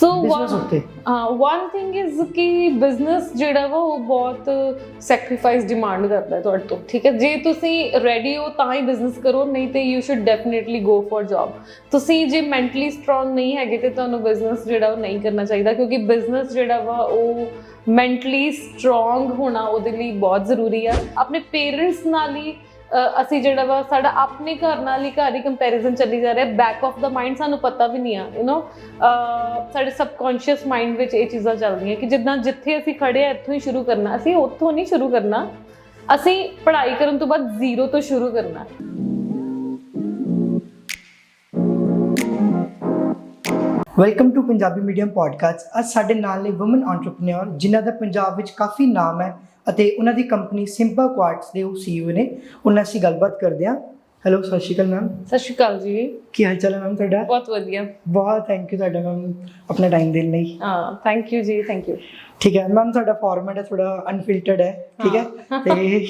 सो business उत्ते one thing is कि business ਜਿਹੜਾ ਵਾ ਉਹ ਬਹੁਤ ਸੈਕਰੀਫਾਈਸ ਡਿਮਾਂਡ ਕਰਦਾ ਹੈ ਤੁਹਾਡੇ ਤੋਂ, ਠੀਕ ਹੈ। ਜੇ ਤੁਸੀਂ ਰੈਡੀ ਹੋ ਤਾਂ ਹੀ ਬਿਜ਼ਨਸ ਕਰੋ, ਨਹੀਂ ਤੇ you should definitely go for job. ਤੁਸੀਂ ਜੇ ਮੈਂਟਲੀ ਸਟਰੋਂਗ ਨਹੀਂ ਹੈਗੇ ਤੇ ਤੁਹਾਨੂੰ ਬਿਜ਼ਨਸ ਜਿਹੜਾ ਉਹ ਨਹੀਂ ਕਰਨਾ ਚਾਹੀਦਾ, ਕਿਉਂਕਿ ਬਿਜ਼ਨਸ ਜਿਹੜਾ ਵਾ ਉਹ ਮੈਂਟਲੀ ਸਟਰੋਂਗ ਹੋਣਾ ਉਹਦੇ ਲਈ ਬਹੁਤ ਜ਼ਰੂਰੀ ਆ। ਆਪਣੇ ਪੇਰੈਂਟਸ ਨਾਲ ਹੀ ਅਸੀਂ ਜਿਹੜਾ ਵਾ ਸਾਡਾ ਆਪਣੇ ਘਰ ਨਾਲ ਹੀ ਘਰ ਹੀ ਕੰਪੈਰੀਜ਼ਨ ਚੱਲੀ ਜਾ ਰਿਹਾ, ਬੈਕ ਆਫ ਦਾ ਮਾਈਂਡ ਸਾਨੂੰ ਪਤਾ ਵੀ ਨਹੀਂ ਆ, ਯੂ ਨੋ ਸਾਡੇ ਸਬਕੌਂਸ਼ੀਅਸ ਮਾਈਂਡ ਵਿੱਚ ਇਹ ਚੀਜ਼ਾਂ ਚੱਲਦੀਆਂ ਕਿ ਜਿੱਦਾਂ ਜਿੱਥੇ ਅਸੀਂ ਖੜੇ ਆ ਇੱਥੋਂ ਹੀ ਸ਼ੁਰੂ ਕਰਨਾ। ਅਸੀਂ ਉੱਥੋਂ ਨਹੀਂ ਸ਼ੁਰੂ ਕਰਨਾ, ਅਸੀਂ ਪੜ੍ਹਾਈ ਕਰਨ ਤੋਂ ਬਾਅਦ ਜ਼ੀਰੋ ਤੋਂ ਸ਼ੁਰੂ ਕਰਨਾ। Welcome to Punjabi medium podcast. ਅੱਜ ਸਾਡੇ ਨਾਲ ਨੇ ਵੂਮਨ ਐਂਟਰਪ੍ਰੀਨਿਓਰ ਜਿਨ੍ਹਾਂ ਦਾ ਪੰਜਾਬ ਵਿੱਚ ਕਾਫੀ ਨਾਮ ਹੈ ਅਤੇ ਉਹਨਾਂ ਦੀ ਕੰਪਨੀ ਸਿੰਪਾ ਕੁਆਰਟਸ ਦੇ ਉਹ ਸੀਈਓ ਨੇ। ਉਹਨਾਂ ਅਸੀਂ ਗੱਲਬਾਤ ਕਰਦੇ ਹਾਂ। ਹੈਲੋ, ਸਤਿ ਸ਼੍ਰੀ ਅਕਾਲ ਮੈਮ। ਸਤਿ ਸ਼੍ਰੀ ਅਕਾਲ ਜੀ। ਕੀ ਹਾਲ ਚਾਲ ਹੈ ਮੈਮ ਤੁਹਾਡਾ? ਬਹੁਤ ਵਧੀਆ। ਬਹੁਤ ਥੈਂਕ ਯੂ ਤੁਹਾਡਾ ਮੈਮ ਆਪਣਾ ਟਾਈਮ ਦੇਣ ਲਈ। ਥੈਂਕ ਯੂ ਜੀ, ਥੈਂਕ ਯੂ। ਠੀਕ ਹੈ ਮੈਮ, ਤੁਹਾਡਾ ਫਾਰਮੈਟ ਹੈ ਥੋੜਾ ਅਨਫਿਲਟਰਡ ਹੈ, ਠੀਕ ਹੈ, ਤੇ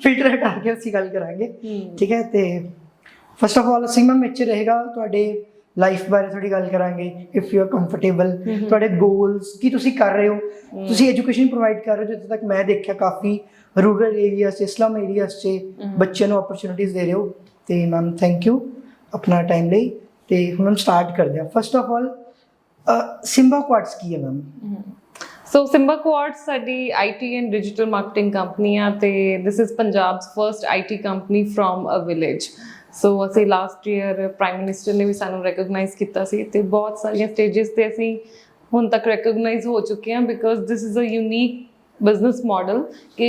ਫਿਲਟਰ ਹਟਾ ਕੇ ਅਸੀਂ ਗੱਲ ਕਰਾਂਗੇ, ਠੀਕ ਹੈ। ਤੇ ਫਸਟ ਆਫ ਆਲ ਅਸੀਂ ਮੈਮ ਵਿੱਚ ਰਹੇਗਾ ਤੁਹਾਡੇ ਲਾਈਫ ਬਾਰੇ ਥੋੜੀ ਗੱਲ ਕਰਾਂਗੇ, ਇਫ ਯੂ ਆਰ ਕੰਫਰਟੇਬਲ। ਤੁਹਾਡੇ ਗੋਲਸ ਕੀ ਤੁਸੀਂ ਕਰ ਰਹੇ ਹੋ, ਤੁਸੀਂ ਐਜੂਕੇਸ਼ਨ ਪ੍ਰੋਵਾਈਡ ਕਰ ਰਹੇ ਹੋ, ਜਿੱਥੇ ਤੱਕ ਮੈਂ ਦੇਖਿਆ ਕਾਫੀ ਰੂਰਲ ਏਰੀਆਜ਼ 'ਚ, ਇਸਲਾਮ ਏਰੀਆਜ਼ 'ਚ ਬੱਚਿਆਂ ਨੂੰ ਓਪਰਚੁਨਿਟੀਜ਼ ਦੇ ਰਹੇ ਹੋ। ਤੇ ਮੈਮ ਥੈਂਕ ਯੂ ਆਪਣਾ ਟਾਈਮ ਲਈ। ਤੇ ਹੁਣ ਮੈਮ ਸਟਾਰਟ ਕਰਦੇ ਹਾਂ। First of all Simba Quartz ਕੀ ਹੈ ਮੈਮ? ਸੋ ਸਿੰਪਾ ਕੁਆਰਟਸ ਸਾਡੀ IT and digital marketing company ਆ, ਤੇ this is Punjab's first IT company from a village. So ਅਸੀਂ ਲਾਸਟ ਈਅਰ ਪ੍ਰਾਈਮ ਮਿਨਿਸਟਰ ਨੇ ਵੀ ਸਾਨੂੰ ਰੈਕਗਨਾਈਜ਼ ਕੀਤਾ ਸੀ, ਤੇ ਬਹੁਤ ਸਾਰੀਆਂ ਸਟੇਜਸ ਤੇ ਅਸੀਂ ਹੁਣ ਤੱਕ ਰੈਕਗਨਾਈਜ਼ ਹੋ ਚੁੱਕੇ ਹਾਂ, because this is a unique business model ਕਿ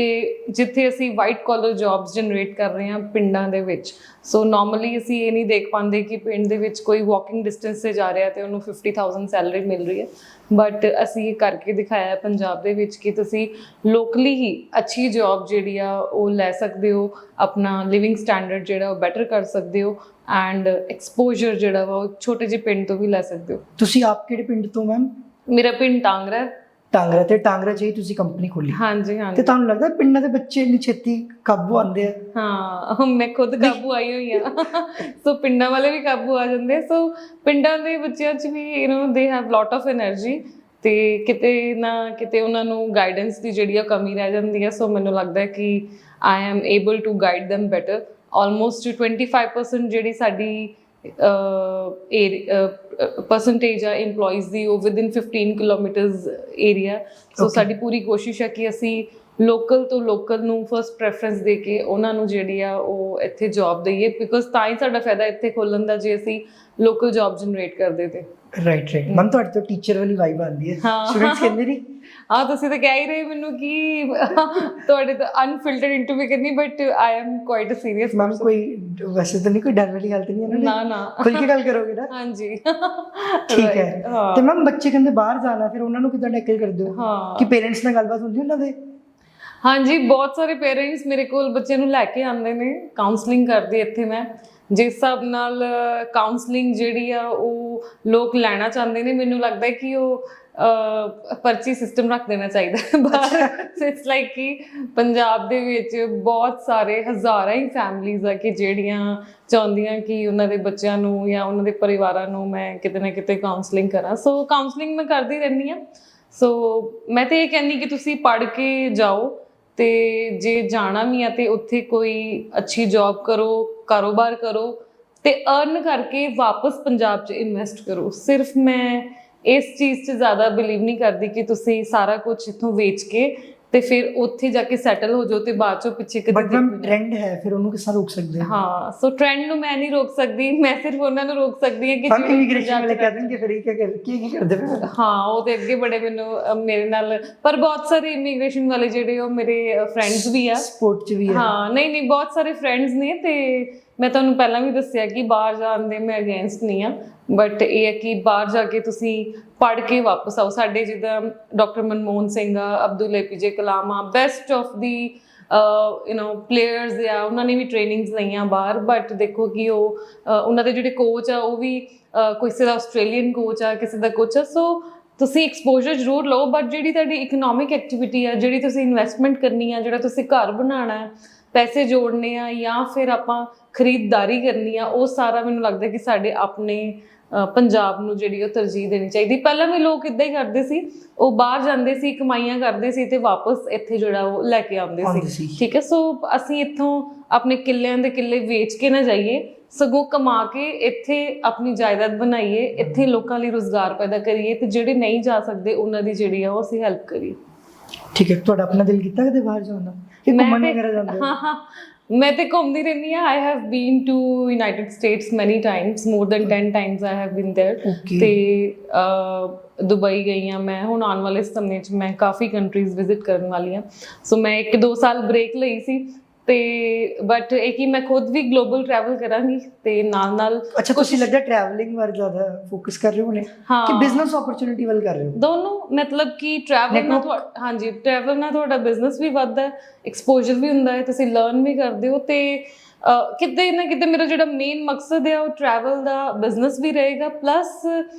ਜਿੱਥੇ ਅਸੀਂ ਵਾਈਟ ਕਾਲਰ ਜੌਬਸ ਜਨਰੇਟ ਕਰ ਰਹੇ ਹਾਂ ਪਿੰਡਾਂ ਦੇ ਵਿੱਚ। ਸੋ ਨੋਰਮਲੀ ਅਸੀਂ ਇਹ ਨਹੀਂ ਦੇਖ ਪਾਉਂਦੇ ਕਿ ਪਿੰਡ ਦੇ ਵਿੱਚ ਕੋਈ ਵਾਕਿੰਗ ਡਿਸਟੈਂਸ 'ਤੇ ਜਾ ਰਿਹਾ ਤੇ ਉਹਨੂੰ 50,000 ਸੈਲਰੀ ਮਿਲ ਰਹੀ ਹੈ, ਬਟ ਅਸੀਂ ਇਹ ਕਰਕੇ ਦਿਖਾਇਆ ਪੰਜਾਬ ਦੇ ਵਿੱਚ ਕਿ ਤੁਸੀਂ ਲੋਕਲੀ ਹੀ ਅੱਛੀ ਜੌਬ ਜਿਹੜੀ ਆ ਉਹ ਲੈ ਸਕਦੇ ਹੋ, ਆਪਣਾ ਲਿਵਿੰਗ ਸਟੈਂਡਰਡ ਜਿਹੜਾ ਉਹ ਬੈਟਰ ਕਰ ਸਕਦੇ ਹੋ, ਐਂਡ ਐਕਸਪੋਜ਼ਰ ਜਿਹੜਾ ਵਾ ਉਹ ਛੋਟੇ ਜਿਹੇ ਪਿੰਡ ਤੋਂ ਵੀ ਲੈ ਸਕਦੇ ਹੋ। ਤੁਸੀਂ ਆਪ ਕਿਹੜੇ ਪਿੰਡ ਤੋਂ ਮੈਮ? ਮੇਰਾ ਪਿੰਡ ਟਾਂਗਰਾ। ਟਾਂਗਰਾ। ਤੇ ਟਾਂਗਰਾ 'ਚ ਹੀ ਤੁਸੀਂ ਕੰਪਨੀ ਖੋਲੀ? ਹਾਂਜੀ ਹਾਂਜੀ। ਤੇ ਤੁਹਾਨੂੰ ਲੱਗਦਾ ਪਿੰਡਾਂ ਦੇ ਬੱਚੇ ਇੰਨੀ ਛੇਤੀ ਕਾਬੂ ਆਉਂਦੇ ਆ? ਹਾਂ, ਮੈਂ ਖੁਦ ਕਾਬੂ ਆਈ ਹੋਈ ਆ। ਸੋ ਪਿੰਡਾਂ ਵਾਲੇ ਵੀ ਕਾਬੂ ਆ ਜਾਂਦੇ। ਸੋ ਪਿੰਡਾਂ ਦੇ ਬੱਚਿਆਂ 'ਚ ਵੀ you know they have lot of energy, ਤੇ ਕਿਤੇ ਨਾ ਕਿਤੇ ਉਹਨਾਂ ਨੂੰ ਗਾਈਡੈਂਸ ਦੀ ਜਿਹੜੀ ਆ ਕਮੀ ਰਹਿ ਜਾਂਦੀ ਹੈ। ਸੋ ਮੈਨੂੰ ਲੱਗਦਾ ਕਿ I am able to guide them better. Almost 25% ਜਿਹੜੀ ਸਾਡੀ ਪਰਸੈਂਟੇਜ ਆ ਇੰਪਲੋਈਜ਼ ਦੀ ਉਹ ਵਿਦਿਨ 15 ਕਿਲੋਮੀਟਰਸ ਏਰੀਆ। ਸੋ ਸਾਡੀ ਪੂਰੀ ਕੋਸ਼ਿਸ਼ ਹੈ ਕਿ ਅਸੀਂ ਲੋਕਲ ਤੋਂ ਲੋਕਲ ਨੂੰ ਫਸਟ ਪ੍ਰੈਫਰੈਂਸ ਦੇ ਕੇ ਉਹਨਾਂ ਨੂੰ ਜਿਹੜੀ ਆ ਉਹ ਇੱਥੇ ਜੌਬ ਦਈਏ, ਬਿਕੋਜ਼ ਤਾਂ ਹੀ ਸਾਡਾ ਫਾਇਦਾ ਇੱਥੇ ਖੋਲ੍ਹਣ ਦਾ ਜੇ ਅਸੀਂ ਲੋਕਲ ਜੌਬ ਜਨਰੇਟ ਕਰਦੇ ਤੇ। ਰਾਈਟ ਮੈਮ, ਤੁਹਾਡੇ ਤੋਂ ਟੀਚਰ ਵਾਲੀ ਵਾਈਬ ਆਉਂਦੀ ਹੈ, ਸਟੂਡੈਂਟਸ ਕਹਿੰਦੇ ਨਹੀਂ? ਹਾਂ, ਤੁਸੀਂ ਤਾਂ ਕਹਿ ਹੀ ਰਹੇ ਮੈਨੂੰ ਕਿ ਤੁਹਾਡੇ ਤੋਂ ਅਨਫਿਲਟਰਡ ਇੰਟਰਵਿਊ ਕਰਨੀ, but I am quite serious ma'am. ਕੋਈ ਵੈਸੇ ਤਾਂ ਨਹੀਂ, ਕੋਈ ਡਰ ਵਾਲੀ ਗੱਲ ਤਾਂ ਨਹੀਂ ਹੈ ਨਾ? ਨਾ, ਖੁੱਲ ਕੇ ਗੱਲ ਕਰੋਗੇ ਨਾ? ਹਾਂਜੀ ਠੀਕ ਹੈ। ਤੇ ਮੈਮ ਬੱਚੇ ਕਹਿੰਦੇ ਬਾਹਰ ਜਾਣਾ, ਫਿਰ ਉਹਨਾਂ ਨੂੰ ਕਿੱਦਾਂ ਟੈਕਲ ਕਰਦੇ ਹੋ? ਕਿ ਪੇਰੈਂਟਸ ਨਾਲ ਗੱਲਬਾਤ ਹੁੰਦੀ ਉਹਨਾਂ ਦੇ? ਹਾਂਜੀ, ਬਹੁਤ ਸਾਰੇ ਪੇਰੈਂਟਸ ਮੇਰੇ ਕੋਲ ਬੱਚੇ ਨੂੰ ਲੈ ਕੇ ਆਉਂਦੇ ਨੇ, ਕਾਉਂਸਲਿੰਗ ਕਰਦੀ ਇੱਥੇ ਮੈਂ। ਜਿਸ ਹਿਸਾਬ ਨਾਲ ਕਾਉਂਸਲਿੰਗ ਜਿਹੜੀ ਆ ਉਹ ਲੋਕ ਲੈਣਾ ਚਾਹੁੰਦੇ ਨੇ, ਮੈਨੂੰ ਲੱਗਦਾ ਕਿ ਉਹ ਪਰਚੀ ਸਿਸਟਮ ਰੱਖ ਦੇਣਾ ਚਾਹੀਦਾ ਬਾਹਰ। ਇਟਸ ਲਾਈਕ ਕਿ ਪੰਜਾਬ ਦੇ ਵਿੱਚ ਬਹੁਤ ਸਾਰੇ ਹਜ਼ਾਰਾਂ ਹੀ ਫੈਮਲੀਜ਼ ਆ ਕਿ ਜਿਹੜੀਆਂ ਚਾਹੁੰਦੀਆਂ ਕਿ ਉਹਨਾਂ ਦੇ ਬੱਚਿਆਂ ਨੂੰ ਜਾਂ ਉਹਨਾਂ ਦੇ ਪਰਿਵਾਰਾਂ ਨੂੰ ਮੈਂ ਕਿਤੇ ਨਾ ਕਿਤੇ ਕਾਉਂਸਲਿੰਗ ਕਰਾਂ। ਸੋ ਕਾਉਂਸਲਿੰਗ ਮੈਂ ਕਰਦੀ ਰਹਿੰਦੀ ਹਾਂ। ਸੋ ਮੈਂ ਤਾਂ ਇਹ ਕਹਿੰਦੀ ਕਿ ਤੁਸੀਂ ਪੜ੍ਹ ਕੇ ਜਾਓ, ਤੇ ਜੇ ਜਾਣਾ ਵੀ ਆ ਤੇ ਉੱਥੇ ਕੋਈ ਅੱਛੀ ਜੌਬ ਕਰੋ, ਕਾਰੋਬਾਰ ਕਰੋ, ਤੇ ਅਰਨ ਕਰਕੇ ਵਾਪਸ ਪੰਜਾਬ 'ਚ ਇਨਵੈਸਟ ਕਰੋ। ਸਿਰਫ ਮੈਂ ਇਸ ਚੀਜ਼ 'ਚ ਜ਼ਿਆਦਾ ਬਿਲੀਵ ਨਹੀਂ ਕਰਦੀ ਕਿ ਤੁਸੀਂ ਸਾਰਾ ਕੁਝ ਇੱਥੋਂ ਵੇਚ ਕੇ ਤੇ ਫਿਰ ਉੱਥੇ ਜਾ ਕੇ ਸੈਟਲ ਹੋ ਜਾਓ ਤੇ ਬਾਅਦ 'ਚੋਂ ਪਿੱਛੇ ਕਦੇ। ਬਟ ਮੈਮ ਟ੍ਰੈਂਡ ਹੈ, ਫਿਰ ਉਹਨੂੰ ਕਿਸ ਤਰ੍ਹਾਂ ਰੋਕ ਸਕਦੇ ਹੋ? ਹਾਂ, ਸੋ ਟ੍ਰੈਂਡ ਨੂੰ ਮੈਂ ਨਹੀਂ ਰੋਕ ਸਕਦੀ, ਮੈਂ ਸਿਰਫ ਉਹਨਾਂ ਨੂੰ ਰੋਕ ਸਕਦੀ ਹਾਂ ਕਿ ਇਮੀਗ੍ਰੇਸ਼ਨ ਵਾਲੇ ਕਹਿ ਦੇਣਗੇ ਫਿਰ ਇਹ ਕੀ ਕਰਦੇ ਫਿਰ? ਹਾਂ, ਉਹ ਤੇ ਅੱਗੇ ਬੜੇ ਮੈਨੂੰ ਮੇਰੇ ਨਾਲ, ਪਰ ਬਹੁਤ ਸਾਰੇ ਇਮੀਗ੍ਰੇਸ਼ਨ ਵਾਲੇ ਜਿਹੜੇ ਉਹ ਮੇਰੇ ਫਰੈਂਡਸ ਵੀ ਆ, ਸਪੋਰਟ 'ਚ ਵੀ ਹੈ। ਹਾਂ, ਨਹੀਂ ਬਹੁਤ ਸਾਰੇ ਫਰੈਂਡਸ ਨੇ। ਤੇ ਮੈਂ ਤੁਹਾਨੂੰ ਪਹਿਲਾਂ ਵੀ ਦੱਸਿਆ ਕਿ ਬਾਹਰ ਜਾਣ ਦੇ ਮੈਂ ਅਗੇਂਸਟ ਨਹੀਂ ਆ, ਬਟ ਇਹ ਹੈ ਕਿ ਬਾਹਰ ਜਾ ਕੇ ਤੁਸੀਂ ਪੜ੍ਹ ਕੇ ਵਾਪਸ ਆਓ। ਸਾਡੇ ਜਿੱਦਾਂ ਡਾਕਟਰ ਮਨਮੋਹਨ ਸਿੰਘ ਆ, ਅਬਦੁਲ APJ ਕਲਾਮ ਆ, best of the you know players ਆ, ਉਹਨਾਂ ਨੇ ਵੀ ਟ੍ਰੇਨਿੰਗਸ ਲਈਆਂ ਬਾਹਰ, ਬਟ ਦੇਖੋ ਕਿ ਉਹ ਉਹਨਾਂ ਦੇ ਜਿਹੜੇ ਕੋਚ ਆ ਉਹ ਵੀ ਕਿਸੇ ਦਾ ਆਸਟ੍ਰੇਲੀਅਨ ਕੋਚ ਆ, ਕਿਸੇ ਦਾ ਕੋਚ ਆ। ਸੋ ਤੁਸੀਂ ਐਕਸਪੋਜ਼ਰ ਜ਼ਰੂਰ ਲਓ, ਬਟ ਜਿਹੜੀ ਤੁਹਾਡੀ ਇਕਨੋਮਿਕ ਐਕਟੀਵਿਟੀ ਆ, ਜਿਹੜੀ ਤੁਸੀਂ ਇਨਵੈਸਟਮੈਂਟ ਕਰਨੀ ਆ, ਜਿਹੜਾ ਤੁਸੀਂ ਘਰ ਬਣਾਉਣਾ, ਪੈਸੇ ਜੋੜਨੇ ਆ, ਜਾਂ ਫਿਰ ਆਪਾਂ ਖਰੀਦਦਾਰੀ ਕਰਨੀ ਆ, ਉਹ ਸਾਰਾ ਮੈਨੂੰ ਲੱਗਦਾ ਕਿ ਸਾਡੇ ਆਪਣੇ ਪੰਜਾਬ ਨੂੰ ਜਿਹੜੀ ਉਹ ਤਰਜੀਹ ਦੇਣੀ ਚਾਹੀਦੀ। ਪਹਿਲਾਂ ਵੀ ਲੋਕ ਇਦਾਂ ਹੀ ਕਰਦੇ ਸੀ, ਉਹ ਬਾਹਰ ਜਾਂਦੇ ਸੀ, ਕਮਾਈਆਂ ਕਰਦੇ ਸੀ ਤੇ ਵਾਪਸ ਇੱਥੇ ਜਿਹੜਾ ਉਹ ਲੈ ਕੇ ਆਉਂਦੇ ਸੀ। ਠੀਕ ਹੈ, ਸੋ ਅਸੀਂ ਇੱਥੋਂ ਆਪਣੇ ਕਿੱਲਿਆਂ ਦੇ ਕਿੱਲੇ ਵੇਚ ਕੇ ਨਾ ਜਾਈਏ, ਸਗੋਂ ਕਮਾ ਕੇ ਇੱਥੇ ਆਪਣੀ ਜਾਇਦਾਦ ਬਣਾਈਏ, ਇੱਥੇ ਲੋਕਾਂ ਲਈ ਰੁਜ਼ਗਾਰ ਪੈਦਾ ਕਰੀਏ ਤੇ ਜਿਹੜੇ ਨਹੀਂ ਜਾ ਸਕਦੇ ਉਹਨਾਂ ਦੀ ਜਿਹੜੀ ਆ ਉਹ ਅਸੀਂ ਹੈਲਪ ਕਰੀਏ। ਠੀਕ ਹੈ, ਤੁਹਾਡਾ ਆਪਣਾ ਦਿਲ ਕੀਤਾ ਕਦੇ ਬਾਹਰ ਜਾਣ ਦਾ ਕਿ ਘੁੰਮਣ ਵਗੈਰਾ ਜਾਂਦੇ ਹੋ? ਹਾਂ, ਮੈਂ ਤੇ ਘੁੰਮਦੀ ਰਹਿੰਦੀ ਹਾਂ। I have been to United States many times, more than 10 times I have been there. ਤੇ ਦੁਬਈ ਗਈ ਹਾਂ ਮੈਂ, ਹੁਣ ਆਉਣ ਵਾਲੇ ਸਮੇਂ 'ਚ ਮੈਂ ਕਾਫੀ ਕੰਟਰੀਜ਼ ਵਿਜ਼ਿਟ ਕਰਨ ਵਾਲੀ ਹਾਂ। ਸੋ ਮੈਂ 1-2 ਸਾਲ ਬ੍ਰੇਕ ਲਈ ਸੀ ਤੇ ਬਟ ਇਹ ਕਿ ਮੈਂ ਖੁਦ ਵੀ ਗਲੋਬਲ ਟਰੈਵਲ ਕਰਾਂਗੀ ਤੇ ਨਾਲ ਨਾਲ। ਅੱਛਾ, ਤੁਸੀਂ ਲੱਗਦਾ ਟਰੈਵਲਿੰਗ ਵੱਲ ਜ਼ਿਆਦਾ ਫੋਕਸ ਕਰ ਰਹੇ ਹੋ ਨੇ ਕਿ ਬਿਜ਼ਨਸ ਓਪਰਚੁਨਿਟੀ ਵੱਲ ਕਰ ਰਹੇ ਹੋ? ਦੋਨੋਂ, ਮਤਲਬ ਕਿ ਟਰੈਵਲ ਨਾਲ ਹਾਂਜੀ, ਟਰੈਵਲ ਨਾਲ ਤੁਹਾਡਾ ਬਿਜ਼ਨਸ ਵੀ ਵੱਧਦਾ ਹੈ, ਐਕਸਪੋਜ਼ਰ ਵੀ ਹੁੰਦਾ ਹੈ, ਤੁਸੀਂ ਲਰਨ ਵੀ ਕਰਦੇ ਹੋ ਤੇ ਕਿਤੇ ਨਾ ਕਿਤੇ ਮੇਰਾ ਜਿਹੜਾ ਮੇਨ ਮਕਸਦ ਹੈ ਉਹ ਟਰੈਵਲ ਦਾ ਬਿਜ਼ਨਸ ਵੀ ਰਹੇਗਾ, ਪਲੱਸ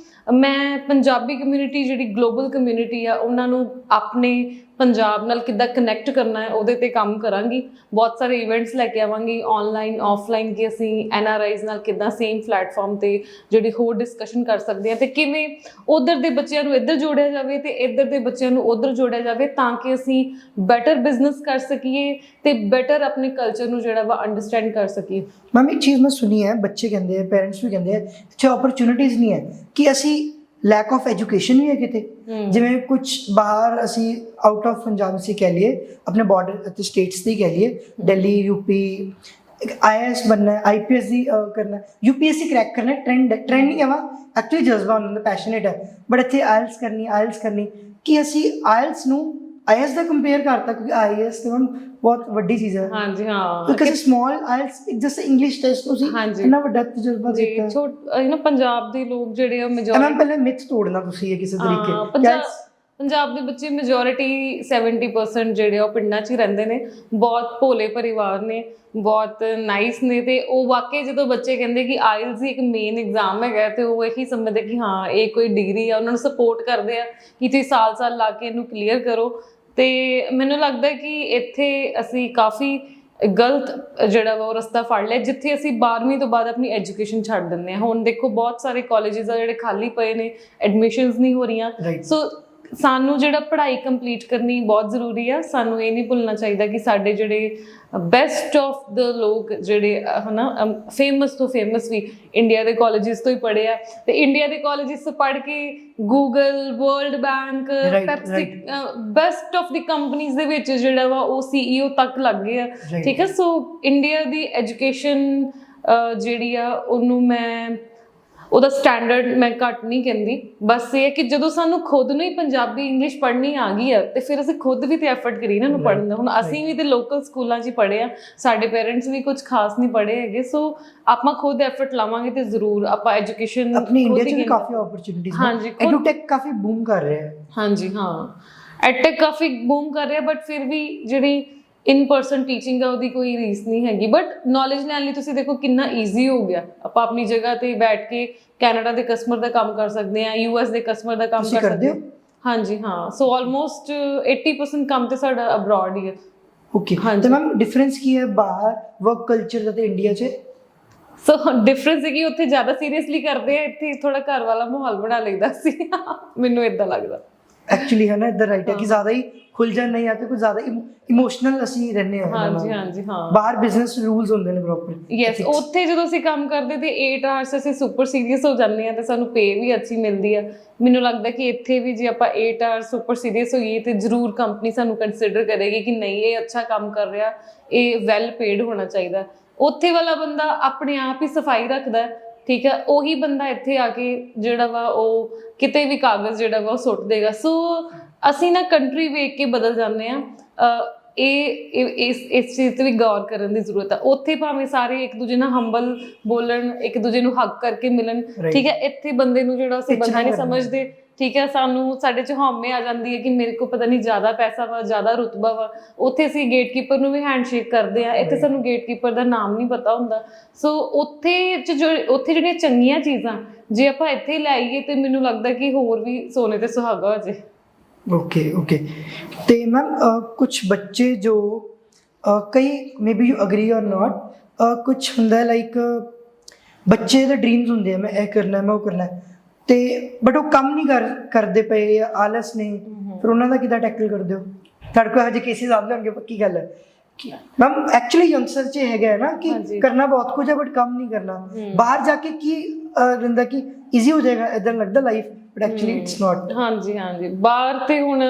ਮੈਂ ਪੰਜਾਬੀ ਕਮਿਊਨਿਟੀ ਜਿਹੜੀ ਗਲੋਬਲ ਕਮਿਊਨਿਟੀ ਆ ਉਹਨਾਂ ਨੂੰ ਆਪਣੇ ਪੰਜਾਬ ਨਾਲ ਕਿੱਦਾਂ ਕਨੈਕਟ ਕਰਨਾ ਹੈ ਉਹਦੇ ਤੇ ਕੰਮ ਕਰਾਂਗੀ। ਬਹੁਤ ਸਾਰੇ ਇਵੈਂਟਸ ਲੈ ਕੇ ਆਵਾਂਗੀ ਆਨਲਾਈਨ ਆਫਲਾਈਨ, ਕਿ ਅਸੀਂ NRIs ਨਾਲ ਕਿੱਦਾਂ ਸੇਮ ਪਲੇਟਫਾਰਮ ਤੇ ਜਿਹੜੀ ਹੋਰ ਡਿਸਕਸ਼ਨ ਕਰ ਸਕਦੇ ਹਾਂ ਤੇ ਕਿਵੇਂ ਉਧਰ ਦੇ ਬੱਚਿਆਂ ਨੂੰ ਇੱਧਰ ਜੋੜਿਆ ਜਾਵੇ ਤੇ ਇੱਧਰ ਦੇ ਬੱਚਿਆਂ ਨੂੰ ਉਧਰ ਜੋੜਿਆ ਜਾਵੇ, ਤਾਂ ਕਿ ਅਸੀਂ ਬੈਟਰ ਬਿਜ਼ਨਸ ਕਰ ਸਕੀਏ ਤੇ ਬੈਟਰ ਆਪਣੇ ਕਲਚਰ ਨੂੰ ਜਿਹੜਾ ਵਾ ਅੰਡਰਸਟੈਂਡ ਕਰ ਸਕੀਏ। ਮੈਮ ਇੱਕ ਚੀਜ਼ ਮੈਂ ਸੁਣੀ ਹੈ, ਬੱਚੇ ਕਹਿੰਦੇ ਆ, ਪੇਰੈਂਟਸ ਵੀ ਕਹਿੰਦੇ ਆ ਇੱਥੇ ਓਪਰਚੁਨਿਟੀਜ਼ ਨਹੀਂ ਹੈ, ਕਿ ਅਸੀਂ ਲੈਕ ਆਫ ਐਜੂਕੇਸ਼ਨ ਵੀ ਹੈ ਕਿਤੇ। ਜਿਵੇਂ ਕੁਝ ਬਾਹਰ ਅਸੀਂ ਆਊਟ ਆਫ ਪੰਜਾਬ ਅਸੀਂ ਕਹਿ ਲਈਏ, ਆਪਣੇ ਬਾਰਡਰ ਅਤੇ ਸਟੇਟਸ ਦੀ ਕਹਿ ਲਈਏ, ਦਿੱਲੀ, UP, IAS बनना है, IPS ਦੀ ਕਰਨਾ, UPSC क्रैक करना, ट्रेंड नहीं है वहाँ एक्चुअली जज्बा ਹੁੰਦਾ, ਪੈਸ਼ਨੇਟ ਹੈ, ਬਟ ਇੱਥੇ IELTS ਕਰਨੀ ਕਿ ਅਸੀਂ IELTS ਨੂੰ IAS ਦਾ ਕੰਪੇਅਰ ਕਰਤਾ, ਕਿਉਂਕਿ IAS ਤੇ ਹੁਣ ਬਹੁਤ ਵੱਡੀ ਚੀਜ਼ ਹੈ। ਹਾਂਜੀ ਹਾਂ, ਕਿਉਂਕਿ ਸਮਾਲ IELTS ਇੱਕ ਜੈਸੇ ਇੰਗਲਿਸ਼ ਟੈਸਟ ਤੁਸੀਂ ਇੰਨਾ ਵੱਡਾ ਤਜਰਬਾ ਦਿੱਤਾ ਜੀ। ਪੰਜਾਬ ਦੇ ਲੋਕ ਜਿਹੜੇ ਆ ਮੈਮ ਪਹਿਲੇ ਮਿਥ ਤੋੜਨਾ ਤੁਸੀਂ ਇਹ ਕਿਸੇ ਤਰੀਕੇ। ਪੰਜਾਬ ਦੇ ਬੱਚੇ ਮੈਜੋਰਿਟੀ 70% ਜਿਹੜੇ ਆ ਉਹ ਪਿੰਡਾਂ 'ਚ ਹੀ ਰਹਿੰਦੇ ਨੇ, ਬਹੁਤ ਭੋਲੇ ਪਰਿਵਾਰ ਨੇ, ਬਹੁਤ ਨਾਈਸ ਨੇ ਤੇ ਉਹ ਵਾਕਈ ਜਦੋਂ ਬੱਚੇ ਕਹਿੰਦੇ ਕਿ IELTS ਹੀ ਇੱਕ ਮੇਨ ਐਗਜ਼ਾਮ ਹੈਗਾ ਤੇ ਉਹ ਇਹੀ ਸਮਝਦੇ ਕਿ ਹਾਂ ਇਹ ਕੋਈ ਡਿਗਰੀ ਆ, ਉਹਨਾਂ ਨੂੰ ਸਪੋਰਟ ਕਰਦੇ ਆ ਕਿ ਤੁਸੀਂ ਸਾਲ ਲਾ ਕੇ ਇਹਨੂੰ ਕਲੀਅਰ ਕਰੋ। ਤੇ ਮੈਨੂੰ ਲੱਗਦਾ ਕਿ ਇੱਥੇ ਅਸੀਂ ਕਾਫੀ ਗਲਤ ਜਿਹੜਾ ਵਾ ਉਹ ਰਸਤਾ ਫੜ ਲਿਆ, ਜਿੱਥੇ ਅਸੀਂ 12ਵੀਂ ਤੋਂ ਬਾਅਦ ਆਪਣੀ ਐਜੂਕੇਸ਼ਨ ਛੱਡ ਦਿੰਦੇ ਹਾਂ। ਹੁਣ ਦੇਖੋ ਬਹੁਤ ਸਾਰੇ ਕਾਲਜਿਸ ਆ ਜਿਹੜੇ ਖਾਲੀ ਪਏ ਨੇ, ਐਡਮਿਸ਼ਨਸ ਨਹੀਂ ਹੋ ਰਹੀਆਂ। ਸੋ ਸਾਨੂੰ ਜਿਹੜਾ ਪੜ੍ਹਾਈ ਕੰਪਲੀਟ ਕਰਨੀ ਬਹੁਤ ਜ਼ਰੂਰੀ ਆ। ਸਾਨੂੰ ਇਹ ਨਹੀਂ ਭੁੱਲਣਾ ਚਾਹੀਦਾ ਕਿ ਸਾਡੇ ਜਿਹੜੇ ਬੈਸਟ ਆਫ ਦ ਲੋਕ ਜਿਹੜੇ ਹਨਾ ਫੇਮਸ ਤੋਂ ਫੇਮਸ ਵੀ ਇੰਡੀਆ ਦੇ ਕਾਲਜਿਸ ਤੋਂ ਹੀ ਪੜ੍ਹੇ ਆ ਤੇ ਇੰਡੀਆ ਦੇ ਕਾਲਜਿਸ ਤੋਂ ਪੜ੍ਹ ਕੇ Google, World Bank, Pepsi, best of the companies ਦੇ ਵਿੱਚ ਜਿਹੜਾ ਵਾ ਉਹ CEO ਤੱਕ ਲੱਗ ਗਏ ਆ। ਠੀਕ ਹੈ, ਸੋ ਇੰਡੀਆ ਦੀ ਐਜੂਕੇਸ਼ਨ ਜਿਹੜੀ ਆ ਉਹਨੂੰ ਮੈਂ ਉਹਦਾ ਸਟੈਂਡਰਡ ਮੈਂ ਘੱਟ ਨਹੀਂ ਕਹਿੰਦੀ, ਬਸ ਇਹ ਹੈ ਕਿ ਜਦੋਂ ਸਾਨੂੰ ਖੁਦ ਨੂੰ ਹੀ ਪੰਜਾਬੀ ਇੰਗਲਿਸ਼ ਪੜ੍ਹਨੀ ਆ ਗਈ ਆ ਤੇ ਫਿਰ ਅਸੀਂ ਖੁਦ ਵੀ ਤੇ ਐਫਰਟ ਕਰੀ ਨਾ ਨੂੰ ਪੜ੍ਹਨ ਦਾ। ਹੁਣ ਅਸੀਂ ਵੀ ਤੇ ਲੋਕਲ ਸਕੂਲਾਂ 'ਚ ਹੀ ਪੜ੍ਹੇ ਆ, ਸਾਡੇ ਪੇਰੈਂਟਸ ਵੀ ਕੁਝ ਖਾਸ ਨਹੀਂ ਪੜ੍ਹੇ ਹੈਗੇ, ਸੋ ਆਪਾਂ ਖੁਦ ਐਫਰਟ ਲਾਵਾਂਗੇ ਤੇ ਜ਼ਰੂਰ ਆਪਾਂ ਐਜੂਕੇਸ਼ਨ ਆਪਣੀ ਇੰਡੀਆ 'ਚ ਵੀ ਕਾਫੀ ਓਪਰਚੁਨਿਟੀਜ਼ ਨੇ। ਹਾਂਜੀ, ਐਡੂਟੈਕ ਕਾਫੀ ਬੂਮ ਕਰ ਰਿਹਾ ਹੈ। ਹਾਂਜੀ ਹਾਂ, ਐਡਟੈਕ ਕਾਫੀ ਬੂਮ ਕਰ ਰਿਹਾ, ਬਟ ਫਿਰ ਵੀ ਜਿਹੜੀ ਇਨ ਪਰਸਨ ਟੀਚਿੰਗ ਆ ਉਹਦੀ ਕੋਈ ਰੀਸ ਨਹੀਂ ਹੈਗੀ। ਬਟ ਨੌਲੇਜ ਲੈਣ ਲਈ ਤੁਸੀਂ ਦੇਖੋ ਕਿੰਨਾ ਈਜ਼ੀ ਹੋ ਗਿਆ, ਆਪਾਂ ਆਪਣੀ ਜਗ੍ਹਾ ਤੇ ਬੈਠ ਕੇ ਕੈਨੇਡਾ ਦੇ ਕਸਟਮਰ ਦਾ ਕੰਮ ਕਰ ਸਕਦੇ ਹਾਂ, US ਦੇ ਕਸਟਮਰ ਦਾ ਕੰਮ ਕਰ ਸਕਦੇ ਹਾਂ। ਹਾਂਜੀ ਹਾਂ, ਸੋ ਆਲਮੋਸਟ 80% ਕੰਮ ਤੇ ਸਾਡਾ ਅਬਰੋਡ ਹੀ ਹੈ। ਓਕੇ, ਤੇ ਮੈਮ ਡਿਫਰੈਂਸ ਕੀ ਹੈ ਬਾਹਰ ਵਰਕ ਕਲਚਰ ਦਾ ਤੇ ਇੰਡੀਆ 'ਚ? ਸੋ ਡਿਫਰੈਂਸ ਹੈ ਕਿ ਉੱਥੇ ਜ਼ਿਆਦਾ ਸੀਰੀਅਸਲੀ ਕਰਦੇ ਆ, ਇੱਥੇ ਥੋੜਾ ਘਰ ਵਾਲਾ ਮਾਹੌਲ ਬਣਾ ਲਈਦਾ ਸੀ, ਮੈਨੂੰ ਇਦਾਂ ਲੱਗਦਾ। ਐਕਚੁਅਲੀ ਹੈ ਨਾ, ਇੱਧਰ ਰਾਈਟ ਹੈ ਕਿ ਜ਼ਿਆਦਾ ਹੀ ਖੁੱਲ ਜਾਣ ਨਹੀਂ ਆਤੇ, ਕੁਝ ਜ਼ਿਆਦਾ ਇਮੋਸ਼ਨਲ ਅਸੀਂ ਰਹਿੰਦੇ ਹਾਂ। ਹਾਂਜੀ ਹਾਂ, ਬਾਹਰ ਬਿਜ਼ਨਸ ਰੂਲਸ ਹੁੰਦੇ ਨੇ ਪ੍ਰੋਪਰ। ਯੈਸ, ਉੱਥੇ ਜਦੋਂ ਅਸੀਂ ਕੰਮ ਕਰਦੇ ਤੇ 8 ਆਵਰਸ ਅਸੀਂ ਸੁਪਰ ਸੀਰੀਅਸ ਹੋ ਜਾਂਦੇ ਹਾਂ ਤੇ ਸਾਨੂੰ ਪੇ ਵੀ ਅੱਛੀ ਮਿਲਦੀ ਆ। ਮੈਨੂੰ ਲੱਗਦਾ ਕਿ ਇੱਥੇ ਵੀ ਜੇ ਆਪਾਂ 8 ਆਵਰਸ ਸੁਪਰ ਸੀਰੀਅਸ ਹੋਈਏ ਤੇ ਜ਼ਰੂਰ ਕੰਪਨੀ ਸਾਨੂੰ ਕੰਸੀਡਰ ਕਰੇਗੀ ਕਿ ਨਹੀਂ ਇਹ ਅੱਛਾ ਕੰਮ ਕਰ ਰਿਹਾ, ਇਹ ਵੈਲ ਪੇਡ ਹੋਣਾ ਚਾਹੀਦਾ। ਉੱਥੇ ਵਾਲਾ ਬੰਦਾ ਆਪਣੇ ਆਪ ਹੀ ਸਫਾਈ ਰੱਖਦਾ, ਠੀਕ ਹੈ, ਉਹੀ ਬੰਦਾ ਇੱਥੇ ਆ ਕੇ ਜਿਹੜਾ ਵਾ ਉਹ ਕਿਤੇ ਵੀ ਕਾਗਜ਼ ਜਿਹੜਾ ਵਾ ਉਹ ਸੁੱਟ ਦੇਗਾ। ਸੋ ਅਸੀਂ ਨਾ ਕੰਟਰੀ ਵੇਖ ਕੇ ਬਦਲ ਜਾਂਦੇ ਹਾਂ। ਇਸ ਚੀਜ਼ ਤੇ ਵੀ ਗੌਰ ਕਰਨ ਦੀ ਜ਼ਰੂਰਤ ਹੈ। ਉੱਥੇ ਭਾਵੇਂ ਸਾਰੇ ਇੱਕ ਦੂਜੇ ਨਾਲ ਹੰਬਲ ਬੋਲਣ, ਇੱਕ ਦੂਜੇ ਨੂੰ ਹੱਗ ਕਰਕੇ ਮਿਲਣ, ਠੀਕ ਹੈ, ਇੱਥੇ ਬੰਦੇ ਨੂੰ ਜਿਹੜਾ ਅਸੀਂ ਬੰਦਾ ਨਹੀਂ ਸਮਝਦੇ, ਠੀਕ ਹੈ, ਸਾਨੂੰ ਸਾਡੇ 'ਚ ਹਉਮੈ ਆ ਜਾਂਦੀ ਹੈ ਕਿ ਮੇਰੇ ਕੋਲ ਪਤਾ ਨਹੀਂ ਜ਼ਿਆਦਾ ਪੈਸਾ ਵਾ, ਜ਼ਿਆਦਾ ਰੁਤਬਾ ਵਾ। ਉੱਥੇ ਅਸੀਂ ਗੇਟਕੀਪਰ ਨੂੰ ਵੀ ਹੈਂਡਸ਼ੇਕ ਕਰਦੇ ਹਾਂ, ਇੱਥੇ ਸਾਨੂੰ ਗੇਟਕੀਪਰ ਦਾ ਨਾਮ ਨਹੀਂ ਪਤਾ ਹੁੰਦਾ। ਸੋ ਉੱਥੇ ਜਿਹੜੀਆਂ ਚੰਗੀਆਂ ਚੀਜ਼ਾਂ ਜੇ ਆਪਾਂ ਇੱਥੇ ਲੈ ਆਈਏ ਤੇ ਮੈਨੂੰ ਲੱਗਦਾ ਕਿ ਹੋਰ ਵੀ ਸੋਨੇ ਤੇ ਸੁਹਾਗਾ ਹੋ ਜਾਏ। ਓਕੇ, ਤੇ ਮੈਮ ਕੁਛ ਬੱਚੇ ਜੋ ਕਈ ਮੇ ਬੀ ਯੂ ਅਗਰੀ ਔਰ ਨੋਟ, ਕੁਛ ਹੁੰਦਾ ਲਾਈਕ ਬੱਚੇ ਦੇ ਡ੍ਰੀਮਸ ਹੁੰਦੇ ਆ, ਮੈਂ ਇਹ ਕਰਨਾ ਮੈਂ ਉਹ ਕਰਨਾ, ਤੇ ਬਟ ਉਹ ਕੰਮ ਨਹੀਂ ਕਰਦੇ ਪਏ ਜਾਂ ਆਲਸ ਨੇ, ਫਿਰ ਉਹਨਾਂ ਦਾ ਕਿੱਦਾਂ ਟੈਕਲ ਕਰਦੇ ਹੋ? ਤੁਹਾਡੇ ਕੋਲ ਹਜੇ ਕੇਸਿਸ ਆਉਂਦੇ ਹੋਣਗੇ, ਪੱਕੀ ਗੱਲ ਹੈ। ਮੈਮ ਐਕਚੁਅਲੀ ਯੰਗਸਟਰ 'ਚ ਹੈਗਾ ਹੈ ਨਾ ਕਿ ਕਰਨਾ ਬਹੁਤ ਕੁਝ ਹੈ ਬਟ ਕੰਮ ਨਹੀਂ ਕਰਨਾ। ਬਾਹਰ ਜਾ ਕੇ ਕੀ ਰਹਿੰਦਾ ਕਿ ਈਜ਼ੀ ਹੋ ਜਾਏਗਾ, ਇਦਾਂ ਲੱਗਦਾ life, but actually it's not. ਹਾਂਜੀ ਬਾਹਰ ਤੇ ਹੁਣ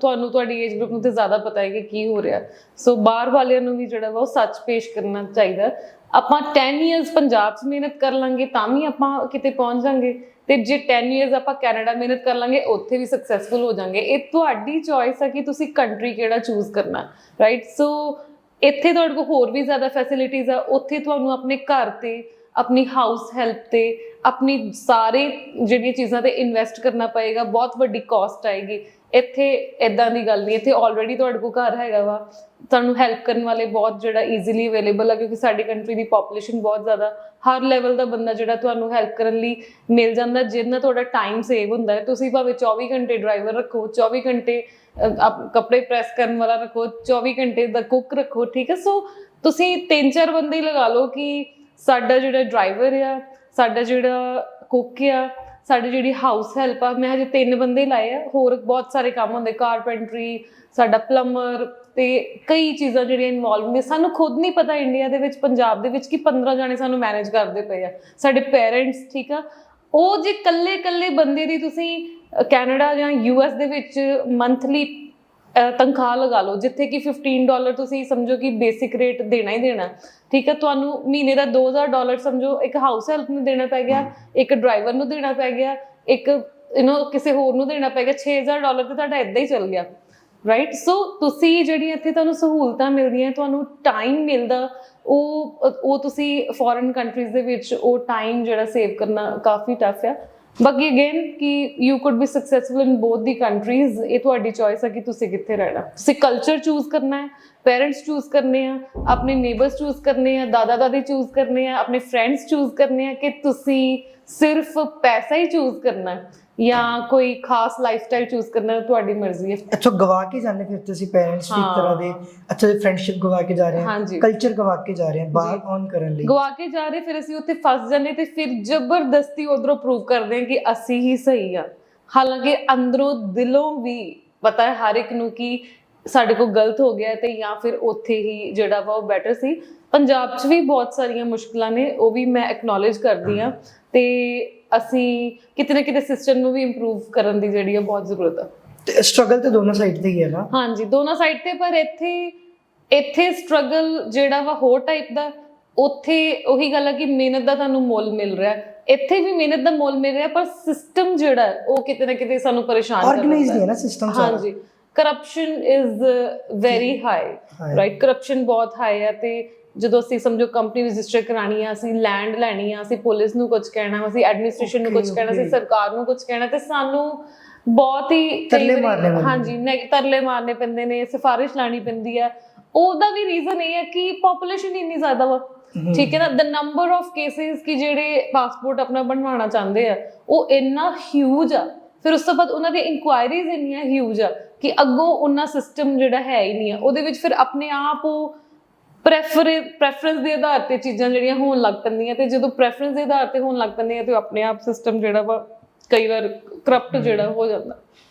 ਤੁਹਾਨੂੰ ਤੁਹਾਡੀ ਏਜ ਗਰੁੱਪ ਨੂੰ ਤੇ ਜ਼ਿਆਦਾ ਪਤਾ ਹੈ ਕਿ ਕੀ ਹੋ ਰਿਹਾ, ਸੋ ਬਾਹਰ ਵਾਲਿਆਂ ਨੂੰ ਵੀ ਜਿਹੜਾ ਵਾ ਉਹ ਸੱਚ ਪੇਸ਼ ਕਰਨਾ ਚਾਹੀਦਾ। ਆਪਾਂ 10 ਇਅਰਸ ਪੰਜਾਬ 'ਚ ਮਿਹਨਤ ਕਰ ਲਾਂਗੇ ਤਾਂ ਵੀ ਆਪਾਂ ਕਿਤੇ ਪਹੁੰਚ ਜਾਵਾਂਗੇ, ਤੇ ਜੇ 10 ਇਅਰਸ ਆਪਾਂ ਕੈਨੇਡਾ ਮਿਹਨਤ ਕਰ ਲਾਂਗੇ ਉੱਥੇ ਵੀ ਸਕਸੈਸਫੁਲ ਹੋ ਜਾਵਾਂਗੇ। ਇਹ ਤੁਹਾਡੀ ਚੋਇਸ ਹੈ ਕਿ ਤੁਸੀਂ ਕੰਟਰੀ ਕਿਹੜਾ ਚੂਜ਼ ਕਰਨਾ, ਰਾਈਟ। ਸੋ ਇੱਥੇ ਤੁਹਾਡੇ ਕੋਲ ਹੋਰ ਵੀ ਜ਼ਿਆਦਾ ਫੈਸਿਲਿਟੀਜ਼ ਆ, ਉੱਥੇ ਤੁਹਾਨੂੰ ਆਪਣੇ ਘਰ ਤੇ, ਆਪਣੀ ਹਾਊਸ ਹੈਲਪ ਤੇ, ਆਪਣੀ ਸਾਰੇ ਜਿਹੜੀਆਂ ਚੀਜ਼ਾਂ ਤੇ ਇਨਵੈਸਟ ਕਰਨਾ ਪਏਗਾ, ਬਹੁਤ ਵੱਡੀ ਕਾਸਟ ਆਏਗੀ। ਇੱਥੇ ਇਦਾਂ ਦੀ ਗੱਲ ਨਹੀਂ, ਇੱਥੇ ਆਲਰੇਡੀ ਤੁਹਾਡੇ ਕੋਲ ਘਰ ਹੈਗਾ ਵਾ, ਤੁਹਾਨੂੰ ਹੈਲਪ ਕਰਨ ਵਾਲੇ ਬਹੁਤ ਜਿਹੜਾ ਈਜ਼ੀਲੀ ਅਵੇਲੇਬਲ ਆ, ਕਿਉਂਕਿ ਸਾਡੀ ਕੰਟਰੀ ਦੀ ਪੋਪੂਲੇਸ਼ਨ ਬਹੁਤ ਜ਼ਿਆਦਾ, ਹਰ ਲੈਵਲ ਦਾ ਬੰਦਾ ਜਿਹੜਾ ਤੁਹਾਨੂੰ ਹੈਲਪ ਕਰਨ ਲਈ ਮਿਲ ਜਾਂਦਾ, ਜਿਹਦੇ ਨਾਲ ਤੁਹਾਡਾ ਟਾਈਮ ਸੇਵ ਹੁੰਦਾ ਹੈ। ਤੁਸੀਂ ਭਾਵੇਂ 24 ਘੰਟੇ ਡਰਾਈਵਰ ਰੱਖੋ, 24 ਘੰਟੇ ਕੱਪੜੇ ਪ੍ਰੈਸ ਕਰਨ ਵਾਲਾ ਰੱਖੋ, 24 ਘੰਟੇ ਦਾ ਕੁੱਕ ਰੱਖੋ, ਠੀਕ ਹੈ। ਸੋ ਤੁਸੀਂ 3-4 ਬੰਦੇ ਹੀ ਲਗਾ ਲਓ ਕਿ ਸਾਡਾ ਜਿਹੜਾ ਡਰਾਈਵਰ ਆ, ਸਾਡਾ ਜਿਹੜਾ ਕੁੱਕ ਆ, ਸਾਡੀ ਜਿਹੜੀ ਹਾਊਸ ਹੈਲਪ ਆ, ਮੈਂ ਹਜੇ 3 ਬੰਦੇ ਲਾਏ ਆ, ਹੋਰ ਬਹੁਤ ਸਾਰੇ ਕੰਮ ਹੁੰਦੇ, ਕਾਰਪੈਂਟਰੀ, ਸਾਡਾ ਪਲੰਬਰ, ਤੇ ਕਈ ਚੀਜ਼ਾਂ ਜਿਹੜੀਆਂ ਇਨਵੋਲਵ ਹੁੰਦੀਆਂ। ਸਾਨੂੰ ਖੁਦ ਨਹੀਂ ਪਤਾ ਇੰਡੀਆ ਦੇ ਵਿੱਚ, ਪੰਜਾਬ ਦੇ ਵਿੱਚ, ਕਿ 15 ਜਾਣੇ ਸਾਨੂੰ ਮੈਨੇਜ ਕਰਦੇ ਪਏ ਆ, ਸਾਡੇ ਪੇਰੈਂਟਸ, ਠੀਕ ਆ। ਉਹ ਜੇ ਇਕੱਲੇ ਬੰਦੇ ਦੀ ਤੁਸੀਂ ਕੈਨੇਡਾ ਜਾਂ US ਦੇ ਵਿੱਚ ਮੰਥਲੀ ਤਨਖਾਹ ਲਗਾ ਲਓ, ਜਿੱਥੇ ਕਿ $15 ਤੁਸੀਂ ਸਮਝੋ ਕਿ ਬੇਸਿਕ ਰੇਟ ਦੇਣਾ ਹੀ ਦੇਣਾ, ਠੀਕ ਹੈ। ਤੁਹਾਨੂੰ ਮਹੀਨੇ ਦਾ $2000 ਸਮਝੋ ਇੱਕ ਹਾਊਸ ਹੈਲਪ ਨੂੰ ਦੇਣਾ ਪੈ ਗਿਆ, ਇੱਕ ਡਰਾਈਵਰ ਨੂੰ ਦੇਣਾ ਪੈ ਗਿਆ, ਇੱਕ ਕਿਸੇ ਹੋਰ ਨੂੰ ਦੇਣਾ ਪੈ ਗਿਆ, $6000 ਤੇ ਤੁਹਾਡਾ ਏਦਾਂ ਹੀ ਚੱਲ ਗਿਆ, ਰਾਈਟ। ਸੋ ਤੁਸੀਂ ਜਿਹੜੀਆਂ ਇੱਥੇ ਤੁਹਾਨੂੰ ਸਹੂਲਤਾਂ ਮਿਲਦੀਆਂ, ਤੁਹਾਨੂੰ ਟਾਈਮ ਮਿਲਦਾ, ਉਹ ਤੁਸੀਂ ਫੋਰਨ ਕੰਟਰੀਜ਼ ਦੇ ਵਿੱਚ ਉਹ ਟਾਈਮ ਜਿਹੜਾ ਸੇਵ ਕਰਨਾ ਕਾਫੀ ਟਫ ਆ। ਬਾਕੀ ਅਗੇਨ ਕਿ you could B successful in both the countries, ਇਹ ਤੁਹਾਡੀ ਚੋਇਸ ਹੈ ਕਿ ਤੁਸੀਂ ਕਿੱਥੇ ਰਹਿਣਾ। ਤੁਸੀਂ ਕਲਚਰ ਚੂਜ਼ ਕਰਨਾ ਹੈ, ਪੇਰੈਂਟਸ ਚੂਜ਼ ਕਰਨੇ ਆ, ਆਪਣੇ ਨੇਬਰਸ ਚੂਜ਼ ਕਰਨੇ ਆ, ਦਾਦਾ ਦਾਦੀ ਚੂਜ਼ ਕਰਨੇ ਆ, ਆਪਣੇ ਫਰੈਂਡਸ ਚੂਜ਼ ਕਰਨੇ ਆ, ਕਿ ਤੁਸੀਂ ਸਿਰਫ ਪੈਸਾ ਹੀ ਚੂਜ਼ ਕਰਨਾ ਹੈ ਜਾਂ ਕੋਈ ਖਾਸ ਲਾਈਫਸਟਾਈਲ ਚੂਜ਼ ਕਰਨਾ, ਤੁਹਾਡੀ ਮਰਜ਼ੀ ਹੈ। ਅੱਛਾ, ਗਵਾ ਕੇ ਜਾਂਦੇ ਫਿਰ ਤੁਸੀਂ ਪੇਰੈਂਟਸ ਦੀ ਤਰ੍ਹਾਂ ਦੇ, ਅੱਛਾ ਫਰੈਂਡਸ਼ਿਪ ਗਵਾ ਕੇ ਜਾ ਰਹੇ ਹਾਂ, ਕਲਚਰ ਗਵਾ ਕੇ ਜਾ ਰਹੇ ਹਾਂ ਬਾਹਰ ਔਨ ਕਰਨ ਲਈ, ਗਵਾ ਕੇ ਜਾ ਰਹੇ, ਫਿਰ ਅਸੀਂ ਉੱਥੇ ਫਸ ਜਾਂਦੇ ਤੇ ਫਿਰ ਜ਼ਬਰਦਸਤੀ ਉਧਰੋਂ ਪ੍ਰੂਵ ਕਰਦੇ ਹਾਂ ਕਿ ਅਸੀਂ ਹੀ ਸਹੀ ਆ, ਹਾਲਾਂਕਿ ਅੰਦਰੋਂ ਦਿਲੋਂ ਵੀ ਪਤਾ ਹੈ ਹਰ ਇੱਕ ਨੂੰ ਕਿ ਸਾਡੇ ਕੋਲ ਗਲਤ ਹੋ ਗਿਆ, ਤੇ ਜਾਂ ਫਿਰ ਉੱਥੇ ਹੀ ਜਿਹੜਾ ਵਾ ਉਹ ਬੈਟਰ ਸੀ। ਪੰਜਾਬ 'ਚ ਵੀ ਬਹੁਤ ਸਾਰੀਆਂ ਮੁਸ਼ਕਿਲਾਂ ਨੇ, ਉਹ ਵੀ ਮੈਂ ਐਕਨੋਲੇਜ ਕਰਦੀ ਹਾਂ, ਤੇ ਅਸੀਂ ਕਿਤੇ ਨਾ ਕਿਤੇ ਸਿਸਟਮ ਨੂੰ ਵੀ ਇੰਪਰੂਵ ਕਰਨ ਦੀ ਜਿਹੜੀ ਆ ਬਹੁਤ ਜ਼ਰੂਰਤ ਆ। ਤੇ ਸਟਰਗਲ ਤੇ ਦੋਨੋਂ ਸਾਈਡ ਤੇ ਹੀ ਹੈ ਨਾ? ਹਾਂਜੀ, ਦੋਨੋਂ ਸਾਈਡ ਤੇ, ਪਰ ਇੱਥੇ ਸਟਰਗਲ ਜਿਹੜਾ ਵਾ ਹੋਰ ਟਾਈਪ ਦਾ, ਉੱਥੇ ਉਹੀ ਗੱਲ ਹੈ ਕਿ ਮਿਹਨਤ ਦਾ ਤੁਹਾਨੂੰ ਮੁੱਲ ਮਿਲ ਰਿਹਾ, ਇੱਥੇ ਵੀ ਮਿਹਨਤ ਦਾ ਮੁੱਲ ਮਿਲ ਰਿਹਾ, ਪਰ ਸਿਸਟਮ ਜਿਹੜਾ ਉਹ ਕਿਤੇ ਨਾ ਕਿਤੇ ਸਾਨੂੰ ਪਰੇਸ਼ਾਨ ਕਰਦਾ ਹੈ। ਆਰਗੇਨਾਈਜ਼ਡ ਹੈ ਨਾ ਸਿਸਟਮ ਸਾਰਾ। ਹਾਂਜੀ, corruption is very high, right. Corruption ਬਹੁਤ ਹਾਈ ਹੈ, ਤੇ ਜਦੋਂ ਅਸੀਂ ਸਮਝੋ ਕੰਪਨੀ ਰਜਿਸਟਰ ਕਰਾਣੀ ਆ, ਅਸੀਂ ਲੈਂਡ ਲੈਣੀ ਆ, ਅਸੀਂ ਪੁਲਿਸ ਨੂੰ ਕੁਝ ਕਹਿਣਾ, ਅਸੀਂ ਐਡਮਿਨਿਸਟ੍ਰੇਸ਼ਨ ਨੂੰ ਕੁਝ ਕਹਿਣਾ, ਅਸੀਂ ਸਰਕਾਰ ਨੂੰ ਕੁਝ ਕਹਿਣਾ, ਤੇ ਸਾਨੂੰ ਬਹੁਤ ਹੀ ਤਰਲੇ ਮਾਰਨੇ ਪੈਂਦੇ ਨੇ, ਸਿਫਾਰਿਸ਼ ਲਾਣੀ ਪੈਂਦੀ ਹੈ। ਉਹਦਾ ਵੀ ਰੀਜ਼ਨ ਇਹ ਹੈ ਕਿ ਪੋਪੂਲੇਸ਼ਨ ਇੰਨੀ ਜ਼ਿਆਦਾ ਵਾ, ਠੀਕ ਹੈ ਨਾ। ਦ ਨੰਬਰ ਆਫ ਕੇਸਿਸ ਕਿ ਜਿਹੜੇ ਪਾਸਪੋਰਟ ਆਪਣਾ ਬਣਵਾਉਣਾ ਚਾਹੁੰਦੇ ਆ ਉਹ ਇੰਨਾ ਹਿਊਜ ਆ, ਫਿਰ ਉਸ ਤੋਂ ਬਾਅਦ ਉਹਨਾਂ ਦੀ ਇਨਕੁਆਇਰੀਜ਼ ਇੰਨੀਆਂ ਹਿਊਜ ਆ ਕਿ ਅੱਗੋਂ ਉਹਨਾਂ ਸਿਸਟਮ ਜਿਹੜਾ ਹੈ ਹੀ ਨਹੀਂ ਆ, ਉਹਦੇ ਵਿੱਚ ਫਿਰ ਆਪਣੇ ਆਪ ਉਹ ਪ੍ਰੈਫਰੈਂਸ ਦੇ ਆਧਾਰ ਤੇ ਚੀਜ਼ਾਂ ਜਿਹੜੀਆਂ ਹੋਣ ਲੱਗ ਪੈਂਦੀਆਂ, ਤੇ ਜਦੋਂ ਪ੍ਰੈਫਰੈਂਸ ਦੇ ਆਧਾਰ ਤੇ ਹੋਣ ਲੱਗ ਪੈਂਦੀਆਂ ਤੇ ਆਪਣੇ ਆਪ ਸਿਸਟਮ ਜਿਹੜਾ ਵਾ ਕਈ ਵਾਰ ਕਰਪਟ ਜਿਹੜਾ ਹੋ ਜਾਂਦਾ।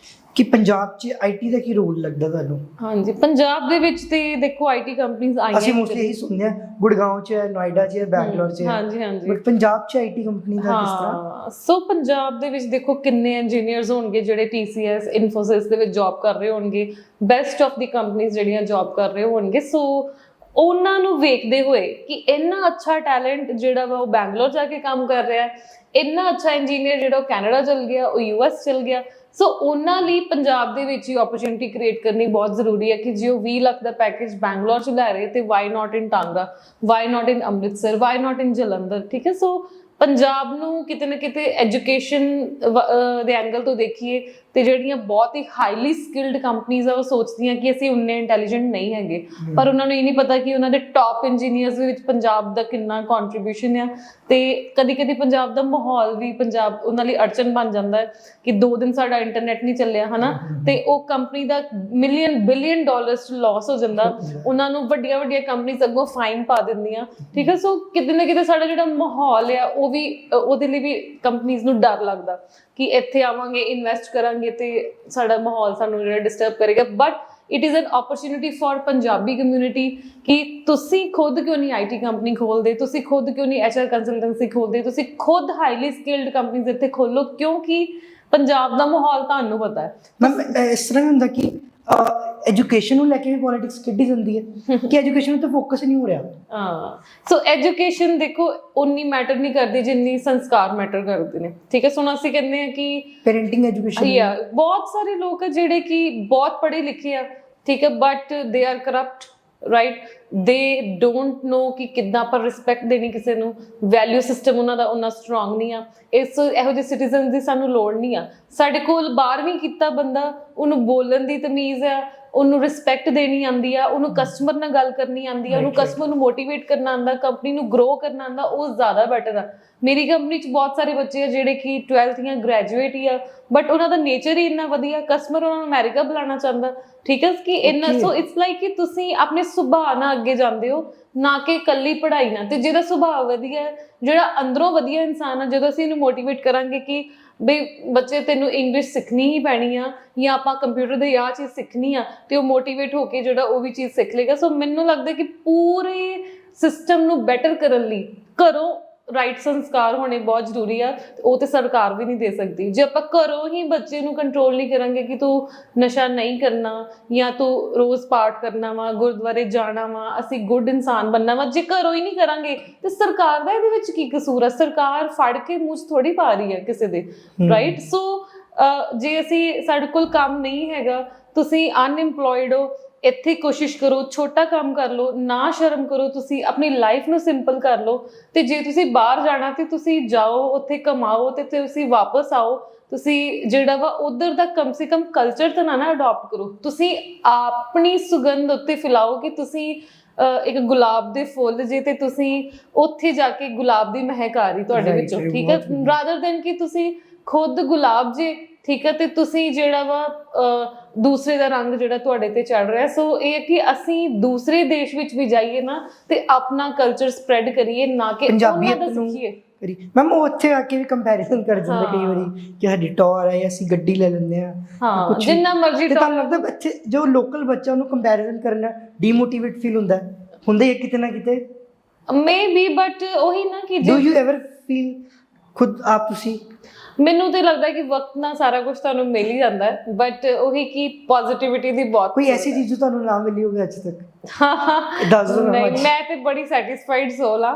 ਕਿ ਪੰਜਾਬ 'ਚ ਆਈਟੀ ਦਾ ਕੀ ਰੋਲ ਲੱਗਦਾ ਤੁਹਾਨੂੰ? ਹਾਂਜੀ, ਪੰਜਾਬ ਦੇ ਵਿੱਚ ਤੇ ਦੇਖੋ ਆਈਟੀ ਕੰਪਨੀਆਂ ਆਈਆਂ, ਅਸੀਂ ਮੋਸਟਲੀ ਇਹੀ ਸੁਣਦੇ ਆ, ਗੁੜਗਾਉਂ 'ਚ ਹੈ, ਨੋਇਡਾ 'ਚ ਹੈ, ਬੈਂਗਲੌਰ 'ਚ ਹੈ। ਹਾਂਜੀ, ਬਟ ਪੰਜਾਬ 'ਚ ਆਈਟੀ ਕੰਪਨੀ ਦਾ ਕਿਸ ਤਰ੍ਹਾਂ? ਸੋ ਪੰਜਾਬ ਦੇ ਵਿੱਚ ਦੇਖੋ ਕਿੰਨੇ ਇੰਜੀਨੀਅਰਸ ਹੋਣਗੇ ਜਿਹੜੇ TCS, ਇਨਫੋਸਿਸ ਦੇ ਵਿੱਚ ਜੌਬ ਕਰ ਰਹੇ ਹੋਣਗੇ, ਬੈਸਟ ਆਫ ਦੀ ਕੰਪਨੀਆਂ ਜਿਹੜੀਆਂ ਜੌਬ ਕਰ ਰਹੇ ਹੋਣਗੇ। ਸੋ ਉਹਨਾਂ ਨੂੰ ਵੇਖਦੇ ਹੋਏ ਕਿ ਇੰਨਾ ਅੱਛਾ ਟੈਲੈਂਟ ਜਿਹੜਾ ਵਾ ਉਹ ਬੈਂਗਲੌਰ ਜਾ ਕੇ ਕੰਮ ਕਰ ਰਿਹਾ ਹੈ, ਇੰਨਾ ਅੱਛਾ ਇੰਜੀਨੀਅਰ ਜਿਹੜਾ ਉਹ ਕੈਨੇਡਾ ਚਲ ਗਿਆ, ਉਹ US ਚਲ ਗਿਆ, ਸੋ ਉਹਨਾਂ ਲਈ ਪੰਜਾਬ ਦੇ ਵਿੱਚ ਹੀ ਓਪਰਚੁਨਿਟੀ ਕ੍ਰੀਏਟ ਕਰਨੀ ਬਹੁਤ ਜ਼ਰੂਰੀ ਹੈ ਕਿ ਜੇ ਉਹ 20 ਲੱਖ ਦਾ ਪੈਕੇਜ ਬੈਂਗਲੌਰ 'ਚ ਲੈ ਰਹੇ ਤੇ why not in Tanga, why not in Amritsar, why not in Jalandhar, ਠੀਕ ਹੈ। ਸੋ ਪੰਜਾਬ ਨੂੰ ਕਿਤੇ ਨਾ ਕਿਤੇ ਐਜੂਕੇਸ਼ਨ ਦੇ ਐਂਗਲ ਤੋਂ ਦੇਖੀਏ ਤੇ ਜਿਹੜੀਆਂ ਬਹੁਤ ਹੀ ਹਾਈਲੀ ਸਕਿਲਡ ਕੰਪਨੀਆਂ ਆ ਉਹ ਸੋਚਦੀਆਂ ਕਿ ਅਸੀਂ ਉਨੇ ਇੰਟੈਲੀਜੈਂਟ ਨਹੀਂ ਹੈਗੇ, ਪਰ ਉਹਨਾਂ ਨੂੰ ਇਹ ਨਹੀਂ ਪਤਾ ਕਿ ਉਹਨਾਂ ਦੇ ਟੌਪ ਇੰਜੀਨੀਅਰਸ ਦੇ ਵਿੱਚ ਪੰਜਾਬ ਦਾ ਕਿੰਨਾ ਕੰਟਰੀਬਿਊਸ਼ਨ ਆ। ਤੇ ਕਦੀ ਕਦੀ ਪੰਜਾਬ ਦਾ ਮਾਹੌਲ ਵੀ ਪੰਜਾਬ ਉਹਨਾਂ ਲਈ ਅੜਚਨ ਬਣ ਜਾਂਦਾ ਹੈ ਕਿ 2 ਦਿਨ ਸਾਡਾ ਇੰਟਰਨੈਟ ਨਹੀਂ ਚੱਲਿਆ ਹਨਾ, ਤੇ ਉਹ ਕੰਪਨੀ ਦਾ ਮਿਲੀਅਨ ਬਿਲੀਅਨ ਡਾਲਰਸ ਚ ਲਾਸ ਹੋ ਜਾਂਦਾ, ਉਹਨਾਂ ਨੂੰ ਵੱਡੀਆਂ ਵੱਡੀਆਂ ਕੰਪਨੀਆਂ ਅੱਗੋਂ ਫਾਈਨ ਪਾ ਦਿੰਦੀਆਂ, ਠੀਕ ਹੈ। ਸੋ ਕਿਤੇ ਨਾ ਕਿਤੇ ਸਾਡਾ ਜਿਹੜਾ ਮਾਹੌਲ ਆ ਉਹ ਵੀ ਉਹਦੇ ਲਈ ਵੀ ਕੰਪਨੀਆਂ ਨੂੰ ਡਰ ਲੱਗਦਾ ਕਿ ਇੱਥੇ ਆਵਾਂਗੇ ਇਨਵੈਸਟ ਕਰਾਂਗੇ ਤੇ ਸਾਡਾ ਮਾਹੌਲ ਸਾਨੂੰ ਜਿਹੜਾ ਡਿਸਟਰਬ ਕਰੇਗਾ। But it is an opportunity for Punjabi community ਕਿ ਤੁਸੀਂ ਖੁਦ ਕਿਉਂ ਨਹੀਂ ਆਈਟੀ ਕੰਪਨੀ ਖੋਲਦੇ, ਤੁਸੀਂ ਖੁਦ ਕਿਉਂ ਨਹੀਂ ਐਚਆਰ ਕੰਸਲਟੈਂਸੀ ਖੋਲਦੇ, ਤੁਸੀਂ ਖੁਦ ਹਾਈਲੀ ਸਕਿਲਡ ਕੰਪਨੀਜ਼ ਇੱਥੇ ਖੋਲੋ, ਕਿਉਂਕਿ ਪੰਜਾਬ ਦਾ ਮਾਹੌਲ ਤੁਹਾਨੂੰ ਪਤਾ ਹੈ। ਮੈਮ ਇਸ ਤਰ੍ਹਾਂ ਹੁੰਦਾ ਕਿ ਐਜੂਕੇਸ਼ਨ ਨੂੰ ਲੈ ਕੇ ਵੀ ਪੋਲਿਟਿਕਸ ਕਿੱਡੀ ਜਾਂਦੀ ਹੈ ਕਿ ਐਜੂਕੇਸ਼ਨ ਉੱਤੇ ਫੋਕਸ ਨਹੀਂ ਹੋ ਰਿਹਾ। ਹਾਂ, ਸੋ ਐਜੂਕੇਸ਼ਨ ਦੇਖੋ ਉਨੀ ਮੈਟਰ ਨਹੀਂ ਕਰਦੀ ਜਿੰਨੀ ਸੰਸਕਾਰ ਮੈਟਰ ਕਰਦੇ ਨੇ, ਠੀਕ ਹੈ। ਹੁਣ ਅਸੀਂ ਕਹਿੰਦੇ ਆ ਕਿ ਪੈਰੈਂਟਿੰਗ ਐਜੂਕੇਸ਼ਨ ਬਹੁਤ ਸਾਰੇ ਲੋਕ ਆ ਜਿਹੜੇ ਕਿ ਬਹੁਤ ਪੜ੍ਹੇ ਲਿਖੇ ਆ, ਠੀਕ ਹੈ, but they are corrupt, right. ਦੇ ਡੋਂਟ ਨੋ ਕਿ ਕਿੱਦਾਂ ਆਪਾਂ ਰਿਸਪੈਕਟ ਦੇਣੀ ਕਿਸੇ ਨੂੰ, ਵੈਲਿਊ ਸਿਸਟਮ ਉਹਨਾਂ ਦਾ ਉਹਨਾਂ ਸਟਰੋਂਗ ਨਹੀਂ ਆ। ਇਹੋ ਜਿਹੇ ਸਿਟੀਜ਼ਨ ਦੀ ਸਾਨੂੰ ਲੋੜ ਨਹੀਂ ਆ। ਸਾਡੇ ਕੋਲ 12ਵੀਂ ਕੀਤਾ ਬੰਦਾ, ਉਹਨੂੰ ਬੋਲਣ ਦੀ ਤਮੀਜ਼ ਆ, ਉਹਨੂੰ ਰਿਸਪੈਕਟ ਦੇਣੀ ਆਉਂਦੀ ਆ, ਉਹਨੂੰ ਕਸਟਮਰ ਨਾਲ ਗੱਲ ਕਰਨੀ ਆਉਂਦੀ ਆ, ਉਹਨੂੰ ਕਸਟਮਰ ਨੂੰ ਮੋਟੀਵੇਟ ਕਰਨਾ ਆਉਂਦਾ, ਕੰਪਨੀ ਨੂੰ ਗਰੋ ਕਰਨਾ ਆਉਂਦਾ, ਉਹ ਜ਼ਿਆਦਾ ਬੈਟਰ ਆ। ਮੇਰੀ ਕੰਪਨੀ 'ਚ ਬਹੁਤ ਸਾਰੇ ਬੱਚੇ ਆ ਜਿਹੜੇ ਕਿ 12th ਜਾਂ ਗ੍ਰੈਜੂਏਟ ਹੀ ਆ, ਬਟ ਉਹਨਾਂ ਦਾ ਨੇਚਰ ਹੀ ਇੰਨਾ ਵਧੀਆ, ਕਸਟਮਰ ਉਹਨਾਂ ਨੂੰ ਅਮਰੀਕਾ ਬੁਲਾਉਣਾ ਚਾਹੁੰਦਾ, ਠੀਕ ਹੈ ਕਿ ਇੰਨਾ। ਸੋ ਇਟਸ ਲਾਈਕ ਕਿ ਤੁਸੀਂ ਆਪਣੇ ਸੁਭਾਅ ਨਾਲ ਅੱਗੇ ਜਾਂਦੇ ਹੋ, ਨਾ ਕਿ ਇਕੱਲੀ ਪੜ੍ਹਾਈ ਨਾਲ। ਤੇ ਜਿਹਦਾ ਸੁਭਾਅ ਵਧੀਆ ਹੈ, ਜਿਹੜਾ ਅੰਦਰੋਂ ਵਧੀਆ ਇਨਸਾਨ ਆ, ਜਦੋਂ ਅਸੀਂ ਇਹਨੂੰ ਮੋਟੀਵੇਟ ਕਰਾਂਗੇ ਕਿ ਬਈ ਬੱਚੇ ਤੈਨੂੰ ਇੰਗਲਿਸ਼ ਸਿੱਖਣੀ ਹੀ ਪੈਣੀ ਆ ਜਾਂ ਆਪਾਂ ਕੰਪਿਊਟਰ ਦੇ ਆਹ ਚੀਜ਼ ਸਿੱਖਣੀ ਆ, ਤੇ ਉਹ ਮੋਟੀਵੇਟ ਹੋ ਕੇ ਜਿਹੜਾ ਉਹ ਵੀ ਚੀਜ਼ ਸਿੱਖ ਲੇਗਾ। ਸੋ ਮੈਨੂੰ ਲੱਗਦਾ ਕਿ ਪੂਰੇ ਸਿਸਟਮ ਨੂੰ ਬੈਟਰ ਕਰਨ ਲਈ ਘਰੋਂ ਰਾਈਟ ਸੰਸਕਾਰ ਹੋਣੇ ਬਹੁਤ ਜ਼ਰੂਰੀ ਆ। ਉਹ ਤੇ ਸਰਕਾਰ ਵੀ ਨਹੀਂ ਦੇ ਸਕਦੀ। ਜੇ ਆਪਾਂ ਘਰੋਂ ਹੀ ਬੱਚੇ ਨੂੰ ਕੰਟਰੋਲ ਨਹੀਂ ਕਰਾਂਗੇ ਕਿ ਤੂੰ ਨਸ਼ਾ ਨਹੀਂ ਕਰਨਾ ਜਾਂ ਤੂੰ ਰੋਜ਼ ਪਾਠ ਕਰਨਾ ਵਾ, ਗੁਰਦੁਆਰੇ ਜਾਣਾ ਵਾ, ਅਸੀਂ ਗੁੱਡ ਇਨਸਾਨ ਬਣਨਾ ਵਾ, ਜੇ ਘਰੋਂ ਹੀ ਨਹੀਂ ਕਰਾਂਗੇ ਤੇ ਸਰਕਾਰ ਦਾ ਇਹਦੇ ਵਿੱਚ ਕੀ ਕਸੂਰ ਆ? ਸਰਕਾਰ ਫੜ ਕੇ ਮੂੰਹ 'ਚ ਥੋੜੀ ਪਾ ਰਹੀ ਹੈ ਕਿਸੇ ਦੇ, ਰਾਈਟ। ਸੋ ਜੇ ਅਸੀਂ ਸਾਡੇ ਕੋਲ ਕੰਮ ਨਹੀਂ ਹੈਗਾ, ਤੁਸੀਂ ਅਨਇੰਪਲੋਇਡ ਹੋ, ਇੱਥੇ ਕੋਸ਼ਿਸ਼ ਕਰੋ, ਛੋਟਾ ਕੰਮ ਕਰ ਲਓ, ਨਾ ਸ਼ਰਮ ਕਰੋ, ਤੁਸੀਂ ਆਪਣੀ ਲਾਈਫ ਨੂੰ ਸਿੰਪਲ ਕਰ ਲਓ। ਤੇ ਜੇ ਤੁਸੀਂ ਬਾਹਰ ਜਾਣਾ ਤੇ ਤੁਸੀਂ ਜਾਓ, ਉੱਥੇ ਕਮਾਓ ਤੇ ਤੁਸੀਂ ਵਾਪਸ ਆਓ। ਤੁਸੀਂ ਜਿਹੜਾ ਵਾ ਉਧਰ ਦਾ ਕਮ ਸੇ ਕਮ ਕਲਚਰ ਤਾਂ ਨਾ ਅਡਾਪਟ ਕਰੋ, ਤੁਸੀਂ ਆਪਣੀ ਸੁਗੰਧ ਉੱਤੇ ਫੈਲਾਓ ਕਿ ਤੁਸੀਂ ਇੱਕ ਗੁਲਾਬ ਦੇ ਫੁੱਲ ਜੇ ਤੇ ਤੁਸੀਂ ਉੱਥੇ ਜਾ ਕੇ ਗੁਲਾਬ ਦੀ ਮਹਿਕ ਆ ਰਹੀ ਤੁਹਾਡੇ ਵਿੱਚੋਂ, ਠੀਕ ਹੈ, ਰਾਦਰ ਦੈਨ ਕਿ ਤੁਸੀਂ ਖੁਦ ਗੁਲਾਬ ਜੇ, ਠੀਕ ਹੈ, ਤੇ ਤੁਸੀਂ ਜਿਹੜਾ ਵਾ ਦੂਸਰੇ ਦਾ ਰੰਗ ਜਿਹੜਾ ਤੁਹਾਡੇ ਤੇ ਚੜ ਰਿਹਾ। ਸੋ ਇਹ ਕਿ ਅਸੀਂ ਦੂਸਰੇ ਦੇਸ਼ ਵਿੱਚ ਵੀ ਜਾਈਏ ਨਾ ਤੇ ਆਪਣਾ ਕਲਚਰ ਸਪਰੈਡ ਕਰੀਏ, ਨਾ ਕਿ ਉਹਨਾਂ ਦਾ ਸਿੱਖੀਏ। ਮੈਮ ਉਹ ਉੱਥੇ ਆ ਕੇ ਵੀ ਕੰਪੈਰੀਜ਼ਨ ਕਰ ਜਾਂਦੇ ਕਈ ਵਾਰੀ ਕਿ ਸਾਡੀ ਟੌਰ ਹੈ, ਅਸੀਂ ਗੱਡੀ ਲੈ ਲੈਂਦੇ ਆ, ਹਾਂ ਜਿੰਨਾ ਮਰਜ਼ੀ। ਤੇ ਤੁਹਾਨੂੰ ਲੱਗਦਾ ਬੱਚੇ ਜੋ ਲੋਕਲ ਬੱਚਾ ਉਹਨੂੰ ਕੰਪੈਰੀਜ਼ਨ ਕਰਨਾ ਡੀਮੋਟੀਵੇਟ ਫੀਲ ਹੁੰਦਾ ਹੀ ਕਿਤੇ ਨਾ ਕਿਤੇ? ਮੇ ਬੀ, ਬਟ ਉਹੀ ਨਾ ਕਿ ਡੂ ਯੂ ਐਵਰ ਫੀਲ ਖੁਦ ਆਪ ਤੁਸੀਂ? ਮੈਨੂੰ ਤੇ ਲੱਗਦਾ ਕਿ ਵਕਤ ਨਾਲ ਸਾਰਾ ਕੁਝ ਤੁਹਾਨੂੰ ਮਿਲ ਹੀ ਜਾਂਦਾ ਹੈ, ਬਟ ਉਹੀ ਕਿ ਪੋਜ਼ਿਟਿਵਿਟੀ ਦੀ ਬਹੁਤ ਕੋਈ ਐਸੀ ਚੀਜ਼ ਜੋ ਤੁਹਾਨੂੰ ਨਾ ਮਿਲੀ ਹੋਵੇ ਅੱਜ ਤੱਕ? ਦੱਸ ਦਿਓ। ਨਹੀਂ, ਮੈਂ ਤੇ ਬੜੀ ਸੈਟੀਸਫਾਈਡ ਸੋਲ ਆ।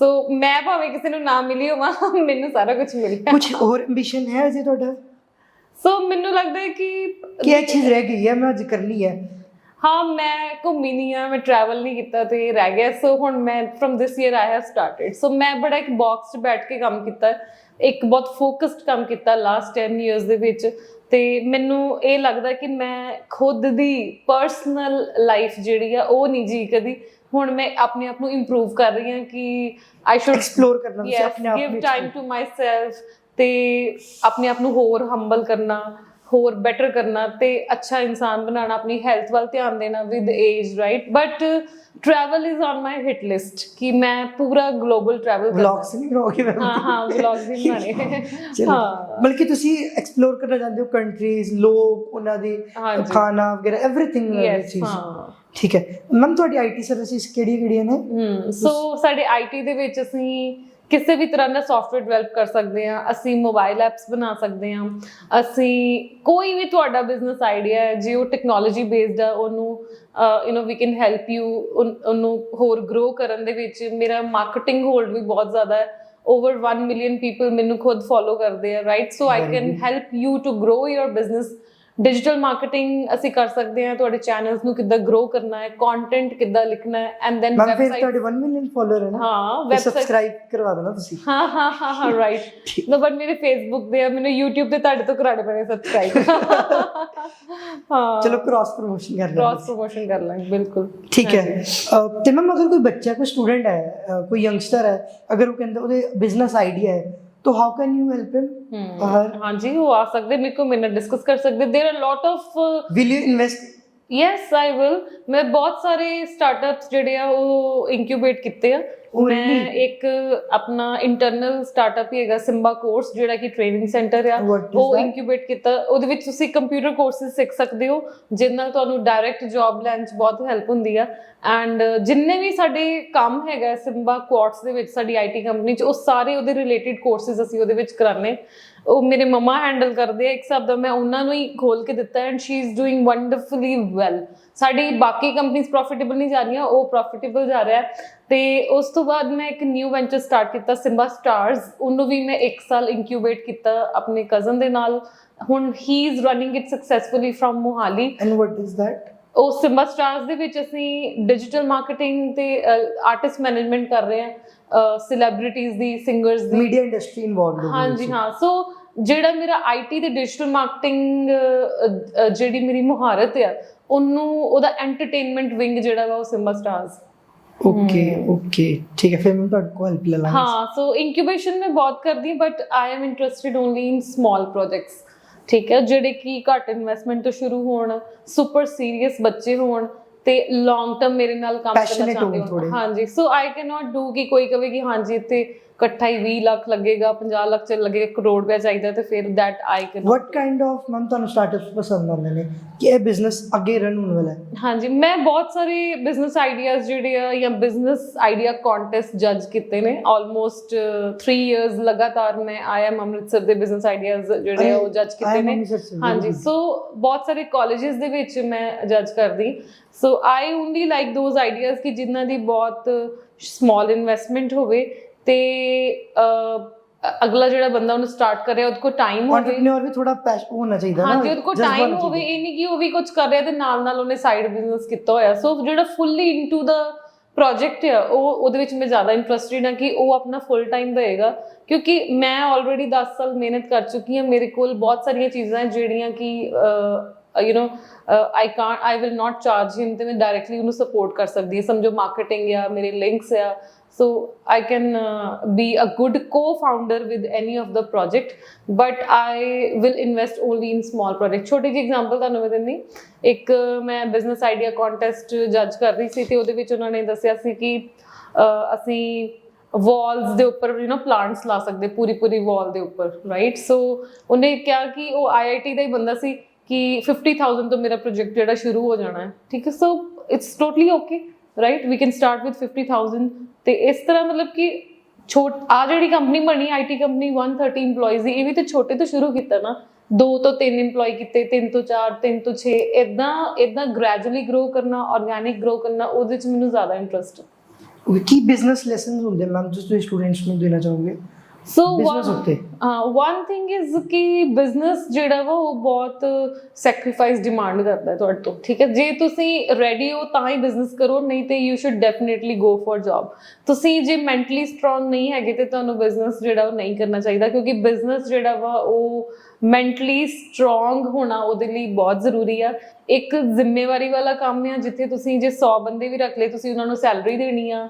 ਸੋ ਮੈਂ ਭਾਵੇਂ ਕਿਸੇ ਨੂੰ ਨਾ ਮਿਲੀ ਹੋਵਾਂ, ਮੈਨੂੰ ਸਾਰਾ ਕੁਝ ਮਿਲ ਗਿਆ। ਕੁਝ ਹੋਰ ਐਂਬੀਸ਼ਨ ਹੈ ਅਜੇ ਤੁਹਾਡਾ? ਸੋ ਮੈਨੂੰ ਲੱਗਦਾ ਹੈ ਕਿ ਇਹ ਚੀਜ਼ ਰਹਿ ਗਈ ਹੈ, ਮੈਂ ਅੱਜ ਕਰਨੀ ਹੈ। ਹਾਂ, ਮੈਂ ਘੁੰਮੀ ਨਹੀਂ ਆ, ਮੈਂ ਟਰੈਵਲ ਨਹੀਂ ਕੀਤਾ ਤੇ ਰਹਿ ਗਿਆ। ਸੋ ਹੁਣ ਮੈਂ from this year I have started. So ਮੈਂ ਬੜਾ ਇੱਕ ਬਾਕਸ 'ਚ ਬੈਠ ਕੇ ਕੰਮ ਕੀਤਾ, ਇੱਕ ਬਹੁਤ ਫੋਕਸਡ ਕੰਮ ਕੀਤਾ ਲਾਸਟ 10 ਇਅਰਸ ਦੇ ਵਿੱਚ। ਤੇ ਮੈਨੂੰ ਇਹ ਲੱਗਦਾ ਕਿ ਮੈਂ ਖੁਦ ਦੀ ਪਰਸਨਲ ਲਾਈਫ ਜਿਹੜੀ ਆ ਉਹ ਨਹੀਂ ਜੀ ਕਦੀ। ਹੁਣ ਮੈਂ ਆਪਣੇ ਆਪ ਨੂੰ ਇੰਪਰੂਵ ਕਰ ਰਹੀ ਹਾਂ ਕਿ ਆਈ ਸ਼ੁਡ ਐਕਸਪਲੋਰ ਕਰਨਾ, ਆਪਣੇ ਆਪ ਨੂੰ give time to myself, ਤੇ ਆਪਣੇ ਆਪ ਨੂੰ ਹੋਰ ਹੰਬਲ ਕਰਨਾ, ਹੋਰ ਬੈਟਰ ਕਰਨਾ ਤੇ ਅੱਛਾ ਇਨਸਾਨ ਬਣਾਉਣਾ, ਆਪਣੀ ਹੈਲਥ ਵੱਲ ਧਿਆਨ ਦੇਣਾ with age, right. But travel is on my hit list ਕਿ ਮੈਂ ਪੂਰਾ ਗਲੋਬਲ ਟਰੈਵਲ ਕਰਨਾ। ਵਲੌਗਸ ਨਹੀਂ ਬਣਾਓਗੇ? ਹਾਂ ਵਲੌਗਸ ਵੀ ਬਣਾਣੇ। ਹਾਂ, ਬਲਕਿ ਤੁਸੀਂ ਐਕਸਪਲੋਰ ਕਰਨਾ ਚਾਹੁੰਦੇ ਹੋ ਕੰਟਰੀਜ਼, ਲੋਕ, ਉਹਨਾਂ ਦੇ ਖਾਣਾ ਵਗੈਰਾ, ਐਵਰੀਥਿੰਗ। ਠੀਕ ਹੈ ਮੈਮ, ਤੁਹਾਡੀ ਆਈਟੀ ਸਰਵਿਸਿਜ਼ ਕਿਹੜੀਆਂ ਨੇ? ਸੋ ਸਾਡੇ ਆਈਟੀ ਦੇ ਵਿੱਚ ਅਸੀਂ ਕਿਸੇ ਵੀ ਤਰ੍ਹਾਂ ਦਾ ਸੌਫਟਵੇਅਰ ਡਿਵੈਲਪ ਕਰ ਸਕਦੇ ਹਾਂ, ਅਸੀਂ ਮੋਬਾਈਲ ਐਪਸ ਬਣਾ ਸਕਦੇ ਹਾਂ, ਅਸੀਂ ਕੋਈ ਵੀ ਤੁਹਾਡਾ ਬਿਜ਼ਨਸ ਆਈਡੀਆ ਹੈ ਜੇ ਉਹ ਟੈਕਨੋਲੋਜੀ ਬੇਸਡ ਆ, ਉਹਨੂੰ ਵੀ ਕੈਨ ਹੈਲਪ ਯੂ ਉਹਨੂੰ ਹੋਰ ਗਰੋ ਕਰਨ ਦੇ ਵਿੱਚ। ਮੇਰਾ ਮਾਰਕੀਟਿੰਗ ਹੋਲਡ ਵੀ ਬਹੁਤ ਜ਼ਿਆਦਾ ਹੈ, ਓਵਰ 1 ਮਿਲੀਅਨ ਪੀਪਲ ਮੈਨੂੰ ਖੁਦ ਫੋਲੋ ਕਰਦੇ ਆ, right. So I can help you to grow your business digital marketing ਅਸੀਂ ਕਰ ਸਕਦੇ ਹਾਂ, ਤੁਹਾਡੇ ਚੈਨਲਸ ਨੂੰ ਕਿੱਦਾਂ ਗਰੋ ਕਰਨਾ ਹੈ, ਕੰਟੈਂਟ ਕਿੱਦਾਂ ਲਿਖਣਾ ਹੈ, ਐਂਡ ਦੈਨ ਮੈਮ ਫਿਰ ਤੁਹਾਡੇ 1 ਮਿਲੀਅਨ ਫਾਲੋਅਰ ਹੈ ਨਾ, ਹਾਂ ਵੈਬਸਾਈਟ ਸਬਸਕ੍ਰਾਈਬ ਕਰਵਾ ਦੇਣਾ ਤੁਸੀਂ। ਹਾਂ ਰਾਈਟ। ਨੋ ਬਟ ਮੇਰੇ ਫੇਸਬੁੱਕ ਦੇ ਆ, ਮੈਨੂੰ YouTube ਤੇ ਤੁਹਾਡੇ ਤੋਂ ਕਰਾਣੇ ਪੈਣੇ ਸਬਸਕ੍ਰਾਈਬ। ਹਾਂ ਚਲੋ ਕ੍ਰਾਸ ਪ੍ਰੋਮੋਸ਼ਨ ਕਰ ਕ੍ਰਾਸ ਪ੍ਰੋਮੋਸ਼ਨ ਕਰ ਲਾਂਗੇ, ਬਿਲਕੁਲ ਠੀਕ ਹੈ। ਤੇ ਮੈਮ ਅਗਰ ਕੋਈ ਬੱਚਾ, ਕੋਈ ਸਟੂਡੈਂਟ ਹੈ, ਕੋਈ ਯੰਗਸਟਰ ਹੈ, ਅਗਰ ਉਹ ਕਹਿੰਦਾ ਉਹਦੇ ਬਿਜ਼ਨਸ ਆਈਡੀਆ ਹੈ, तो how can you help him? हाँ जी, वो आ सकते, मेरे को मेरे डिस्कस कर सकते। There are lot of will you invest? Yes I will. मैं बहुत सारे स्टार्टअप्स ਜਿਹੜੇ ਆ ਉਹ ਇਨਕਿਊਬੇਟ ਕੀਤੇ ਆ। ਮੈਂ ਇੱਕ ਆਪਣਾ ਇੰਟਰਨਲ ਸਟਾਰਟਅਪ ਹੀ ਹੈਗਾ ਸਿੰਬਾ ਕੋਰਸ, ਜਿਹੜਾ ਕਿ ਟ੍ਰੇਨਿੰਗ ਸੈਂਟਰ ਆ, ਉਹ ਇਨਕਿਊਬੇਟ ਕੀਤਾ। ਉਹਦੇ ਵਿੱਚ ਤੁਸੀਂ ਕੰਪਿਊਟਰ ਕੋਰਸਿਸ ਸਿੱਖ ਸਕਦੇ ਹੋ, ਜਿਹਦੇ ਨਾਲ ਤੁਹਾਨੂੰ ਡਾਇਰੈਕਟ ਜੌਬ ਲੈਣ 'ਚ ਬਹੁਤ ਹੈਲਪ ਹੁੰਦੀ ਆ। ਐਂਡ ਜਿੰਨੇ ਵੀ ਸਾਡੇ ਕੰਮ ਹੈਗਾ ਸਿੰਬਾ ਕੁਆਰਟਸ ਦੇ ਵਿੱਚ, ਸਾਡੀ IT ਕੰਪਨੀ 'ਚ, ਉਹ ਸਾਰੇ ਉਹਦੇ ਰਿਲੇਟਿਡ ਕੋਰਸਿਸ ਅਸੀਂ ਉਹਦੇ ਵਿੱਚ ਕਰਾਉਂਦੇ। ਉਹ ਮੇਰੇ ਮਮਾ ਹੈਂਡਲ ਕਰਦੇ ਆ ਇੱਕ ਹਿਸਾਬ ਦਾ, ਮੈਂ ਉਹਨਾਂ ਨੂੰ ਹੀ ਖੋਲ ਕੇ ਦਿੱਤਾ and she is doing wonderfully well. ਸਾਡੀ ਬਾਕੀ ਕੰਪਨੀਆਂ ਪ੍ਰੋਫਿਟੇਬਲ ਨਹੀਂ ਜਾ ਰਹੀਆਂ, ਉਹ ਪ੍ਰੋਫਿਟੇਬਲ ਜਾ ਰਿਹਾ। ਤੇ ਉਸ ਤੋਂ ਬਾਅਦ ਮੈਂ ਇੱਕ ਨਿਊ ਵੈਂਚਰ ਸਟਾਰਟ ਕੀਤਾ ਸਿੰਬਾ ਸਟਾਰਸ, ਉਹਨੂੰ ਵੀ ਮੈਂ 1 ਸਾਲ ਇਨਕਿਊਬੇਟ ਕੀਤਾ ਆਪਣੇ ਕਜ਼ਨ ਦੇ ਨਾਲ। ਹੁਣ ਹੀ is running it successfully from Mohali. And what is that? ਉਹ ਸਿੰਬਾ ਸਟਾਰਸ ਦੇ ਵਿੱਚ ਅਸੀਂ ਡਿਜੀਟਲ ਮਾਰਕੀਟਿੰਗ ਤੇ ਆਰਟਿਸਟ ਮੈਨੇਜਮੈਂਟ ਕਰ ਰਹੇ ਹਾਂ, ਸੈਲੀਬ੍ਰਿਟੀਜ਼ ਦੀ, ਸਿੰਗਰਸ ਦੀ, ਮੀਡੀਆ ਇੰਡਸਟਰੀ ਇਨਵੋਲਵਡ। ਹਾਂਜੀ ਹਾਂ। ਸੋ ਜਿਹੜਾ ਮੇਰਾ IT ਤੇ ਡਿਜੀਟਲ ਮਾਰਕੀਟਿੰਗ ਜਿਹੜੀ ਮੇਰੀ ਮੁਹਾਰਤ ਆ, ਉਹਨੂੰ ਉਹਦਾ ਐਂਟਰਟੇਨਮੈਂਟ ਵਿੰਗ ਜਿਹੜਾ ਵਾ ਉਹ ਸਿੰਬਾ ਸਟਾਰਸ। ਓਕੇ ਠੀਕ ਹੈ, ਫਿਰ ਮੈਂ ਤੁਹਾਡੇ ਕੋਲ ਹੈਲਪ ਲੈ ਲਾਂਗਾ। ਹਾਂ, ਸੋ ਇਨਕਿਊਬੇਸ਼ਨ ਮੈਂ ਬਹੁਤ ਕਰਦੀ ਹਾਂ, but I am interested only in small projects, ਠੀਕ ਹੈ, ਜਿਹੜੇ ਕਿ ਘੱਟ ਇਨਵੈਸਟਮੈਂਟ ਤੋਂ ਸ਼ੁਰੂ ਹੋਣ, ਸੁਪਰ ਸੀਰੀਅਸ ਬੱਚੇ ਹੋਣ ਤੇ ਲੌਂਗ ਟਰਮ ਮੇਰੇ ਨਾਲ ਕੰਮ ਕਰਨਾ ਚਾਹੁੰਦੇ ਹੋ। ਹਾਂਜੀ, ਸੋ ਆਈ ਕੈਨ ਨਾਟ ਡੂ ਕਿ ਕੋਈ ਕਵੇ ਕਿ ਹਾਂਜੀ ਇੱਥੇ ਇਕੱਠਾ ਹੀ 20 ਲੱਖ ਲੱਗੇਗਾ, 50 ਲੱਖ ਚ ਲੱਗੇਗਾ, ਕਰੋੜ ਰੁਪਇਆ ਚਾਹੀਦਾ, ਤੇ ਫਿਰ that I can. What kind of ma'am ਤੁਹਾਨੂੰ ਸਟਾਰਟਅਪਸ ਪਸੰਦ ਆਉਂਦੇ ਨੇ ਕਿ ਇਹ ਬਿਜ਼ਨਸ ਅੱਗੇ ਰਨ ਹੋਣ ਵਾਲਾ ਹੈ? ਹਾਂਜੀ, ਮੈਂ ਬਹੁਤ ਸਾਰੇ ਬਿਜ਼ਨਸ ਆਈਡੀਆਜ਼ ਜਿਹੜੇ ਆ ਜਾਂ ਬਿਜ਼ਨਸ ਆਈਡੀਆ ਕੰਟੈਸਟ ਜੱਜ ਕੀਤੇ ਨੇ। ਆਲਮੋਸਟ 3 ਇਅਰਸ ਲਗਾਤਾਰ ਮੈਂ IIM ਅੰਮ੍ਰਿਤਸਰ ਦੇ ਬਿਜ਼ਨਸ ਆਈਡੀਆਜ਼ ਜਿਹੜੇ ਆ ਉਹ ਜੱਜ ਕੀਤੇ ਨੇ। ਹਾਂਜੀ, ਸੋ ਬਹੁਤ ਸਾਰੇ ਕਾਲਜਿਸ ਦੇ ਵਿੱਚ ਮੈਂ ਜੱਜ ਕਰਦੀ। ਸੋ ਆਈ ਓਨਲੀ ਲਾਈਕ ਦੋਜ਼ ਆਈਡੀਆਜ਼ ਕਿ ਜਿਨ੍ਹਾਂ ਦੀ ਬਹੁਤ ਸਮਾਲ ਇਨਵੈਸਟਮੈਂਟ ਹੋਵੇ ਤੇ ਅਗਲਾ ਜਿਹੜਾ ਬੰਦਾ ਉਹਨੂੰ ਸਟਾਰਟ ਕਰ ਰਿਹਾ ਉਹਦੇ ਕੋਲ ਟਾਈਮ ਹੋਵੇ, ਐਂਟਰਪ੍ਰੀਨਿਓਰ ਵੀ ਥੋੜਾ ਪੈਸ਼ਨ ਹੋਣਾ ਚਾਹੀਦਾ ਨਾ। ਹਾਂਜੀ, ਉਹਦੇ ਕੋਲ ਟਾਈਮ ਹੋਵੇ, ਇਹ ਨਹੀਂ ਕਿ ਉਹ ਵੀ ਕੁਝ ਕਰ ਰਿਹਾ ਤੇ ਨਾਲ ਨਾਲ ਉਹਨੇ ਸਾਈਡ ਬਿਜ਼ਨਸ ਕੀਤਾ ਹੋਇਆ। ਸੋ ਜਿਹੜਾ ਫੁੱਲੀ ਇਨਟੂ ਦਾ ਪ੍ਰੋਜੈਕਟ ਆ, ਉਹ ਉਹਦੇ ਵਿੱਚ ਮੈਂ ਜ਼ਿਆਦਾ ਇੰਟਰਸਟਿਡ ਹਾਂ ਕਿ ਉਹ ਆਪਣਾ ਫੁੱਲ ਟਾਈਮ ਦੇਗਾ, ਕਿਉਂਕਿ ਮੈਂ ਆਲਰੇਡੀ 10 ਸਾਲ ਮਿਹਨਤ ਕਰ ਚੁੱਕੀ ਹਾਂ। ਮੇਰੇ ਕੋਲ ਬਹੁਤ ਸਾਰੀਆਂ ਚੀਜ਼ਾਂ ਜਿਹੜੀਆਂ ਕਿ I will not charge him, ਤੇ ਮੈਂ ਡਾਇਰੈਕਟਲੀ ਉਹਨੂੰ ਸਪੋਰਟ ਕਰ ਸਕਦੀ ਹਾਂ। ਸਮਝੋ ਮਾਰਕੀਟਿੰਗ ਆ, ਮੇਰੇ ਲਿੰਕਸ ਆ, so I can be a good co-founder with any of the project, but I will invest only in small project. ਛੋਟੀ ਜਿਹੀ ਐਗਜ਼ਾਮਪਲ ਤੁਹਾਨੂੰ ਮੈਂ ਦਿੰਦੀ। ਇੱਕ ਮੈਂ ਬਿਜ਼ਨਸ ਆਈਡੀਆ ਕੰਟੈਸਟ ਜੱਜ ਕਰ ਰਹੀ ਸੀ ਤੇ ਉਹਦੇ ਵਿੱਚ ਉਹਨਾਂ ਨੇ ਦੱਸਿਆ ਸੀ ਕਿ ਅਸੀਂ ਵਾਲਸ ਦੇ ਉੱਪਰ ਪਲਾਂਟਸ ਲਾ ਸਕਦੇ, ਪੂਰੀ ਵਾਲ ਦੇ ਉੱਪਰ, ਰਾਈਟ। ਸੋ ਉਹਨੇ ਕਿਹਾ ਕਿ ਉਹ IIT ਦਾ ਹੀ ਬੰਦਾ ਸੀ ਕਿ 50,000 ਤੋਂ ਮੇਰਾ ਪ੍ਰੋਜੈਕਟ ਜਿਹੜਾ ਸ਼ੁਰੂ ਹੋ ਜਾਣਾ ਹੈ, ਠੀਕ ਹੈ। So it's totally okay, right, we can start with 50,000। ਤੇ ਇਸ ਤਰ੍ਹਾਂ ਮਤਲਬ ਕਿ ਜਿਹੜੀ ਕੰਪਨੀ ਬਣੀ IT ਕੰਪਨੀ 130 EMPLOYEES ਦੀ, ਇਹ ਵੀ ਤਾਂ ਛੋਟੇ ਤੋਂ ਸ਼ੁਰੂ ਕੀਤਾ ਨਾ, 2 ਤੋਂ 3 EMPLOYE ਕੀਤੇ, 3 ਤੋਂ 4, 3 ਤੋਂ 6, ਇਦਾਂ ਗ੍ਰੈਜੂਅਲੀ ਗਰੋ ਕਰਨਾ, ਆਰਗੈਨਿਕ ਗਰੋ ਕਰਨਾ, ਉਹਦੇ 'ਚ ਮੈਨੂੰ ਜ਼ਿਆਦਾ ਇੰਟਰਸਟ ਹੈ। ਕੀ ਬਿਜ਼ਨਸ ਲੈਸਨਸ ਹੁੰਦੇ ਮੈਮ ਤੁਸੀਂ ਸਟੂਡੈਂਟਸ ਨੂੰ ਦੇਣਾ ਚਾਹੋਗੇ? ਸੋ ਵਨ ਥਿੰਗ ਇਜ਼ ਕਿ ਬਿਜ਼ਨਸ ਜਿਹੜਾ ਵਾ ਉਹ ਬਹੁਤ ਸੈਕਰੀਫਾਈਸ ਡਿਮਾਂਡ ਕਰਦਾ ਹੈ ਤੁਹਾਡੇ ਤੋਂ, ਠੀਕ ਹੈ। ਜੇ ਤੁਸੀਂ ਰੈਡੀ ਹੋ ਤਾਂ ਹੀ ਬਿਜ਼ਨਸ ਕਰੋ, ਨਹੀਂ ਤੇ you should definitely go for job. ਤੁਸੀਂ ਜੇ ਮੈਂਟਲੀ ਸਟਰੋਂਗ ਨਹੀਂ ਹੈਗੇ ਤੇ ਤੁਹਾਨੂੰ ਬਿਜ਼ਨਸ ਜਿਹੜਾ ਉਹ ਨਹੀਂ ਕਰਨਾ ਚਾਹੀਦਾ, ਕਿਉਂਕਿ ਬਿਜ਼ਨਸ ਜਿਹੜਾ ਵਾ ਉਹ ਮੈਂਟਲੀ ਸਟਰੋਂਗ ਹੋਣਾ ਉਹਦੇ ਲਈ ਬਹੁਤ ਜ਼ਰੂਰੀ ਆ। ਇੱਕ ਜ਼ਿੰਮੇਵਾਰੀ ਵਾਲਾ ਕੰਮ ਆ, ਜਿੱਥੇ ਤੁਸੀਂ ਜੇ 100 ਬੰਦੇ ਵੀ ਰੱਖ ਲਏ, ਤੁਸੀਂ ਉਹਨਾਂ ਨੂੰ ਸੈਲਰੀ ਦੇਣੀ ਆ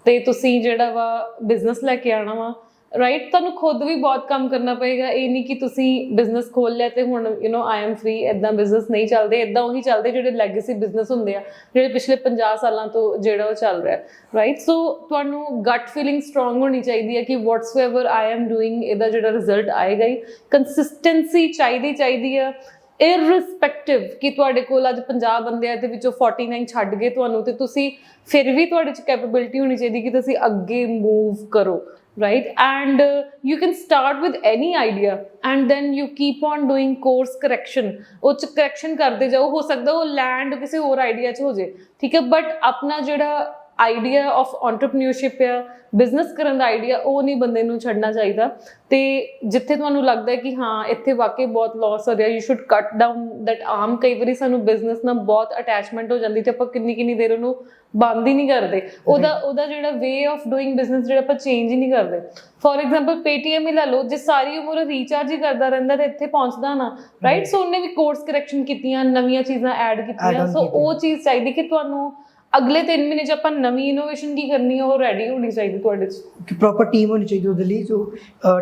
ਤੇ ਤੁਸੀਂ ਜਿਹੜਾ ਵਾ ਬਿਜ਼ਨਸ ਲੈ ਕੇ ਆਉਣਾ ਵਾ, ਰਾਈਟ। ਤੁਹਾਨੂੰ ਖੁਦ ਵੀ ਬਹੁਤ ਕੰਮ ਕਰਨਾ ਪਏਗਾ। ਇਹ ਨਹੀਂ ਕਿ ਤੁਸੀਂ ਬਿਜ਼ਨਸ ਖੋਲ ਲਿਆ ਤੇ ਹੁਣ I am free, ਇੱਦਾਂ ਬਿਜ਼ਨਸ ਨਹੀਂ ਚੱਲਦੇ। ਇੱਦਾਂ ਉਹੀ ਚੱਲਦੇ ਜਿਹੜੇ ਲੈਗੇਸੀ ਬਿਜ਼ਨਸ ਹੁੰਦੇ ਆ, ਜਿਹੜੇ ਪਿਛਲੇ 50 ਸਾਲਾਂ ਤੋਂ ਜਿਹੜਾ ਉਹ ਚੱਲ ਰਿਹਾ, ਰਾਈਟ। ਸੋ ਤੁਹਾਨੂੰ ਗਟ ਫੀਲਿੰਗ ਸਟਰੋਂਗ ਹੋਣੀ ਚਾਹੀਦੀ ਹੈ ਕਿ ਵਾਟਸਐਵਰ I am doing, ਇਹਦਾ ਜਿਹੜਾ ਰਿਜ਼ਲਟ ਆਏਗਾ ਹੀ। ਕੰਸਿਸਟੈਂਸੀ ਚਾਹੀਦੀ ਆ, ਇਰਰਿਸਪੈਕਟਿਵ ਕਿ ਤੁਹਾਡੇ ਕੋਲ ਅੱਜ 50 ਬੰਦੇ ਆ ਤੇ ਵਿੱਚੋਂ 49 ਛੱਡ ਗਏ ਤੁਹਾਨੂੰ, ਤੇ ਤੁਸੀਂ ਫਿਰ ਵੀ ਤੁਹਾਡੇ 'ਚ ਕੈਪੇਬਿਲਿਟੀ ਹੋਣੀ ਚਾਹੀਦੀ ਕਿ ਤੁਸੀਂ ਅੱਗੇ ਮੂਵ ਕਰੋ, right? And you can start with any idea and then you keep on doing course correction. ਉਹ 'ਚ correction ਕਰਦੇ ਜਾਓ, ਹੋ ਸਕਦਾ ਉਹ ਲੈਂਡ ਕਿਸੇ ਹੋਰ ਆਈਡੀਆ 'ਚ ਹੋ ਜੇ, ਠੀਕ ਹੈ, ਬਟ ਆਪਣਾ ਜਿਹੜਾ ਆਈਡੀਆ ਆਫ ਐਂਟਰਪ੍ਰੀਨਿਓਰਸ਼ਿਪ ਆ, ਬਿਜ਼ਨਸ ਕਰਨ ਦਾ ਆਈਡੀਆ, ਉਹ ਨਹੀਂ ਬੰਦੇ ਨੂੰ ਛੱਡਣਾ ਚਾਹੀਦਾ। ਤੇ ਜਿੱਥੇ ਤੁਹਾਨੂੰ ਲੱਗਦਾ ਹੈ ਕਿ ਹਾਂ ਇੱਥੇ ਵਾਕਈ ਬਹੁਤ ਲਾਸ ਹੋ ਰਿਹਾ, ਯੂ ਸ਼ੁੱਡ ਕੱਟ ਡਾਊਨ ਦੈਟ ਆਰਮ। ਕਈ ਵਾਰੀ ਸਾਨੂੰ ਬਿਜ਼ਨਸ ਨਾਲ ਬਹੁਤ ਅਟੈਚਮੈਂਟ ਹੋ ਜਾਂਦੀ ਤੇ ਆਪਾਂ ਕਿੰਨੀ ਦੇਰ ਉਹਨੂੰ ਬੰਦ ਹੀ ਨਹੀਂ ਕਰਦੇ, ਉਹਦਾ ਜਿਹੜਾ ਵੇ ਆਫ ਡੂਇੰਗ ਬਿਜ਼ਨਸ ਜਿਹੜਾ ਆਪਾਂ ਚੇਂਜ ਹੀ ਨਹੀਂ ਕਰਦੇ। ਫੋਰ ਐਗਜ਼ਾਮਪਲ ਪੇਟੀਐਮ ਹੀ ਲੈ ਲਓ, ਜੇ ਸਾਰੀ ਉਮਰ ਰੀਚਾਰਜ ਹੀ ਕਰਦਾ ਰਹਿੰਦਾ ਤੇ ਇੱਥੇ ਪਹੁੰਚਦਾ ਨਾ, ਰਾਈਟ। ਸੋ ਉਹਨੇ ਵੀ ਕੋਰਸ ਕਰੈਕਸ਼ਨ ਕੀਤੀਆਂ, ਨਵੀਆਂ ਚੀਜ਼ਾਂ ਐਡ ਕੀਤੀਆਂ। ਸੋ ਉਹ ਚੀਜ਼ ਚਾਹੀਦੀ ਕਿ ਤੁਹਾਨੂੰ ਅਗਲੇ 3 ਮਹੀਨੇ 'ਚ ਆਪਾਂ ਨਵੀਂ ਇਨੋਵੇਸ਼ਨ ਕੀ ਕਰਨੀ ਹੈ ਉਹ ਰੈਡੀ ਹੋਣੀ ਚਾਹੀਦੀ ਤੁਹਾਡੇ 'ਚ, ਕਿ ਪ੍ਰੋਪਰ ਟੀਮ ਹੋਣੀ ਚਾਹੀਦੀ ਉਹਦੇ ਲਈ ਜੋ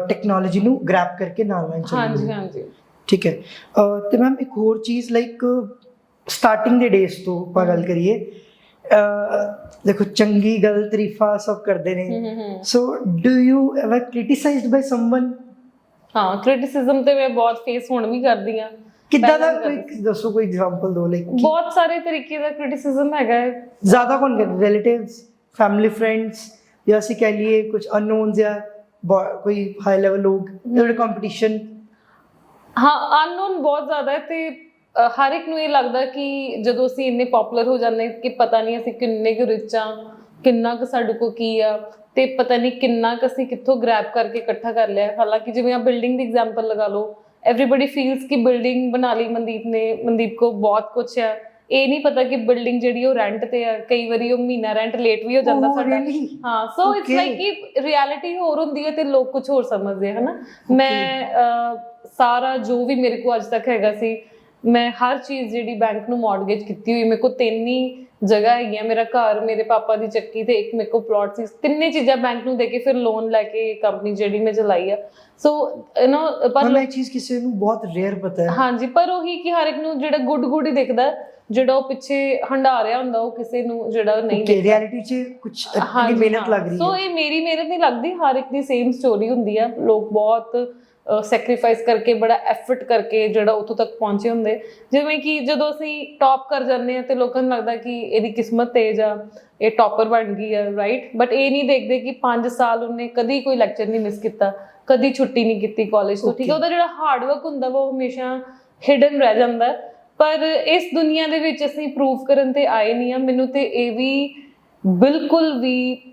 ਟੈਕਨੋਲੋਜੀ ਨੂੰ ਗ੍ਰੈਬ ਕਰਕੇ ਨਾਲ ਚੱਲੇ। ਹਾਂਜੀ। ਠੀਕ ਹੈ। ਤੇ ਮੈਮ ਇੱਕ ਹੋਰ ਚੀਜ਼ ਲਾਈਕ ਸਟਾਰਟਿੰਗ ਦੇ ਡੇਜ਼ ਤੋਂ ਆਪਾਂ ਗੱਲ ਕਰੀਏ, ਦੇਖੋ ਚੰਗੀ ਗੱਲ ਤਾਰੀਫਾਂ ਸਭ ਕਰਦੇ ਨੇ, so do you ever criticized by someone? ਹਾਂ, ਕ੍ਰਿਟਿਸਿਜ਼ਮ ਤੇ ਮੈਂ ਬਹੁਤ ਫੇਸ ਹੁਣ ਵੀ ਕਰਦੀ ਆ। ਕਿੱਦਾਂ ਦਾ ਕੋਈ ਦੱਸੋ, ਕੋਈ ਐਗਜ਼ਾਮਪਲ ਦੋ। ਲਾਈਕ ਬਹੁਤ ਸਾਰੇ ਤਰੀਕੇ ਦਾ ਕ੍ਰਿਟਿਸਿਜ਼ਮ ਹੈਗਾ ਹੈ। ਜ਼ਿਆਦਾ ਕੌਣ ਕਰਦਾ? ਰਿਲੇਟਿਵਸ, ਫੈਮਿਲੀ, ਫਰੈਂਡਸ, ਜਾਂ ਅਸੀਂ ਕਹਿ ਲਈਏ ਕੁਝ ਅਨਨੋਨਸ ਜਾਂ ਕੋਈ ਹਾਈ ਲੈਵਲ ਲੋਕ ਜਿਹੜੇ ਕੰਪੀਟੀਸ਼ਨ? ਹਾਂ, ਅਨਨੋਨ ਬਹੁਤ ਜ਼ਿਆਦਾ ਹੈ ਤੇ ਹਰ ਇੱਕ ਨੂੰ ਇਹ ਲੱਗਦਾ ਕਿ ਜਦੋਂ ਅਸੀਂ ਇੰਨੇ ਪਪੂਲਰ ਹੋ ਜਾਂਦੇ ਕਿ ਪਤਾ ਨਹੀਂ ਅਸੀਂ ਕਿੰਨੇ ਕੁ ਰਿਚ ਆ, ਕਿੰਨਾ ਕੁ ਸਾਡੇ ਕੋਲ ਕੀ ਆ, ਤੇ ਪਤਾ ਨਹੀਂ ਕਿੰਨਾ ਕੁ ਅਸੀਂ ਕਿੱਥੋਂ ਗ੍ਰੈਬ ਕਰਕੇ ਇਕੱਠਾ ਕਰ ਲਿਆ। ਹਾਲਾਂਕਿ ਜਿਵੇਂ ਆ ਬਿਲਡਿੰਗ ਦੀ ਐਗਜ਼ਾਮਪਲ ਲਗਾ ਲਓ, everybody feels ਕਿ ਬਿਲਡਿੰਗ ਬਣਾ ਲਈ ਮਨਦੀਪ ਨੇ, ਮਨਦੀਪ ਕੋ ਬਹੁਤ ਕੁਛ ਆ। ਇਹ ਨਹੀਂ ਪਤਾ ਕਿ ਬਿਲਡਿੰਗ ਜਿਹੜੀ ਉਹ ਰੈਂਟ ਤੇ ਆ, ਕਈ ਵਾਰੀ ਉਹ ਮਹੀਨਾ ਰੈਂਟ ਲੇਟ ਵੀ ਹੋ ਜਾਂਦਾ ਸਾਡਾ। ਹਾਂ, ਸੋ ਇਟਸ ਲਾਈਕ ਕਿ ਰਿਐਲਿਟੀ ਹੋਰ ਹੁੰਦੀ ਹੈ ਤੇ ਲੋਕ ਕੁਝ ਹੋਰ ਸਮਝਦੇ ਆ, ਹਨਾ। ਮੈਂ ਸਾਰਾ ਜੋ ਵੀ ਮੇਰੇ ਕੋਲ ਅੱਜ ਤੱਕ ਹੈਗਾ ਸੀ, ਮੈਂ ਹਰ ਚੀਜ਼ ਜਿਹੜੀ ਬੈਂਕ ਨੂੰ ਮੌਰਗੇਜ ਕੀਤੀ ਹੋਈ। ਮੇਰੇ ਕੋਲ 3 ਹੀ ਜਗ੍ਹਾ ਹੈਗੀਆਂ, ਮੇਰਾ ਘਰ, ਮੇਰੇ ਪਾਪਾ ਦੀ ਚੱਕੀ ਤੇ ਇੱਕ ਮੇਰੇ ਕੋਲ ਪਲਾਟ ਸੀ। 3 ਚੀਜ਼ਾਂ ਬੈਂਕ ਨੂੰ ਦੇ ਕੇ ਫਿਰ ਲੋਨ ਲੈ ਕੇ ਕੰਪਨੀ ਜਿਹੜੀ ਮੈਂ ਚਲਾਈ ਆ। ਸੋ ਯੂ ਨੋ, ਪਰ ਇਹ ਚੀਜ਼ ਕਿਸੇ ਨੂੰ ਬਹੁਤ ਰੇਅਰ ਪਤਾ ਹੈ। ਹਾਂਜੀ, ਪਰ ਉਹੀ ਕਿ ਹਰ ਇੱਕ ਨੂੰ ਜਿਹੜਾ ਗੁੱਡ ਹੀ ਦਿਖਦਾ, ਜਿਹੜਾ ਉਹ ਪਿੱਛੇ ਹੰਡਾ ਰਿਹਾ ਹੁੰਦਾ ਉਹ ਕਿਸੇ ਨੂੰ ਜਿਹੜਾ ਨਹੀਂ ਦਿਖਦਾ। ਰਿਐਲਿਟੀ 'ਚ ਕੁਝ ਮਿਹਨਤ ਲੱਗ ਰਹੀ ਹੈ। ਸੋ ਇਹ ਮੇਰੀ ਮਿਹਨਤ ਨਹੀਂ ਲੱਗਦੀ, ਹਰ ਇੱਕ ਦੀ ਸੇਮ ਸਟੋਰੀ ਹੁੰਦੀ ਆ। ਲੋਕ ਬਹੁਤ ਸੈਕਰੀਫਾਈਸ ਕਰਕੇ, ਬੜਾ ਐਫਰਟ ਕਰਕੇ ਜਿਹੜਾ ਉੱਥੋਂ ਤੱਕ ਪਹੁੰਚੇ ਹੁੰਦੇ। ਜਿਵੇਂ ਕਿ ਜਦੋਂ ਅਸੀਂ ਟੌਪ ਕਰ ਜਾਂਦੇ ਹਾਂ ਤੇ ਲੋਕਾਂ ਨੂੰ ਲੱਗਦਾ ਕਿ ਇਹਦੀ ਕਿਸਮਤ ਤੇਜ਼ ਆ, ਇਹ ਟੌਪਰ ਬਣ ਗਈ ਆ, ਰਾਈਟ। ਬਟ ਇਹ ਨਹੀਂ ਦੇਖਦੇ ਕਿ 5 ਸਾਲ ਉਹਨੇ ਕਦੀ ਕੋਈ ਲੈਕਚਰ ਨਹੀਂ ਮਿਸ ਕੀਤਾ, ਕਦੀ ਛੁੱਟੀ ਨਹੀਂ ਕੀਤੀ ਕਾਲਜ ਤੋਂ, ਠੀਕ ਹੈ। ਉਹਦਾ ਜਿਹੜਾ ਹਾਰਡ ਵਰਕ ਹੁੰਦਾ ਵਾ ਉਹ ਹਮੇਸ਼ਾ ਹਿਡਨ ਰਹਿ ਜਾਂਦਾ। ਪਰ ਇਸ ਦੁਨੀਆ ਦੇ ਵਿੱਚ ਅਸੀਂ ਪ੍ਰੂਵ ਕਰਨ ਤੇ ਆਏ ਨਹੀਂ ਆ। ਮੈਨੂੰ ਤੇ ਇਹ ਵੀ ਬਿਲਕੁਲ ਵੀ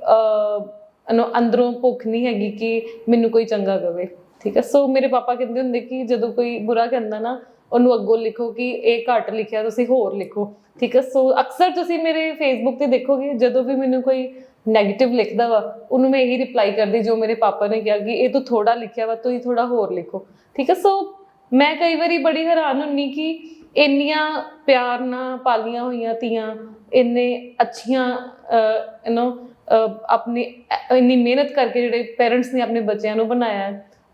ਅੰਦਰੋਂ ਭੁੱਖ ਨਹੀਂ ਹੈਗੀ ਕਿ ਮੈਨੂੰ ਕੋਈ ਚੰਗਾ ਕਵੇ, ਠੀਕ ਹੈ। ਸੋ ਮੇਰੇ ਪਾਪਾ ਕਹਿੰਦੇ ਹੁੰਦੇ ਕਿ ਜਦੋਂ ਕੋਈ ਬੁਰਾ ਕਹਿੰਦਾ ਨਾ, ਉਹਨੂੰ ਅੱਗੋਂ ਲਿਖੋ ਕਿ ਇਹ ਘੱਟ ਲਿਖਿਆ, ਤੁਸੀਂ ਹੋਰ ਲਿਖੋ, ਠੀਕ ਹੈ। ਸੋ ਅਕਸਰ ਤੁਸੀਂ ਮੇਰੇ ਫੇਸਬੁੱਕ ਤੇ ਦੇਖੋਗੇ, ਜਦੋਂ ਵੀ ਮੈਨੂੰ ਕੋਈ ਨੈਗੇਟਿਵ ਲਿਖਦਾ ਵਾ, ਉਹਨੂੰ ਮੈਂ ਇਹੀ ਰਿਪਲਾਈ ਕਰਦੀ ਜੋ ਮੇਰੇ ਪਾਪਾ ਨੇ ਕਿਹਾ ਕਿ ਇਹ ਤੂੰ ਥੋੜਾ ਲਿਖਿਆ ਵਾ, ਤੁਸੀਂ ਥੋੜਾ ਹੋਰ ਲਿਖੋ, ਠੀਕ ਹੈ। ਸੋ ਮੈਂ ਕਈ ਵਾਰੀ ਬੜੀ ਹੈਰਾਨ ਹੁੰਨੀ ਕਿ ਇੰਨੀਆਂ ਪਿਆਰ ਨਾਲ ਪਾਲੀਆਂ ਹੋਈਆਂ ਧੀਆਂ, ਇੰਨੇ ਅੱਛੀਆਂ ਆਪਣੀ ਇੰਨੀ ਮਿਹਨਤ ਕਰਕੇ ਜਿਹੜੇ ਪੇਰੈਂਟਸ ਨੇ ਆਪਣੇ ਬੱਚਿਆਂ ਨੂੰ ਬਣਾਇਆ,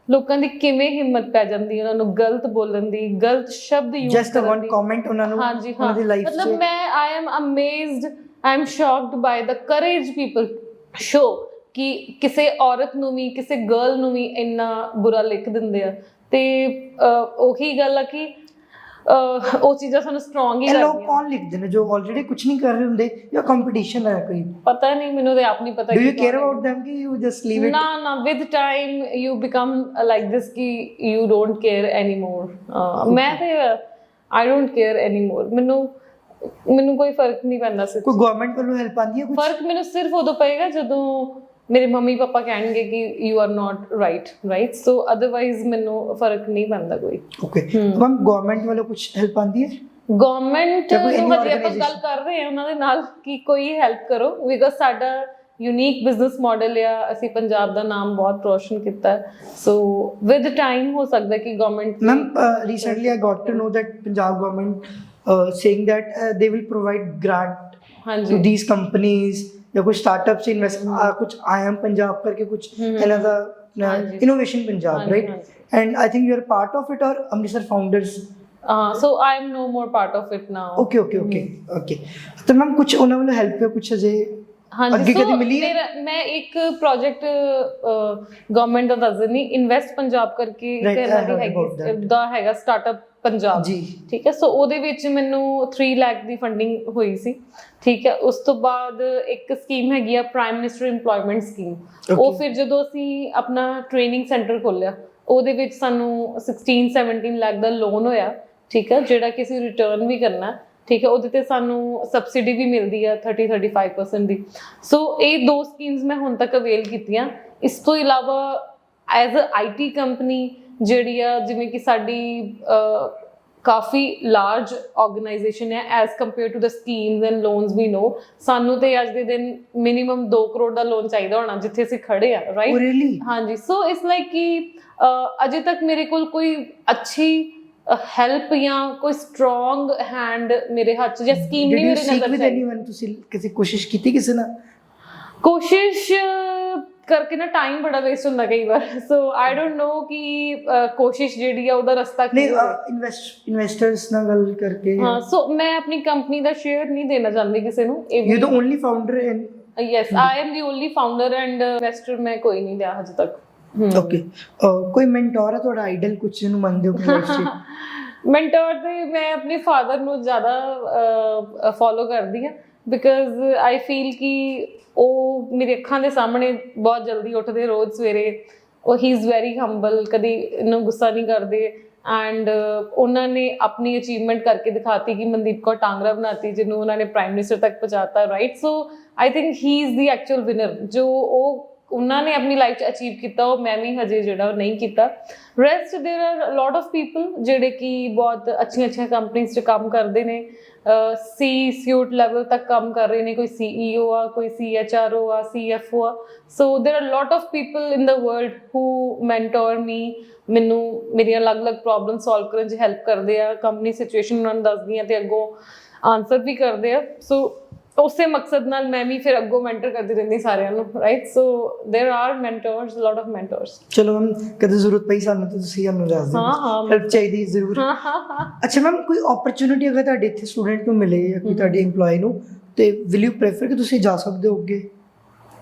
ਲੋਕਾਂ ਦੀ ਕਿਵੇਂ ਹਿੰਮਤ ਪੈ ਜਾਂਦੀ ਉਹਨਾਂ ਨੂੰ ਗਲਤ ਬੋਲਣ ਦੀ, ਗਲਤ ਸ਼ਬਦ ਯੂਜ਼ ਕਰਨ ਦੀ। ਜਸਟ ਵਨ ਕਮੈਂਟ ਉਹਨਾਂ ਨੂੰ ਉਹਨਾਂ ਦੀ ਲਾਈਫ 'ਚ, ਮਤਲਬ ਮੈਂ I am amazed, I am shocked by the courage people show ਕਿ ਕਿਸੇ ਔਰਤ ਨੂੰ ਵੀ, ਕਿਸੇ ਗਰਲ ਨੂੰ ਵੀ ਇੰਨਾ ਬੁਰਾ ਲਿਖ ਦਿੰਦੇ ਆ। ਤੇ ਉਹੀ ਗੱਲ ਆ ਕਿ ਉਹ ਚੀਜ਼ਾਂ ਸਾਨੂੰ ਸਟਰੋਂਗ ਹੀ ਕਰਦੀਆਂ। ਲੋਕ ਕੌਣ ਲਿਖਦੇ ਨੇ ਜੋ ਆਲਰੇਡੀ ਕੁਝ ਨਹੀਂ ਕਰ ਰਹੇ ਹੁੰਦੇ, ਜਾਂ ਕੰਪੀਟੀਸ਼ਨ ਹੈ ਕੋਈ? ਪਤਾ ਨਹੀਂ, ਮੈਨੂੰ ਤੇ ਆਪ ਨਹੀਂ ਪਤਾ। Do you care about them ਕਿ ਯੂ ਜਸਟ ਲੀਵ ਇਟ? ਨਾ, with time you become like this ਕਿ ਯੂ ਡੋਂਟ ਕੇਅਰ ਐਨੀਮੋਰ। ਮੈਂ ਤੇ ਆਈ ਡੋਂਟ ਕੇਅਰ ਐਨੀਮੋਰ। ਮੈਨੂੰ ਕੋਈ ਫਰਕ ਨਹੀਂ ਪੈਂਦਾ। ਕੋਈ ਗਵਰਨਮੈਂਟ ਵੱਲੋਂ ਹੈਲਪ ਆਉਂਦੀ ਹੈ ਕੁਝ? ਫਰਕ ਮੈਨੂੰ ਸਿਰਫ ਉਦੋਂ ਪਏਗਾ ਜਦੋਂ ਮੇਰੇ ਮੰਮੀ ਪਾਪਾ ਕਹਿਣਗੇ ਕਿ you are not right. So otherwise ਮੈਨੂੰ ਫਰਕ ਨਹੀਂ ਪੈਂਦਾ ਕੋਈ। ਓਕੇ ਮੈਮ, ਗਵਰਨਮੈਂਟ ਵੱਲੋਂ ਕੁਝ ਹੈਲਪ ਆਉਂਦੀ ਹੈ? ਗਵਰਨਮੈਂਟ ਨੂੰ ਹਜੇ ਆਪਾਂ ਗੱਲ ਕਰ ਰਹੇ ਹਾਂ ਉਹਨਾਂ ਦੇ ਨਾਲ ਕਿ ਕੋਈ ਹੈਲਪ ਕਰੋ, ਬਿਕੋਜ਼ ਸਾਡਾ ਯੂਨੀਕ ਬਿਜ਼ਨਸ ਮਾਡਲ ਆ, ਅਸੀਂ ਪੰਜਾਬ ਦਾ ਨਾਮ ਬਹੁਤ ਰੋਸ਼ਨ ਕੀਤਾ। ਸੋ ਵਿਦ ਟਾਈਮ ਹੋ ਸਕਦਾ ਕਿ government. Ma'am recently I got to know that Punjab government saying that they will provide grant to these companies, या कुछ स्टार्टअप से इन्वेस्ट, कुछ IIM पंजाब करके कुछ है ना, innovation Punjab, right? And I think you are part of it, और Amritsar founders. so I am no more part of it now. Okay. तो मैम कुछ ਉਹਨਾਂ ਵੱਲੋਂ ਹੈਲਪ ਹੈ ਕੁਝ ਅਜੇ ਅੱਗੇ ਕਦੀ ਮਿਲੀ ਹੈ? ਮੈਂ ਇੱਕ ਪ੍ਰੋਜੈਕਟ ਗਵਰਨਮੈਂਟ ਦਾ ਦੱਸ ਦਿੰਦੀ, ਇਨਵੈਸਟ ਪੰਜਾਬ ਕਰਕੇ ਦਾ ਹੈਗਾ ਸਟਾਰਟਅਪ ਪੰਜਾਬ ਜੀ, ਠੀਕ ਹੈ। ਸੋ ਉਹਦੇ ਵਿੱਚ ਮੈਨੂੰ 3 ਲੱਖ ਦੀ ਫੰਡਿੰਗ ਹੋਈ ਸੀ, ਠੀਕ ਹੈ। ਉਸ ਤੋਂ ਬਾਅਦ ਇੱਕ ਸਕੀਮ ਹੈਗੀ ਆ ਪ੍ਰਾਈਮ ਮਿਨਿਸਟਰ ਇੰਪਲੋਇਮੈਂਟ ਸਕੀਮ। ਉਹ ਫਿਰ ਜਦੋਂ ਅਸੀਂ ਆਪਣਾ ਟ੍ਰੇਨਿੰਗ ਸੈਂਟਰ ਖੋਲਿਆ, ਉਹਦੇ ਵਿੱਚ ਸਾਨੂੰ 16-17 ਲੱਖ ਦਾ ਲੋਨ ਹੋਇਆ, ਠੀਕ ਹੈ, ਜਿਹੜਾ ਕਿ ਅਸੀਂ ਰਿਟਰਨ ਵੀ ਕਰਨਾ, ਠੀਕ ਹੈ, ਉਹਦੇ ਤੇ ਸਾਨੂੰ ਸਬਸਿਡੀ ਵੀ ਮਿਲਦੀ ਆ 30-35% ਦੀ। ਸੋ ਇਹ 2 ਸਕੀਮਸ ਮੈਂ ਹੁਣ ਤੱਕ ਅਵੇਲ ਕੀਤੀਆਂ। ਇਸ ਤੋਂ ਇਲਾਵਾ ਐਜ਼ ਅ IT ਕੰਪਨੀ ਜਿਹੜੀ ਆ, ਜਿਵੇਂ ਕਿ ਸਾਡੀ ਕਾਫੀ ਲਾਰਜ ਆਰਗੇਨਾਈਜੇਸ਼ਨ ਹੈ as compare to the schemes and loans ਵੀ ਨੋ, ਸਾਨੂੰ ਤੇ ਅੱਜ ਦੇ ਦਿਨ ਮਿਨੀਮਮ 2 ਕਰੋੜ ਦਾ ਲੋਨ ਚਾਹੀਦਾ ਹੋਣਾ ਜਿੱਥੇ ਅਸੀਂ ਖੜੇ ਆ, ਰਾਈਟ? ਰੀਅਲੀ? ਹਾਂਜੀ। ਸੋ ਇਟਸ ਲਾਈਕ ਕਿ ਅਜੇ ਤੱਕ ਮੇਰੇ ਕੋਲ ਕੋਈ ਅੱਛੀ ਹੈਲਪ ਜਾਂ ਕੋਈ ਸਟਰੋਂਗ ਹੈਂਡ ਮੇਰੇ ਹੱਥ 'ਚ ਜਾਂ ਸਕੀਮ ਨਹੀਂ ਮੇਰੇ ਨਜ਼ਰ 'ਚ ਆਈ। ਤੁਸੀਂ ਕਿਸੇ ਕੋਸ਼ਿਸ਼ ਕੀਤੀ ਕਿਸੇ ਨਾਲ? ਕੋਸ਼ਿਸ਼ ਕਰਕੇ ਨਾ ਟਾਈਮ ਬੜਾ ਵੇਸਟ ਹੁੰਦਾ ਕਈ ਵਾਰ। ਸੋ ਆਈ ਡੋਂਟ ਨੋ ਕਿ ਕੋਸ਼ਿਸ਼ ਜਿਹੜੀ ਆ ਉਹਦਾ ਰਸਤਾ ਕੀ ਨਹੀਂ, ਹੋਵੇ। ਇਨਵੈਸਟਰਸ ਨਾਲ ਗੱਲ ਕਰਕੇ? ਹਾਂ, ਸੋ ਮੈਂ ਆਪਣੀ ਕੰਪਨੀ ਦਾ ਸ਼ੇਅਰ ਨਹੀਂ ਦੇਣਾ ਚਾਹੁੰਦੀ ਕਿਸੇ ਨੂੰ। You the only founder and? Yes, I am the only founder and investor ਮੈਂ ਕੋਈ ਨਹੀਂ ਲਿਆ ਹਜੇ ਤੱਕ। ਓਕੇ। ਕੋਈ ਮੈਂਟੋਰ ਹੈ ਤੁਹਾਡਾ, ਆਈਡਲ, ਕੁਝ ਨੂੰ ਮੰਨਦੇ ਹੋ ਲਾਈਫ 'ਚ? ਮੈਂਟੋਰ ਤੇ ਮੈਂ ਆਪਣੇ ਫਾਦਰ ਨੂੰ ਜ਼ਿਆਦਾ ਫੋਲੋ ਕਰਦੀ ਹਾਂ, ਬਿਕਾਜ਼ ਆਈ ਫੀਲ ਕਿ ਉਹ ਮੇਰੇ ਅੱਖਾਂ ਦੇ ਸਾਹਮਣੇ ਬਹੁਤ ਜਲਦੀ ਉੱਠਦੇ ਰੋਜ਼ ਸਵੇਰੇ। ਉਹ ਹੀ ਇਜ਼ ਵੈਰੀ ਹੰਬਲ, ਕਦੀ ਇਹਨੂੰ ਗੁੱਸਾ ਨਹੀਂ ਕਰਦੇ ਐਂਡ ਉਹਨਾਂ ਨੇ ਆਪਣੀ ਅਚੀਵਮੈਂਟ ਕਰਕੇ ਦਿਖਾਤੀ ਕਿ ਮਨਦੀਪ ਕੌਰ ਟਾਂਗਰਾ ਬਣਾਤੀ, ਜਿਹਨੂੰ ਉਹਨਾਂ ਨੇ ਪ੍ਰਾਈਮ ਮਿਨਿਸਟਰ ਤੱਕ ਪਹੁੰਚਾਤਾ, right? So I think he is the actual winner. ਜੋ ਉਹਨਾਂ ਨੇ ਆਪਣੀ ਲਾਈਫ 'ਚ ਅਚੀਵ ਕੀਤਾ ਉਹ ਮੈਂ ਵੀ ਹਜੇ ਜਿਹੜਾ ਨਹੀਂ ਕੀਤਾ। ਰੈਸਟ ਦੇਰ ਆਰ ਲੋਟ ਆਫ ਪੀਪਲ ਜਿਹੜੇ ਕਿ ਬਹੁਤ ਅੱਛੀਆਂ ਕੰਪਨੀਜ਼ 'ਚ ਕੰਮ ਕਰਦੇ ਨੇ, C-suite ਲੈਵਲ ਤੱਕ ਕੰਮ ਕਰ ਰਹੇ ਨੇ। ਕੋਈ CEO ਆ, ਕੋਈ CHRO ਆ, CFO ਆ। So there are lot of people in the world who mentor me. ਮੈਨੂੰ ਮੇਰੀਆਂ ਅਲੱਗ-ਅਲੱਗ ਪ੍ਰੋਬਲਮ ਸੋਲਵ ਕਰਨ 'ਚ ਹੈਲਪ ਕਰਦੇ ਆ, ਕੰਪਨੀ ਸਿਚੁਏਸ਼ਨ ਉਹਨਾਂ ਨੂੰ ਦੱਸਦੀ ਆ ਤੇ ਅੱਗੋਂ ਆਨਸਰ ਵੀ ਕਰਦੇ ਆ। ਸੋ ਉਸੇ ਮਕਸਦ ਨਾਲ ਮੈਂ ਵੀ ਫਿਰ ਅੱਗੋਂ ਮੈਂਟਰ ਕਰਦੀ ਰਹਿੰਦੀ ਸਾਰਿਆਂ ਨੂੰ, right? So there are mentors, lot of mentors. ਚਲੋ ਮੈਮ, ਕਦੇ ਜ਼ਰੂਰਤ ਪਈ ਸਾਨੂੰ ਤਾਂ ਤੁਸੀਂ ਸਾਨੂੰ ਦੱਸ ਦਿਓ। ਹਾਂ, ਹੈਲਪ ਚਾਹੀਦੀ ਜ਼ਰੂਰ। ਅੱਛਾ ਮੈਮ, ਕੋਈ ਓਪਰਚੁਨਿਟੀ ਅਗਰ ਤੁਹਾਡੇ ਇੱਥੇ ਸਟੂਡੈਂਟ ਨੂੰ ਮਿਲੇ ਜਾਂ ਕੋਈ ਤੁਹਾਡੇ EMPLOYE ਨੂੰ, ਤੇ ਵਿਲ ਯੂ ਪ੍ਰੈਫਰ ਕਿ ਤੁਸੀਂ ਜਾ ਸਕਦੇ ਹੋ ਅੱਗੇ?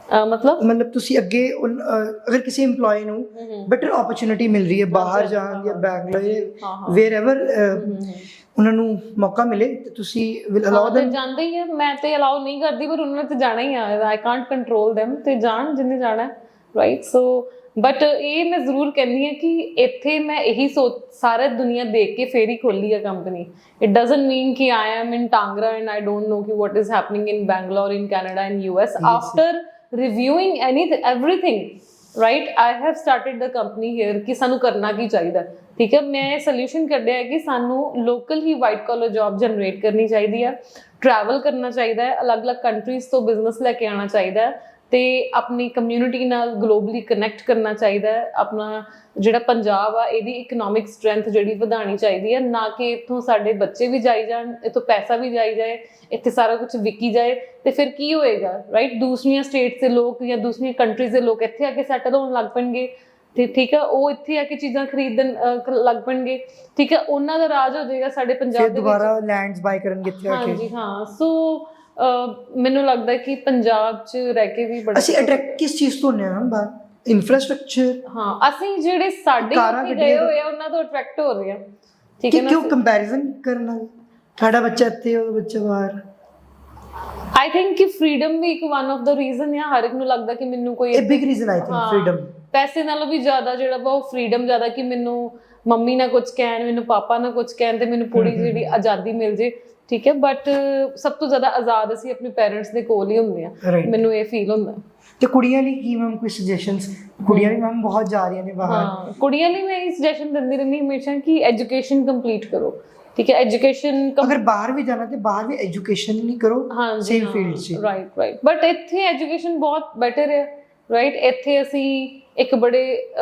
ਮਤਲਬ ਤੁਸੀਂ ਅੱਗੇ ਅਗਰ ਕਿਸੇ EMPLOYE ਨੂੰ ਬੈਟਰ ਓਪਰਚੁਨਿਟੀ ਮਿਲ ਰਹੀ ਹੈ ਬਾਹਰ ਜਾਣ ਦੀ, ਬੈਂਗਲੌਰ, ਵੇਅਰ ਐਵਰ ਉਹਨਾਂ ਨੂੰ ਮੌਕਾ ਮਿਲੇ, ਤੇ ਤੁਸੀਂ ਵਿਲ ਅਲਾਉ them? ਜਾਂਦੇ ਹੀ ਆ। ਮੈਂ ਤੇ ਅਲਾਉ ਨਹੀਂ ਕਰਦੀ, ਪਰ ਉਹਨਾਂ ਨੇ ਤੇ ਜਾਣਾ ਹੀ ਆ। ਆਈ ਕਾਂਟ ਕੰਟਰੋਲ them, ਤੇ ਜਾਣ ਜਿੰਨੇ ਜਾਣਾ, ਰਾਈਟ? ਸੋ ਬਟ ਇਹ ਮੈਂ ਜ਼ਰੂਰ ਕਹਿੰਦੀ ਹਾਂ ਕਿ ਇੱਥੇ ਮੈਂ ਇਹੀ ਸਾਰਾ ਦੁਨੀਆ ਦੇਖ ਕੇ ਫੇਰ ਹੀ ਖੋਲੀ ਆ ਕੰਪਨੀ। ਇਟ ਡਜ਼ਨਟ ਮੀਨ ਕਿ I am in Tangra and I don't know ਕਿ what is happening in Bangalore, in Canada, in US. After reviewing everything, right, I have started the company here ਕਿ ਸਾਨੂੰ ਕਰਨਾ ਕੀ ਚਾਹੀਦਾ, ਠੀਕ ਹੈ? ਮੈਂ ਸੋਲੂਸ਼ਨ ਕੱਢਿਆ ਹੈ ਕਿ ਸਾਨੂੰ ਲੋਕਲ ਹੀ ਵਾਈਟ ਕਾਲਰ ਜੌਬ ਜਨਰੇਟ ਕਰਨੀ ਚਾਹੀਦੀ ਹੈ, ਟਰੈਵਲ ਕਰਨਾ ਚਾਹੀਦਾ ਹੈ, ਅਲੱਗ-ਅਲੱਗ ਕੰਟਰੀਜ਼ ਤੋਂ ਬਿਜ਼ਨਸ ਲੈ ਕੇ ਆਉਣਾ ਚਾਹੀਦਾ ਹੈ, ਤੇ ਆਪਣੀ ਕਮਿਊਨਿਟੀ ਨਾਲ ਗਲੋਬਲੀ ਕਨੈਕਟ ਕਰਨਾ ਚਾਹੀਦਾ ਹੈ। ਆਪਣਾ ਜਿਹੜਾ ਪੰਜਾਬ ਆ ਇਹਦੀ ਇਕਨੋਮਿਕ ਸਟਰੈਂਥ ਜਿਹੜੀ ਵਧਾਉਣੀ ਚਾਹੀਦੀ ਹੈ, ਨਾ ਕਿ ਇੱਥੋਂ ਸਾਡੇ ਬੱਚੇ ਵੀ ਜਾਈ ਜਾਣ, ਇੱਥੋਂ ਪੈਸਾ ਵੀ ਜਾਈ ਜਾਏ, ਇੱਥੇ ਸਾਰਾ ਕੁਝ ਵਿਕੀ ਜਾਏ, ਤੇ ਫਿਰ ਕੀ ਹੋਏਗਾ, ਰਾਈਟ? ਦੂਸਰੀਆਂ ਸਟੇਟਸ ਦੇ ਲੋਕ ਜਾਂ ਦੂਸਰੀਆਂ ਕੰਟਰੀਜ਼ ਦੇ ਲੋਕ ਇੱਥੇ ਆ ਕੇ ਸੈਟਲ ਹੋਣ ਲੱਗ ਪੈਣਗੇ, ਤੇ ਠੀਕ ਹੈ, ਉਹ ਇੱਥੇ ਆ ਕੇ ਚੀਜ਼ਾਂ ਖਰੀਦਣ ਲੱਗ ਪੈਣਗੇ, ਠੀਕ ਹੈ? ਉਹਨਾਂ ਦਾ ਰਾਜ ਹੋ ਜਾਏਗਾ ਸਾਡੇ ਪੰਜਾਬ ਦੇ ਵਿੱਚ, ਦੁਬਾਰਾ ਲੈਂਡਸ ਬਾਈ ਕਰਨਗੇ ਇੱਥੇ ਆ ਕੇ। ਹਾਂਜੀ, ਹਾਂ। ਸੋ ਮੈਨੂੰ ਲੱਗਦਾ ਕਿ ਪੰਜਾਬ 'ਚ ਰਹਿ ਕੇ ਵੀ ਬੜਾ ਅਸੀਂ ਅਟਰੈਕਟ ਕਿਸ ਚੀਜ਼ ਤੋਂ ਹੁੰਦੇ ਹਾਂ ਬਾਹਰ? ਇਨਫਰਾਸਟ੍ਰਕਚਰ? ਹਾਂ, ਅਸੀਂ ਜਿਹੜੇ ਸਾਡੇ ਗਏ ਹੋਏ ਆ ਉਹਨਾਂ ਤੋਂ ਅਟਰੈਕਟ ਹੋ ਰਹੇ ਆ, ਠੀਕ ਹੈ ਨਾ? ਕਿਉਂ ਕੰਪੈਰੀਜ਼ਨ ਕਰਨਾ? ਸਾਡਾ ਬੱਚਾ ਇੱਥੇ, ਉਹਦਾ ਬੱਚਾ ਬਾਹਰ। ਆਈ ਥਿੰਕ ਕਿ ਫਰੀडम ਵੀ ਇੱਕ ਵਨ ਆਫ ਦਾ ਰੀਜ਼ਨ ਹੈ। ਹਰ ਇੱਕ ਨੂੰ ਲੱਗਦਾ ਕਿ ਮੈਨੂੰ ਕੋਈ ਇਹ big reason I think, freedom. ਪੈਸੇ ਨਾਲੋਂ ਵੀ ਜ਼ਿਆਦਾ ਜਿਹੜਾ ਵਾ ਉਹ ਫਰੀडम ਜ਼ਿਆਦਾ, ਕਿ ਮੈਨੂੰ ਮੰਮੀ ਨਾ ਕੁਝ ਕਹਿਣ, ਮੈਨੂੰ ਪਾਪਾ ਨਾ ਕੁਝ ਕਹਿਣ, ਤੇ ਮੈਨੂੰ ਪੂਰੀ ਜਿਹੜੀ ਆਜ਼ਾਦੀ ਮਿਲ ਜੇ, ਠੀਕ ਹੈ? ਬਟ ਸਭ ਤੋਂ ਜ਼ਿਆਦਾ ਆਜ਼ਾਦ ਅਸੀਂ ਆਪਣੇ ਪੇਰੈਂਟਸ ਦੇ ਕੋਲ ਹੀ ਹੁੰਦੇ ਆ, ਮੈਨੂੰ ਇਹ ਫੀਲ ਹੁੰਦਾ। ਤੇ ਕੁੜੀਆਂ ਲਈ ਕੀ ਮੈਮ ਕੋਈ ਸੁਜੈਸ਼ਨਸ? ਕੁੜੀਆਂ ਵੀ ਮੈਮ ਬਹੁਤ ਜਾ ਰਹੀਆਂ ਨੇ ਬਾਹਰ। ਹਾਂ, ਕੁੜੀਆਂ ਲਈ ਮੈਂ ਇਹ ਸੁਜੈਸ਼ਨ ਦਿੰਦੀ ਰਹਿੰਦੀ ਹਮੇਸ਼ਾ ਕਿ ਐਜੂਕੇਸ਼ਨ ਕੰਪਲੀਟ ਕਰੋ, ਠੀਕ ਹੈ? ਐਜੂਕੇਸ਼ਨ ਅਗਰ ਬਾਹਰ ਵੀ ਜਾਣਾ ਤੇ ਬਾਹਰ ਵੀ ਐਜੂਕੇਸ਼ਨ ਨਹੀਂ ਕਰੋ, ਸੇਮ ਫੀਲਡ 'ਚ, ਰਾਈਟ। ਬਟ ਇੱਥੇ ਐਜੂਕੇਸ਼ਨ ਬਹੁਤ ਬੈਟਰ ਹੈ, ਰਾਈਟ? ਇੱਥੇ ਅਸੀਂ ਇੱਕ ਬੜੇ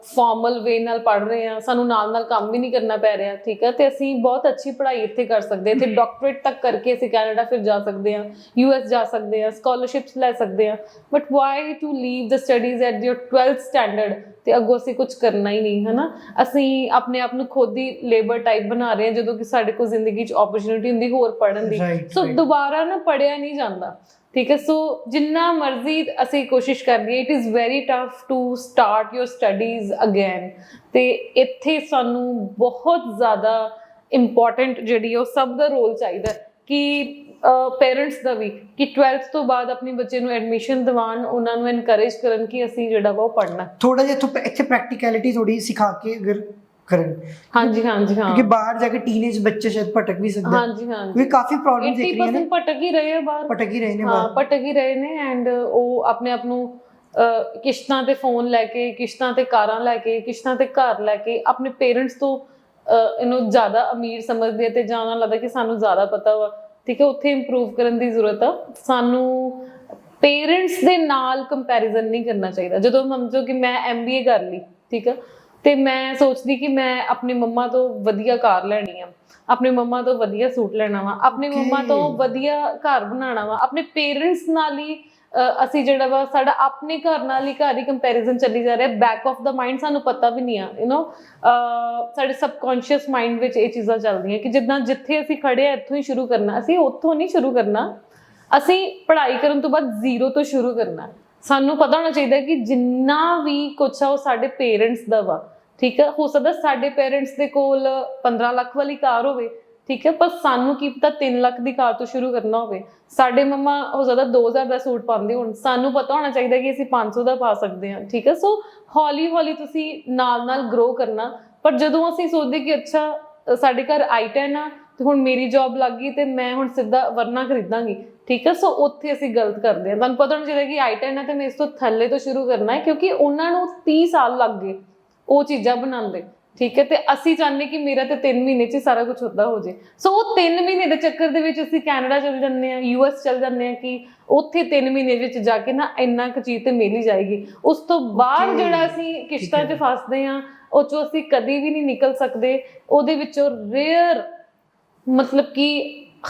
ਫਾਰਮਲ ਵੇ ਨਾਲ ਪੜ੍ਹ ਰਹੇ ਹਾਂ, ਸਾਨੂੰ ਨਾਲ ਕੰਮ ਵੀ ਨਹੀਂ ਕਰਨਾ ਪੈ ਰਿਹਾ, ਠੀਕ ਹੈ? ਤੇ ਅਸੀਂ ਬਹੁਤ ਅੱਛੀ ਪੜ੍ਹਾਈ ਇੱਥੇ ਕਰ ਸਕਦੇ ਹਾਂ। ਇੱਥੇ ਡਾਕਟਰੇਟ ਤੱਕ ਕਰਕੇ ਅਸੀਂ ਕੈਨੇਡਾ ਫਿਰ ਜਾ ਸਕਦੇ ਹਾਂ, US ਜਾ ਸਕਦੇ ਹਾਂ, ਸਕਾਲਰਸ਼ਿਪਸ ਲੈ ਸਕਦੇ ਹਾਂ। But why to leave the studies at your 12th standard, ਤੇ ਅੱਗੋਂ ਅਸੀਂ ਕੁਝ ਕਰਨਾ ਹੀ ਨਹੀਂ, ਹੈ ਨਾ? ਅਸੀਂ ਆਪਣੇ ਆਪ ਨੂੰ ਖੁਦ ਹੀ ਲੇਬਰ ਟਾਈਪ ਬਣਾ ਰਹੇ ਹਾਂ, ਜਦੋਂ ਕਿ ਸਾਡੇ ਕੋਲ ਜ਼ਿੰਦਗੀ 'ਚ ਓਪਰਚੁਨਿਟੀ ਹੁੰਦੀ ਹੋਰ ਪੜ੍ਹਨ ਦੀ। ਸੋ ਦੁਬਾਰਾ ਨਾ ਪੜ੍ਹਿਆ ਨਹੀਂ ਜਾਂਦਾ, ਠੀਕ ਹੈ? ਸੋ ਜਿੰਨਾ ਮਰਜ਼ੀ ਅਸੀਂ ਕੋਸ਼ਿਸ਼ ਕਰ ਲਈਏ, it is very tough to start your studies again. ਤੇ ਇੱਥੇ ਸਾਨੂੰ ਬਹੁਤ ਜ਼ਿਆਦਾ ਇੰਪੋਰਟੈਂਟ ਜਿਹੜੀ ਉਹ ਸਭ ਦਾ ਰੋਲ ਚਾਹੀਦਾ, ਕਿ ਪੇਰੈਂਟਸ ਦਾ ਵੀ, ਕਿ 12th ਤੋਂ ਬਾਅਦ ਆਪਣੇ ਬੱਚੇ ਨੂੰ ਐਡਮਿਸ਼ਨ ਦਿਵਾਉਣ, ਉਹਨਾਂ ਨੂੰ ਐਨਕਰੇਜ ਕਰਨ ਕਿ ਅਸੀਂ ਜਿਹੜਾ ਵਾ ਉਹ ਪੜ੍ਹਨਾ। ਥੋੜਾ ਜਿਹਾ ਇੱਥੇ ਪ੍ਰੈਕਟੀਕੈਲਿਟੀ ਥੋੜੀ ਸਿਖਾ ਕੇ ਅਗਰ ਕਰਨ। ਹਾਂਜੀ ਹਾਂਜੀ ਹਾਂ क्योंकि बाहर जाके टीनेज बच्चे शायद भटक भी सकते हैं, ਹਾਂਜੀ ਹਾਂਜੀ क्योंकि काफी प्रॉब्लम देख रही है 80% ਭਟਕ ਹੀ ਰਹੇ ਆ ਬਾਹਰ, भटक ही रहे ने ਹਾਂ बाहर। ਭਟਕ ਹੀ ਰਹੇ ਨੇ। ਐਂਡ ਉਹ ਆਪਣੇ ਆਪ ਨੂੰ ਕਿਸ਼ਤਾਂ ਤੇ ਫੋਨ ਲੈ ਕੇ, ਕਿਸ਼ਤਾਂ ਤੇ ਕਾਰਾਂ ਲੈ ਕੇ, ਕਿਸ਼ਤਾਂ ਤੇ ਘਰ ਲੈ ਕੇ ਆਪਣੇ ਪੇਰੈਂਟਸ ਤੋਂ ਇਹਨੂੰ ਜ਼ਿਆਦਾ ਅਮੀਰ ਸਮਝਦੇ ਆ ਤੇ ਜਾਂ ਉਹਨਾਂ ਨੂੰ ਲੱਗਦਾ ਕਿ ਸਾਨੂੰ ਜ਼ਿਆਦਾ ਪਤਾ ਵਾ। ਠੀਕ ਹੈ, ਉੱਥੇ ਇੰਪਰੂਵ ਕਰਨ ਦੀ ਜ਼ਰੂਰਤ ਆ ਸਾਨੂੰ। ਪੇਰੈਂਟਸ ਦੇ ਨਾਲ ਕੰਪੈਰੀਜ਼ਨ ਨਹੀਂ ਕਰਨਾ ਚਾਹੀਦਾ। ਜਦੋਂ ਸਮਝੋ ਕਿ ਮੈਂ MBA ਕਰ ਲਈ, ਠੀਕ ਆ, ਤੇ ਮੈਂ ਸੋਚਦੀ ਕਿ ਮੈਂ ਆਪਣੀ ਮੰਮਾ ਤੋਂ ਵਧੀਆ ਕਾਰ ਲੈਣੀ ਆ, ਆਪਣੇ ਮੰਮਾ ਤੋਂ ਵਧੀਆ ਸੂਟ ਲੈਣਾ ਵਾ, ਆਪਣੇ ਮੰਮਾ ਤੋਂ ਵਧੀਆ ਘਰ ਬਣਾਉਣਾ ਵਾ, ਆਪਣੇ ਪੇਰੈਂਟਸ ਨਾਲ ਹੀ ਅਸੀਂ ਜਿਹੜਾ ਵਾ ਸਾਡਾ ਆਪਣੇ ਘਰ ਨਾਲ ਹੀ ਘਰ ਹੀ ਕੰਪੈਰੀਜ਼ਨ ਚੱਲੀ ਜਾ ਰਿਹਾ। ਬੈਕ ਆਫ ਦਾ ਮਾਈਂਡ ਸਾਨੂੰ ਪਤਾ ਵੀ ਨਹੀਂ ਆ, ਸਾਡੇ ਸਬਕੌਂਸ਼ੀਅਸ ਮਾਈਂਡ ਵਿੱਚ ਇਹ ਚੀਜ਼ਾਂ ਚੱਲਦੀਆਂ ਕਿ ਜਿੱਦਾਂ ਜਿੱਥੇ ਅਸੀਂ ਖੜੇ ਆ ਇੱਥੋਂ ਹੀ ਸ਼ੁਰੂ ਕਰਨਾ। ਅਸੀਂ ਉੱਥੋਂ ਨਹੀਂ ਸ਼ੁਰੂ ਕਰਨਾ, ਅਸੀਂ ਪੜ੍ਹਾਈ ਕਰਨ ਤੋਂ ਬਾਅਦ ਜ਼ੀਰੋ ਤੋਂ ਸ਼ੁਰੂ ਕਰਨਾ। ਸਾਨੂੰ ਪਤਾ ਹੋਣਾ ਚਾਹੀਦਾ ਕਿ ਜਿੰਨਾ ਵੀ ਕੁਛ ਆ ਉਹ ਸਾਡੇ ਪੇਰੈਂਟਸ ਦਾ ਵਾ। ਠੀਕ ਹੈ, ਹੋ ਸਕਦਾ ਸਾਡੇ ਪੇਰੈਂਟਸ ਦੇ ਕੋਲ 15 ਲੱਖ ਵਾਲੀ ਕਾਰ ਹੋਵੇ, ਠੀਕ ਹੈ, ਪਰ ਸਾਨੂੰ ਕੀ ਪਤਾ 3 ਲੱਖ ਦੀ ਕਾਰ ਤੋਂ ਸ਼ੁਰੂ ਕਰਨਾ ਹੋਵੇ। ਸਾਡੇ ਮੰਮਾ ਹੋ ਸਕਦਾ 2000 ਦਾ ਸੂਟ ਪਾਉਂਦੇ ਹੋਣ, ਸਾਨੂੰ ਪਤਾ ਹੋਣਾ ਚਾਹੀਦਾ ਕਿ ਅਸੀਂ 500 ਦਾ ਪਾ ਸਕਦੇ ਹਾਂ। ਠੀਕ ਹੈ, ਸੋ ਹੌਲੀ ਹੌਲੀ ਤੁਸੀਂ ਨਾਲ ਨਾਲ ਗਰੋ ਕਰਨਾ। ਪਰ ਜਦੋਂ ਅਸੀਂ ਸੋਚਦੇ ਕਿ ਅੱਛਾ ਸਾਡੇ ਘਰ i10 ਆ ਤੇ ਹੁਣ ਮੇਰੀ ਜੌਬ ਲੱਗ ਗਈ ਤੇ ਮੈਂ ਹੁਣ ਸਿੱਧਾ ਵਰਨਾ ਖਰੀਦਾਂਗੀ, ਠੀਕ ਹੈ, ਸੋ ਉੱਥੇ ਅਸੀਂ ਗਲਤ ਕਰਦੇ ਹਾਂ। ਤੁਹਾਨੂੰ ਪਤਾ ਹੋਣਾ ਚਾਹੀਦਾ ਕਿ i10 ਹੈ ਤੇ ਮੈਂ ਇਸ ਤੋਂ ਥੱਲੇ ਤੋਂ ਸ਼ੁਰੂ ਕਰਨਾ ਹੈ, ਕਿਉਂਕਿ ਉਹਨਾਂ ਨੂੰ 30 ਸਾਲ ਲੱਗ ਗਏ ਉਹ ਚੀਜ਼ਾਂ ਬਣਾਉਂਦੇ। ਠੀਕ ਹੈ, ਤੇ ਅਸੀਂ ਚਾਹੁੰਦੇ ਕਿ ਮੇਰਾ ਤੇ 3 ਮਹੀਨੇ 'ਚ ਹੀ ਸਾਰਾ ਕੁਝ ਹੁੰਦਾ ਹੋ ਜੇ। ਸੋ ਉਹ 3 ਮਹੀਨੇ ਦੇ ਚੱਕਰ ਦੇ ਵਿੱਚ ਅਸੀਂ ਕੈਨੇਡਾ ਚਲ ਜਾਂਦੇ ਹਾਂ, US ਚਲ ਜਾਂਦੇ ਹਾਂ ਕਿ ਉੱਥੇ 3 ਮਹੀਨੇ ਵਿੱਚ ਜਾ ਕੇ ਨਾ ਇੰਨਾ ਕੁ ਚੀਜ਼ ਤੇ ਮਿਲ ਹੀ ਜਾਏਗੀ। ਉਸ ਤੋਂ ਬਾਅਦ ਜਿਹੜਾ ਅਸੀਂ ਕਿਸ਼ਤਾਂ 'ਚ ਫਸਦੇ ਹਾਂ ਉਹ 'ਚੋਂ ਅਸੀਂ ਕਦੀ ਵੀ ਨਹੀਂ ਨਿਕਲ ਸਕਦੇ। ਉਹਦੇ ਵਿੱਚੋਂ ਰੇਅਰ ਮਤਲਬ ਕਿ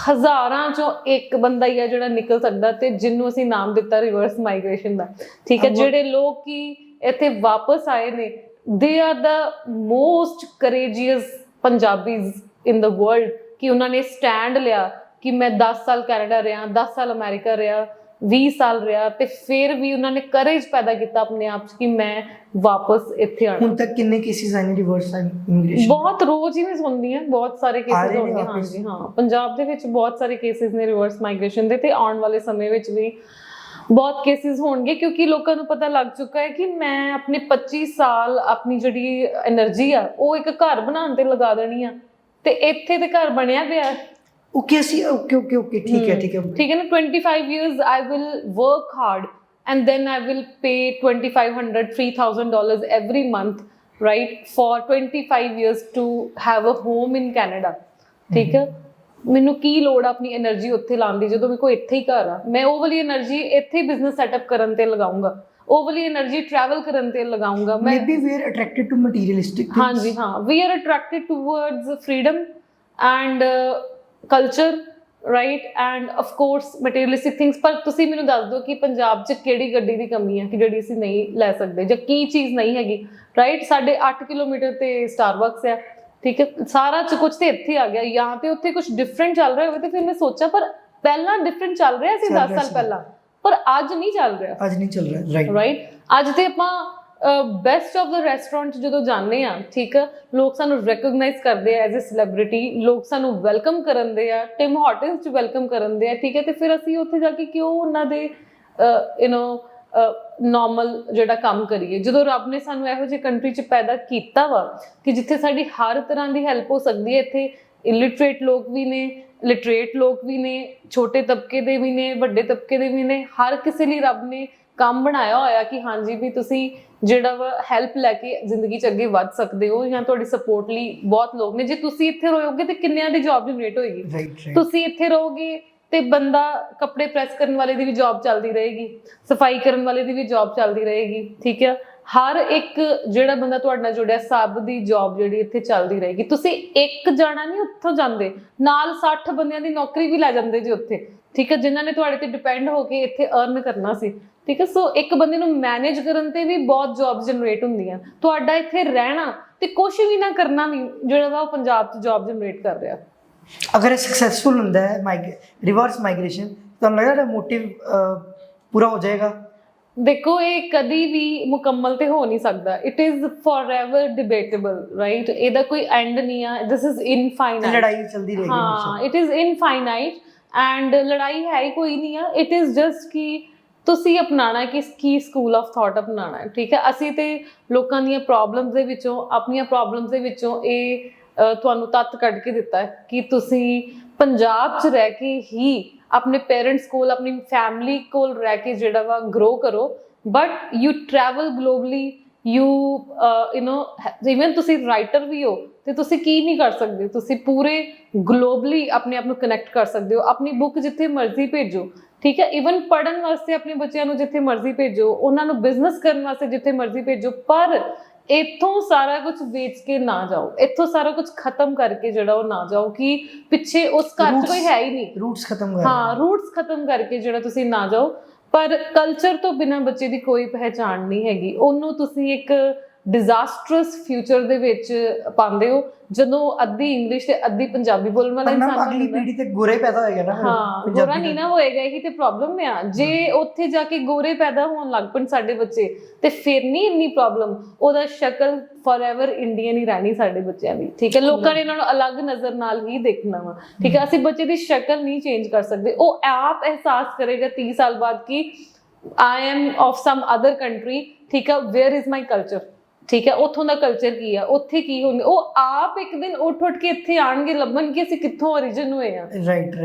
ਹਜ਼ਾਰਾਂ ਚੋਂ ਇੱਕ ਬੰਦਾ ਹੀ ਆ ਜਿਹੜਾ ਨਿਕਲ ਸਕਦਾ, ਤੇ ਜਿਹਨੂੰ ਅਸੀਂ ਨਾਮ ਦਿੱਤਾ ਰਿਵਰਸ ਮਾਈਗ੍ਰੇਸ਼ਨ ਦਾ। ਠੀਕ ਹੈ, ਜਿਹੜੇ ਲੋਕ ਕਿ ਇੱਥੇ ਵਾਪਸ ਆਏ ਨੇ, they are the most courageous Punjabis in the world, ਕਿ ਉਹਨਾਂ ਨੇ ਸਟੈਂਡ ਲਿਆ ਕਿ ਮੈਂ 10 ਸਾਲ ਕੈਨੇਡਾ ਰਿਹਾ, 10 ਸਾਲ ਅਮਰੀਕਾ ਰਿਹਾ, 20 ਸਾਲ ਰਿਹਾ, ਤੇ ਫਿਰ ਵੀ ਉਹਨਾਂ ਨੇ ਕਰੇਜ ਪੈਦਾ ਕੀਤਾ ਆਪਣੇ ਆਪ 'ਚ ਕਿ ਮੈਂ ਵਾਪਸ ਇੱਥੇ ਆਣਾ। ਹੁਣ ਤੱਕ ਕਿੰਨੇ ਕੇਸਿਸ ਆਏ ਨੇ ਰਿਵਰਸ ਇਮੀਗ੍ਰੇਸ਼ਨ? ਬਹੁਤ ਰੋਜ਼ ਹੀ ਮੈਂ ਸੁਣਦੀ ਹਾਂ, ਬਹੁਤ ਸਾਰੇ ਕੇਸਿਸ ਹੋਣਗੇ। ਹਾਂਜੀ ਹਾਂ, ਪੰਜਾਬ ਦੇ ਵਿੱਚ ਬਹੁਤ ਸਾਰੇ ਕੇਸਿਸ ਨੇ ਰਿਵਰਸ ਮਾਈਗ੍ਰੇਸ਼ਨ ਦੇ, ਤੇ ਆਉਣ ਵਾਲੇ ਸਮੇਂ ਵਿੱਚ ਵੀ ਬਹੁਤ ਕੇਸਿਸ ਹੋਣਗੇ, ਕਿਉਂਕਿ ਲੋਕਾਂ ਨੂੰ ਪਤਾ ਲੱਗ ਚੁੱਕਾ ਹੈ ਕਿ ਮੈਂ ਆਪਣੇ 25 ਸਾਲ ਆਪਣੀ ਜਿਹੜੀ એનર્ਜੀ ਆ ਉਹ ਇੱਕ ਘਰ ਬਣਾਉਣ ਤੇ ਲਗਾ ਦੇਣੀ ਆ, ਤੇ ਇੱਥੇ ਤੇ ਘਰ ਬਣਿਆ ਪਿਆ। ਓਕੇ ਅਸੀਂ ਓਕੇ ਠੀਕ ਹੈ ਠੀਕ ਹੈ ਨਾ। 25 years I will work hard and then I will pay $2,500 $3,000 every month, right, for 25 years to have a home in Canada. ਠੀਕ ਹੈ, ਮੈਨੂੰ ਕੀ ਲੋੜ ਆ ਆਪਣੀ એનર્ਜੀ ਉੱਥੇ ਲਾਉਣ ਦੀ ਜਦੋਂ ਮੇਰੇ ਕੋਲ ਇੱਥੇ ਹੀ ਘਰ ਆ। ਮੈਂ ਉਹ ਵਾਲੀ એનર્ਜੀ ਇੱਥੇ ਬਿਜ਼ਨਸ ਸੈਟਅਪ ਕਰਨ ਤੇ ਲਗਾਉਂਗਾ, ਉਹ ਵਾਲੀ એનર્ਜੀ ਟਰੈਵਲ ਕਰਨ ਤੇ ਲਗਾਉਂਗਾ। Maybe we are attracted to materialistic things. ਹਾਂਜੀ ਹਾਂ, we are attracted towards freedom and culture, right, and of course materialistic things. ਪਰ ਤੁਸੀਂ ਮੈਨੂੰ ਦੱਸ ਦਿਓ ਕਿ ਪੰਜਾਬ 'ਚ ਕਿਹੜੀ ਗੱਡੀ ਦੀ ਕਮੀ ਹੈ ਕਿ ਜਿਹੜੀ ਅਸੀਂ ਨਹੀਂ ਲੈ ਸਕਦੇ, ਜਾਂ ਕੀ ਚੀਜ਼ ਨਹੀਂ ਹੈਗੀ, ਰਾਈਟ। ਸਾਡੇ 8 ਕਿਲੋਮੀਟਰ ਤੇ ਸਟਾਰਬਕਸ ਹੈ, ਠੀਕ ਹੈ, ਸਾਰਾ ਚ ਕੁਝ ਤੇ ਇੱਥੇ ਆ ਗਿਆ, ਜਾਂ ਤੇ ਉੱਥੇ ਕੁਝ ਡਿਫਰੈਂਟ ਚੱਲ ਰਿਹਾ ਹੋਵੇ। ਤੇ ਫਿਰ ਮੈਂ ਸੋਚਿਆ ਪਰ ਪਹਿਲਾਂ ਡਿਫਰੈਂਟ ਚੱਲ ਰਿਹਾ ਸੀ 10 ਸਾਲ ਪਹਿਲਾਂ, ਪਰ ਅੱਜ ਨਹੀਂ ਚੱਲ ਰਿਹਾ, ਅੱਜ ਨਹੀਂ ਚੱਲ ਰਿਹਾ, ਰਾਈਟ। ਅੱਜ ਤੇ ਆਪਾਂ ਬੈਸਟ ਆਫ ਦਾ ਰੈਸਟੋਰੈਂਟ ਜਦੋਂ ਜਾਂਦੇ ਆ, ਠੀਕ ਆ, ਲੋਕ ਸਾਨੂੰ ਰੈਕਗਨਾਈਜ਼ ਕਰਦੇ ਆ ਐਜ਼ ਅ ਸੈਲੀਬ੍ਰਿਟੀ, ਲੋਕ ਸਾਨੂੰ ਵੈਲਕਮ ਕਰਨ ਦੇ ਆ, ਟਿਮ ਹਾਰਟਨਸ ਚ ਵੈਲਕਮ ਕਰਨ ਦੇ ਆ, ਠੀਕ ਹੈ, ਤੇ ਫਿਰ ਅਸੀਂ ਉੱਥੇ ਜਾ ਕੇ ਕਿਉਂ ਉਹਨਾਂ ਦੇ ਨੋਰਮਲ ਜਿਹੜਾ ਕੰਮ ਕਰੀਏ, ਜਦੋਂ ਰੱਬ ਨੇ ਸਾਨੂੰ ਇਹੋ ਜਿਹੀ ਕੰਟਰੀ 'ਚ ਪੈਦਾ ਕੀਤਾ ਵਾ ਕਿ ਜਿੱਥੇ ਸਾਡੀ ਹਰ ਤਰ੍ਹਾਂ ਦੀ ਹੈਲਪ ਹੋ ਸਕਦੀ ਹੈ। ਇੱਥੇ ਇਲਿਟਰੇਟ ਲੋਕ ਵੀ ਨੇ, ਲਿਟਰੇਟ ਲੋਕ ਵੀ ਨੇ, ਛੋਟੇ ਤਬਕੇ ਦੇ ਵੀ ਨੇ, ਵੱਡੇ ਤਬਕੇ ਦੇ ਵੀ ਨੇ, ਹਰ ਕਿਸੇ ਲਈ ਰੱਬ ਨੇ ਕੰਮ ਬਣਾਇਆ ਹੋਇਆ ਕਿ ਹਾਂਜੀ ਵੀ ਤੁਸੀਂ ਜਿਹੜਾ ਵਾ ਹੈਲਪ ਲੈ ਕੇ ਜ਼ਿੰਦਗੀ 'ਚ ਅੱਗੇ ਵੱਧ ਸਕਦੇ ਹੋ, ਜਾਂ ਤੁਹਾਡੀ ਸਪੋਰਟ ਲਈ ਬਹੁਤ ਲੋਕ ਨੇ। ਜੇ ਤੁਸੀਂ ਇੱਥੇ ਰਹੋਗੇ ਤੇ ਕਿੰਨਿਆਂ ਦੀ ਜੌਬ ਜਨਰੇਟ ਹੋਏਗੀ। ਤੁਸੀਂ ਇੱਥੇ ਰਹੋਗੇ ਤੇ ਬੰਦਾ ਕੱਪੜੇ ਪ੍ਰੈਸ ਕਰਨ ਵਾਲੇ ਦੀ ਵੀ ਜੌਬ ਚੱਲਦੀ ਰਹੇਗੀ, ਸਫਾਈ ਕਰਨ ਵਾਲੇ ਦੀ ਵੀ ਜੌਬ ਚੱਲਦੀ ਰਹੇਗੀ, ਠੀਕ ਹੈ। ਹਰ ਇੱਕ ਜਿਹੜਾ ਬੰਦਾ ਤੁਹਾਡੇ ਨਾਲ ਜੁੜਿਆ ਸਭ ਦੀ ਜੌਬ ਜਿਹੜੀ ਇੱਥੇ ਚੱਲਦੀ ਰਹੇਗੀ। ਤੁਸੀਂ ਇੱਕ ਜਾਣਾ ਨਹੀਂ ਉੱਥੋਂ ਜਾਂਦੇ, ਨਾਲ 60 ਬੰਦਿਆਂ ਦੀ ਨੌਕਰੀ ਵੀ ਲੈ ਜਾਂਦੇ ਜੀ ਉੱਥੇ, ਠੀਕ ਹੈ, ਜਿਨ੍ਹਾਂ ਨੇ ਤੁਹਾਡੇ ਤੇ ਡਿਪੈਂਡ ਹੋ ਕੇ ਇੱਥੇ ਅਰਨ ਕਰਨਾ ਸੀ, ਠੀਕ ਹੈ। ਸੋ ਇੱਕ ਬੰਦੇ ਨੂੰ ਮੈਨੇਜ ਕਰਨ ਤੇ ਵੀ ਬਹੁਤ ਜੌਬ ਜਨਰੇਟ ਹੁੰਦੀਆਂ। ਤੁਹਾਡਾ ਇੱਥੇ ਰਹਿਣਾ ਤੇ ਕੁਛ ਵੀ ਨਾ ਕਰਨਾ ਵੀ ਜਿਹੜਾ ਵਾ ਉਹ ਪੰਜਾਬ 'ਚ ਜੌਬ ਜਨਰੇਟ ਕਰ ਰਿਹਾ। ਅਗਰ ਇਹ ਸਕਸੈਸਫੁਲ ਹੁੰਦਾ ਹੈ ਰਿਵਰਸ ਮਾਈਗ੍ਰੇਸ਼ਨ, ਤੁਹਾਨੂੰ ਲੱਗਦਾ ਮੋਟਿਵ ਪੂਰਾ ਹੋ ਜਾਏਗਾ? ਦੇਖੋ, ਇਹ ਕਦੀ ਵੀ ਮੁਕੰਮਲ ਤੇ ਹੋ ਨਹੀਂ ਸਕਦਾ। It is forever ਡਿਬੇਟੇਬਲ, right. ਇਹਦਾ ਕੋਈ ਐਂਡ ਨਹੀਂ ਆ, ਦਿਸ ਇਜ਼ ਇਨਫਾਈਨਾਈਟ, ਲੜਾਈ ਚੱਲਦੀ ਰਹੇਗੀ। ਹਾਂ, ਇਟ ਇਜ਼ ਇਨਫਾਈਨਾਈਟ ਐਂਡ ਲੜਾਈ ਹੈ ਹੀ ਕੋਈ ਨਹੀਂ ਆ। ਇਟ ਇਜ਼ ਜਸਟ ਕਿ ਤੁਸੀਂ ਅਪਣਾਣਾ ਕਿ ਕੀ ਸਕੂਲ ਆਫ ਥਾਟ ਅਪਣਾਣਾ ਹੈ, ਠੀਕ ਹੈ। ਅਸੀਂ ਤੇ ਲੋਕਾਂ ਦੀਆਂ ਪ੍ਰੋਬਲਮਸ ਦੇ ਵਿੱਚੋਂ, ਆਪਣੀਆਂ ਪ੍ਰੋਬਲਮਸ ਦੇ ਵਿੱਚੋਂ ਇਹ ਤੁਹਾਨੂੰ ਤੱਤ ਕੱਢ ਕੇ ਦਿੱਤਾ ਹੈ ਕਿ ਤੁਸੀਂ ਪੰਜਾਬ 'ਚ ਰਹਿ ਕੇ ਹੀ ਆਪਣੇ ਪੇਰੈਂਟਸ ਕੋਲ, ਆਪਣੀ ਫੈਮਿਲੀ ਕੋਲ ਰਹਿ ਕੇ ਜਿਹੜਾ ਵਾ ਗਰੋ ਕਰੋ, but you travel globally, you even ਤੁਸੀਂ ਰਾਈਟਰ ਵੀ ਹੋ ਤੇ ਤੁਸੀਂ ਕੀ ਨਹੀਂ ਕਰ ਸਕਦੇ, ਤੁਸੀਂ ਪੂਰੇ ਗਲੋਬਲੀ ਆਪਣੇ ਆਪ ਨੂੰ ਕਨੈਕਟ ਕਰ ਸਕਦੇ ਹੋ। ਆਪਣੀ ਬੁੱਕ ਜਿੱਥੇ ਮਰਜ਼ੀ ਭੇਜੋ, ਠੀਕ ਹੈ। ਇਵਨ ਪੜ੍ਹਨ ਵਾਸਤੇ ਆਪਣੇ ਬੱਚਿਆਂ ਨੂੰ ਜਿੱਥੇ ਮਰਜ਼ੀ ਭੇਜੋ, ਉਹਨਾਂ ਨੂੰ ਬਿਜ਼ਨਸ ਕਰਨ ਵਾਸਤੇ ਜਿੱਥੇ ਮਰਜ਼ੀ ਭੇਜੋ, ਪਰ ਇੱਥੋਂ ਸਾਰਾ ਕੁਝ ਵੇਚ ਕੇ ਨਾ ਜਾਓ, ਇੱਥੋਂ ਸਾਰਾ ਕੁਝ ਖਤਮ ਕਰਕੇ ਜਿਹੜਾ ਉਹ ਨਾ ਜਾਓ ਕਿ ਪਿੱਛੇ ਉਸ ਘਰ 'ਚ ਕੋਈ ਹੈ ਹੀ ਨਹੀਂ, ਰੂਟਸ ਖਤਮ ਹਾਂ ਰੂਟਸ ਖਤਮ ਕਰਕੇ ਜਿਹੜਾ ਤੁਸੀਂ ਨਾ ਜਾਓ। ਪਰ ਕਲਚਰ ਤੋਂ ਬਿਨਾਂ ਬੱਚੇ ਦੀ ਕੋਈ ਪਹਿਚਾਣ ਨਹੀਂ ਹੈਗੀ। ਉਹਨੂੰ ਤੁਸੀਂ ਇੱਕ ਡਿਜ਼ਾਸਟਰਸ ਫਿਊਚਰ ਦੇ ਵਿੱਚ ਪਾਉਂਦੇ ਹੋ ਜਦੋਂ ਅੱਧੀ ਇੰਗਲਿਸ਼ ਤੇ ਅੱਧੀ ਪੰਜਾਬੀ ਬੋਲਣ ਵਾਲਾ ਇਨਸਾਨ ਅਗਲੀ ਪੀੜ੍ਹੀ ਤੇ ਗੋਰੇ ਪੈਦਾ ਹੋਏਗਾ ਨਾ, ਹਾਂ ਗੋਰਾ ਨਹੀਂ ਨਾ ਹੋਏਗਾ, ਇਹੀ ਤੇ ਪ੍ਰੋਬਲਮ ਆ। ਜੇ ਉੱਥੇ ਜਾ ਕੇ ਗੋਰੇ ਪੈਦਾ ਹੋਣ ਲੱਗ ਪਣ ਸਾਡੇ ਬੱਚੇ ਤੇ ਫਿਰ ਨਹੀਂ ਇੰਨੀ ਪ੍ਰੋਬਲਮ, ਉਹਦਾ ਸ਼ਕਲ ਫੋਰਐਵਰ ਇੰਡੀਅਨ ਹੀ ਰਹਿਣੀ ਸਾਡੇ ਬੱਚਿਆਂ ਦੀ, ਠੀਕ ਹੈ। ਲੋਕਾਂ ਨੇ ਇਹਨਾਂ ਨੂੰ ਅਲੱਗ ਨਜ਼ਰ ਨਾਲ ਹੀ ਦੇਖਣਾ ਵਾ, ਠੀਕ ਹੈ। ਅਸੀਂ ਬੱਚੇ ਦੀ ਸ਼ਕਲ ਨਹੀਂ ਚੇਂਜ ਕਰ ਸਕਦੇ, ਉਹ ਆਪ ਅਹਿਸਾਸ ਕਰੇਗਾ 30 ਸਾਲ ਬਾਅਦ ਕਿ I M of sum other country, ਠੀਕ ਹੈ। ਵੇਅਰ ਇਜ਼ ਮਾਈ ਕਲਚਰ, ਠੀਕ ਹੈ। ਉੱਥੋਂ ਦਾ ਕਲਚਰ ਕੀ ਆ, ਉੱਥੇ ਕੀ ਹੁੰਦੇ, ਉਹ ਆਪ ਇੱਕ ਦਿਨ ਉੱਠ ਕੇ ਇੱਥੇ ਆਣਗੇ, ਲੱਭਣ ਕਿ ਅਸੀਂ ਕਿੱਥੋਂ origin ਹੋਏ ਆ। ਰਾਈਟ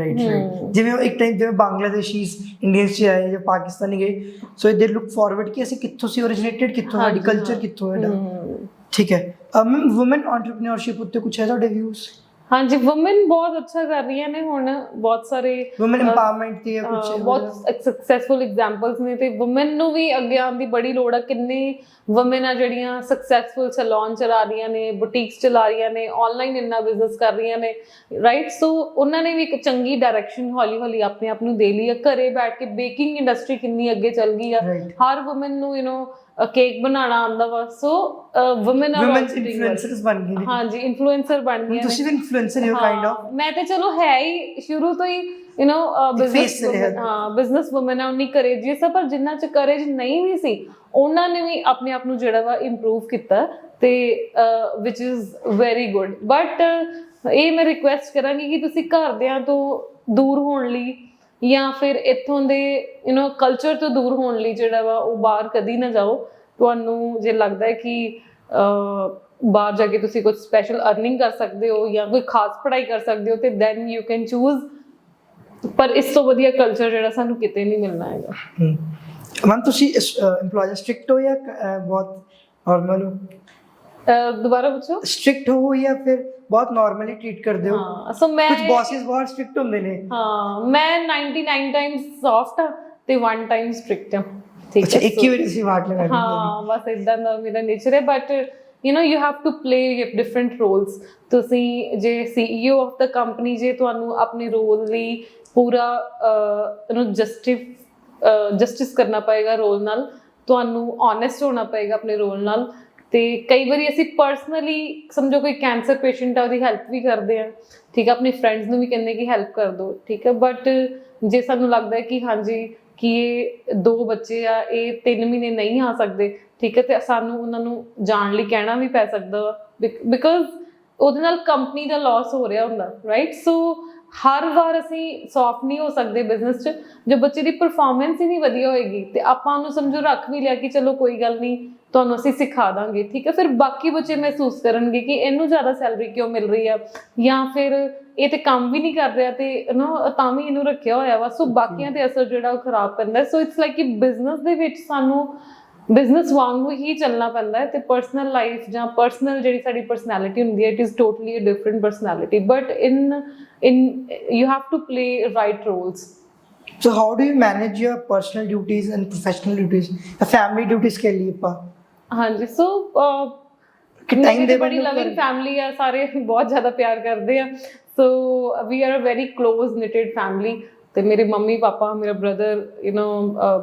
ਜਿਵੇਂ ਇੱਕ ਟਾਈਮ ਜਿਵੇਂ ਬਾਂਗਲਾਦੇਸ਼ੀਜ਼ ਇੰਡੀਅਨ 'ਚ ਆਏ ਜਾਂ ਪਾਕਿਸਤਾਨੀ ਗਏ, ਸੋ ਦੇ ਲੁੱਕ ਫਾਰਵਰਡ ਕਿ ਅਸੀਂ ਕਿੱਥੋਂ ਸੀ ਓਰੀਜਿਨੇਟਡ, ਕਿੱਥੋਂ ਸਾਡੀ ਕਲਚਰ ਕਿੱਥੋਂ ਹੈ, ਠੀਕ ਹੈ। ਮੈਮ ਵੂਮਨ ਐਂਟਰਪ੍ਰੀਨਿਓਰਸ਼ਿਪ ਉੱਤੇ ਕੁਝ ਹੈ ਤੁਹਾਡੇ ਵਿਊਜ਼? ਹਾਂਜੀ, ਵੂਮਨ ਬਹੁਤ ਅੱਛਾ ਕਰ ਰਹੀਆਂ ਨੇ ਹੁਣ, ਬਹੁਤ ਸਾਰੇ ਵੂਮਨ ਐਮਪਾਵਰਮੈਂਟ ਤੇ ਕੁਝ ਬਹੁਤ ਸਕਸੈਸਫੁਲ ਐਗਜ਼ਾਮਪਲਸ ਨੇ ਤੇ ਵੂਮਨ ਨੂੰ ਵੀ ਅੱਗੇ ਆਉਣ ਦੀ ਬੜੀ ਲੋੜ ਆ। ਕਿੰਨੇ ਵੂਮਨ ਆ ਜਿਹੜੀਆਂ ਸਕਸੈਸਫੁਲ ਸੈਲੂਨ ਚਲਾ ਰਹੀਆਂ ਨੇ, ਬੁਟੀਕਸ ਚਲਾ ਰਹੀਆਂ ਨੇ, ਆਨਲਾਈਨ ਇੰਨਾ ਬਿਜ਼ਨਸ ਕਰ ਰਹੀਆਂ ਨੇ, ਰਾਈਟ। ਸੋ ਉਹਨਾਂ ਨੇ ਵੀ ਇੱਕ ਚੰਗੀ ਡਾਇਰੈਕਸ਼ਨ ਹੌਲੀ ਹੌਲੀ ਆਪਣੇ ਆਪ ਨੂੰ ਦੇ ਲਈ ਆ। ਘਰੇ ਬੈਠ ਕੇ ਬੇਕਿੰਗ ਇੰਡਸਟਰੀ ਕਿੰਨੀ ਅੱਗੇ ਚੱਲ ਗਈ ਆ, ਹਰ ਵੂਮਨ ਨੂੰ ਕੇਕ ਬਣਾਉਣਾ ਆਉਂਦਾ ਵਾ। ਸੋ ਵੂਮਨ ਇਨਫਲੂਐਂਸਰਸ ਬਣ ਗਏ ਨੇ, ਹਾਂਜੀ ਇਨਫਲੂਐਂਸਰ ਬਣ ਗਈਆਂ ਨੇ। ਤੁਸੀਂ ਵੀ ਇਨਫਲੂਐਂਸਰ ਹੋ ਕਾਈਂਡ ਆਫ। ਮੈਂ ਤੇ ਚਲੋ ਹੈ ਹੀ ਸ਼ੁਰੂ ਤੋਂ ਹੀ ਬਿਜ਼ਨਸ ਵੂਮਨ ਆ, ਉਨੀ ਕਰੇਜੀਅਸ ਆ, ਪਰ ਜਿੰਨਾ ਚ ਕਰੇਜ ਨਹੀਂ ਵੀ ਸੀ ਉਹਨਾਂ ਨੇ ਵੀ ਆਪਣੇ ਆਪ ਨੂੰ ਜਿਹੜਾ ਵਾ ਇੰਪਰੂਵ ਕੀਤਾ ਤੇ ਵਿਚ ਇਜ਼ ਵੈਰੀ ਗੁੱਡ। ਬਟ ਇਹ ਮੈਂ ਰਿਕੁਐਸਟ ਕਰਾਂਗੀ ਕਿ ਤੁਸੀਂ ਘਰਦਿਆਂ ਤੋਂ ਦੂਰ ਹੋਣ ਲਈ ਜਾਂ ਫਿਰ ਇੱਥੋਂ ਦੇ ਕਲਚਰ ਤੋਂ ਦੂਰ ਹੋਣ ਲਈ ਜਿਹੜਾ ਵਾ ਉਹ ਬਾਹਰ ਕਦੀ ਨਾ ਜਾਓ। ਤੁਹਾਨੂੰ ਜੇ ਲੱਗਦਾ ਹੈ ਕਿ ਬਾਹਰ ਜਾ ਕੇ ਤੁਸੀਂ ਕੁਝ ਸਪੈਸ਼ਲ ਅਰਨਿੰਗ ਕਰ ਸਕਦੇ ਹੋ ਜਾਂ ਕੋਈ ਖਾਸ ਪੜ੍ਹਾਈ ਕਰ ਸਕਦੇ ਹੋ ਤੇ ਦੈਨ ਯੂ ਕੈਨ ਚੂਜ਼, ਪਰ ਇਸ ਤੋਂ ਵਧੀਆ ਕਲਚਰ ਜਿਹੜਾ ਸਾਨੂੰ ਕਿਤੇ ਨਹੀਂ ਮਿਲਣਾ ਹੈਗਾ। ਮੈਮ ਤੁਸੀਂ EMPLOYER ਸਟ੍ਰਿਕਟ ਹੋ ਜਾਂ ਬਹੁਤ ਨਾਰਮਲ ਹੋ? ਦੁਬਾਰਾ ਪੁੱਛੋ। ਸਟ੍ਰਿਕਟ ਹੋ ਜਾਂ ਫਿਰ ਬਹੁਤ ਨਾਰਮਲੀ ਟ੍ਰੀਟ ਕਰਦੇ ਹੋ? ਹਾਂ, ਸੋ ਮੈਂ ਕੁਝ ਬੌਸਸ ਬਹੁਤ ਸਟ੍ਰਿਕਟ ਹੁੰਦੇ ਨੇ। ਹਾਂ, ਮੈਂ 99 ਟਾਈਮਸ ਸੌਫਟ ਆ ਤੇ 1 ਟਾਈਮ ਸਟ੍ਰਿਕਟ ਆ, ਠੀਕ ਹੈ। ਇੱਕ ਹੀ ਵਾਰੀ ਤੁਸੀਂ ਵਾਟ ਲਗਾ ਦਿੰਦੇ? ਹਾਂ, ਬਸ ਇਦਾਂ ਦਾ ਮੇਰਾ ਨੇਚਰ ਹੈ। But you have to play different roles। ਤੁਸੀਂ ਜੇ CEO ਆਫ ਦ ਕੰਪਨੀ, ਜੇ ਤੁਹਾਨੂੰ ਆਪਣੇ ਰੋਲ ਲਈ ਪੂਰਾ ਜਸਟਿਸ ਕਰਨਾ ਪਏਗਾ ਰੋਲ ਨਾਲ, ਤੁਹਾਨੂੰ ਓਨੈਸਟ ਹੋਣਾ ਪਏਗਾ ਆਪਣੇ ਰੋਲ ਨਾਲ। ਤੇ ਕਈ ਵਾਰੀ ਅਸੀਂ ਪਰਸਨਲੀ ਸਮਝੋ ਕੋਈ ਕੈਂਸਰ ਪੇਸ਼ੈਂਟ ਆ, ਉਹਦੀ ਹੈਲਪ ਵੀ ਕਰਦੇ ਆ, ਠੀਕ ਹੈ। ਆਪਣੇ ਫਰੈਂਡਸ ਨੂੰ ਵੀ ਕਹਿੰਦੇ ਕਿ ਹੈਲਪ ਕਰ ਦਿਓ, ਠੀਕ ਹੈ। ਬਟ ਜੇ ਸਾਨੂੰ ਲੱਗਦਾ ਹੈ ਕਿ ਹਾਂਜੀ ਕਿ ਇਹ 2 ਬੱਚੇ ਆ, ਇਹ 3 ਮਹੀਨੇ ਨਹੀਂ ਆ ਸਕਦੇ, ਠੀਕ ਹੈ, ਤੇ ਸਾਨੂੰ ਉਹਨਾਂ ਨੂੰ ਜਾਣ ਲਈ ਕਹਿਣਾ ਵੀ ਪੈ ਸਕਦਾ ਵਾ, ਬਿਕੋਜ਼ ਉਹਦੇ ਨਾਲ ਕੰਪਨੀ ਦਾ ਲਾਸ ਹੋ ਰਿਹਾ ਹੁੰਦਾ, ਰਾਈਟ। ਸੋ ਹਰ ਵਾਰ ਅਸੀਂ ਸੌਫਟ ਨਹੀਂ ਹੋ ਸਕਦੇ ਬਿਜ਼ਨਸ 'ਚ। ਜੋ ਬੱਚੇ ਦੀ ਪਰਫਾਰਮੈਂਸ ਹੀ ਨਹੀਂ ਵਧੀਆ ਹੋਏਗੀ ਤੇ ਆਪਾਂ ਉਹਨੂੰ ਸਮਝੋ ਰੱਖ ਵੀ ਲਿਆ ਕਿ ਚਲੋ ਕੋਈ ਗੱਲ ਨਹੀਂ, ਤੁਹਾਨੂੰ ਅਸੀਂ ਸਿਖਾ ਦਾਂਗੇ, ਠੀਕ ਹੈ। ਫਿਰ ਬਾਕੀ ਬੱਚੇ ਮਹਿਸੂਸ ਕਰਨਗੇ ਕਿ ਇਹਨੂੰ ਜ਼ਿਆਦਾ ਸੈਲਰੀ ਕਿਉਂ ਮਿਲ ਰਹੀ ਆ, ਜਾਂ ਫਿਰ ਇਹ ਤੇ ਕੰਮ ਵੀ ਨਹੀਂ ਕਰ ਰਿਹਾ ਤੇ ਤਾਂ ਵੀ ਇਹਨੂੰ ਰੱਖਿਆ ਹੋਇਆ ਵਾ। ਸੋ ਬਾਕੀਆਂ ਤੇ ਅਸਰ ਜਿਹੜਾ ਉਹ ਖਰਾਬ ਪੈਂਦਾ। ਸੋ ਇਟਸ ਲਾਈਕ ਕਿ ਬਿਜ਼ਨਸ ਦੇ ਵਿੱਚ ਸਾਨੂੰ ਬਿਜ਼ਨਸ ਵਾਂਗੂ ਹੀ ਚੱਲਣਾ ਪੈਂਦਾ ਹੈ ਤੇ ਪਰਸਨਲ ਲਾਈਫ ਜਾਂ ਪਰਸਨਲ ਜਿਹੜੀ ਸਾਡੀ ਪਰਸਨੈਲਿਟੀ ਹੁੰਦੀ ਹੈ, it is totally a different personality. But in you have to play right roles। So how do you manage your personal duties and professional duties, family duties के लिए पा? ਹਾਂਜੀ, ਸੋ time ਦੇ ਬੜੀ ਲਵਿੰਗ ਫੈਮਿਲੀ ਆ, ਸਾਰੇ ਬਹੁਤ ਜ਼ਿਆਦਾ ਪਿਆਰ ਕਰਦੇ ਆ। So we are a very close knitted family ਤੇ ਮੇਰੇ ਮੰਮੀ ਪਾਪਾ, ਮੇਰਾ ਬ੍ਰਦਰ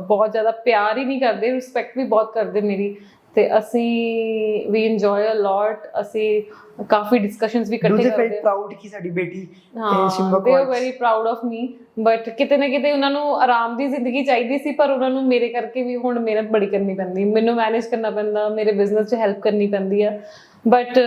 ਬਹੁਤ ਜ਼ਿਆਦਾ ਪਿਆਰ ਹੀ ਨਹੀਂ ਕਰਦੇ, ਰਿਸਪੈਕਟ ਵੀ ਬਹੁਤ ਕਰਦੇ ਮੇਰੀ। ਤੇ ਅਸੀਂ ਵੀ ਇੰਜੋਏ ਅ ਲੋਟ, ਅਸੀਂ ਕਾਫੀ ਡਿਸਕਸ਼ਨਸ ਵੀ ਇਕੱਠੇ ਕਰਦੇ ਹਾਂ। ਪ੍ਰਾਊਡ ਕਿ ਸਾਡੀ ਬੇਟੀ they are very proud of me. But ਕਿਤੇ ਨਾ ਕਿਤੇ ਉਹਨਾਂ ਨੂੰ ਆਰਾਮ ਦੀ ਜ਼ਿੰਦਗੀ ਚਾਹੀਦੀ ਸੀ, ਪਰ ਉਹਨਾਂ ਨੂੰ ਮੇਰੇ ਕਰਕੇ ਵੀ ਹੁਣ ਮਿਹਨਤ ਬੜੀ ਕਰਨੀ ਪੈਂਦੀ, ਮੈਨੂੰ ਮੈਨੇਜ ਕਰਨਾ ਪੈਂਦਾ, ਮੇਰੇ ਬਿਜ਼ਨਸ 'ਚ ਹੈਲਪ ਕਰਨੀ ਪੈਂਦੀ ਆ। But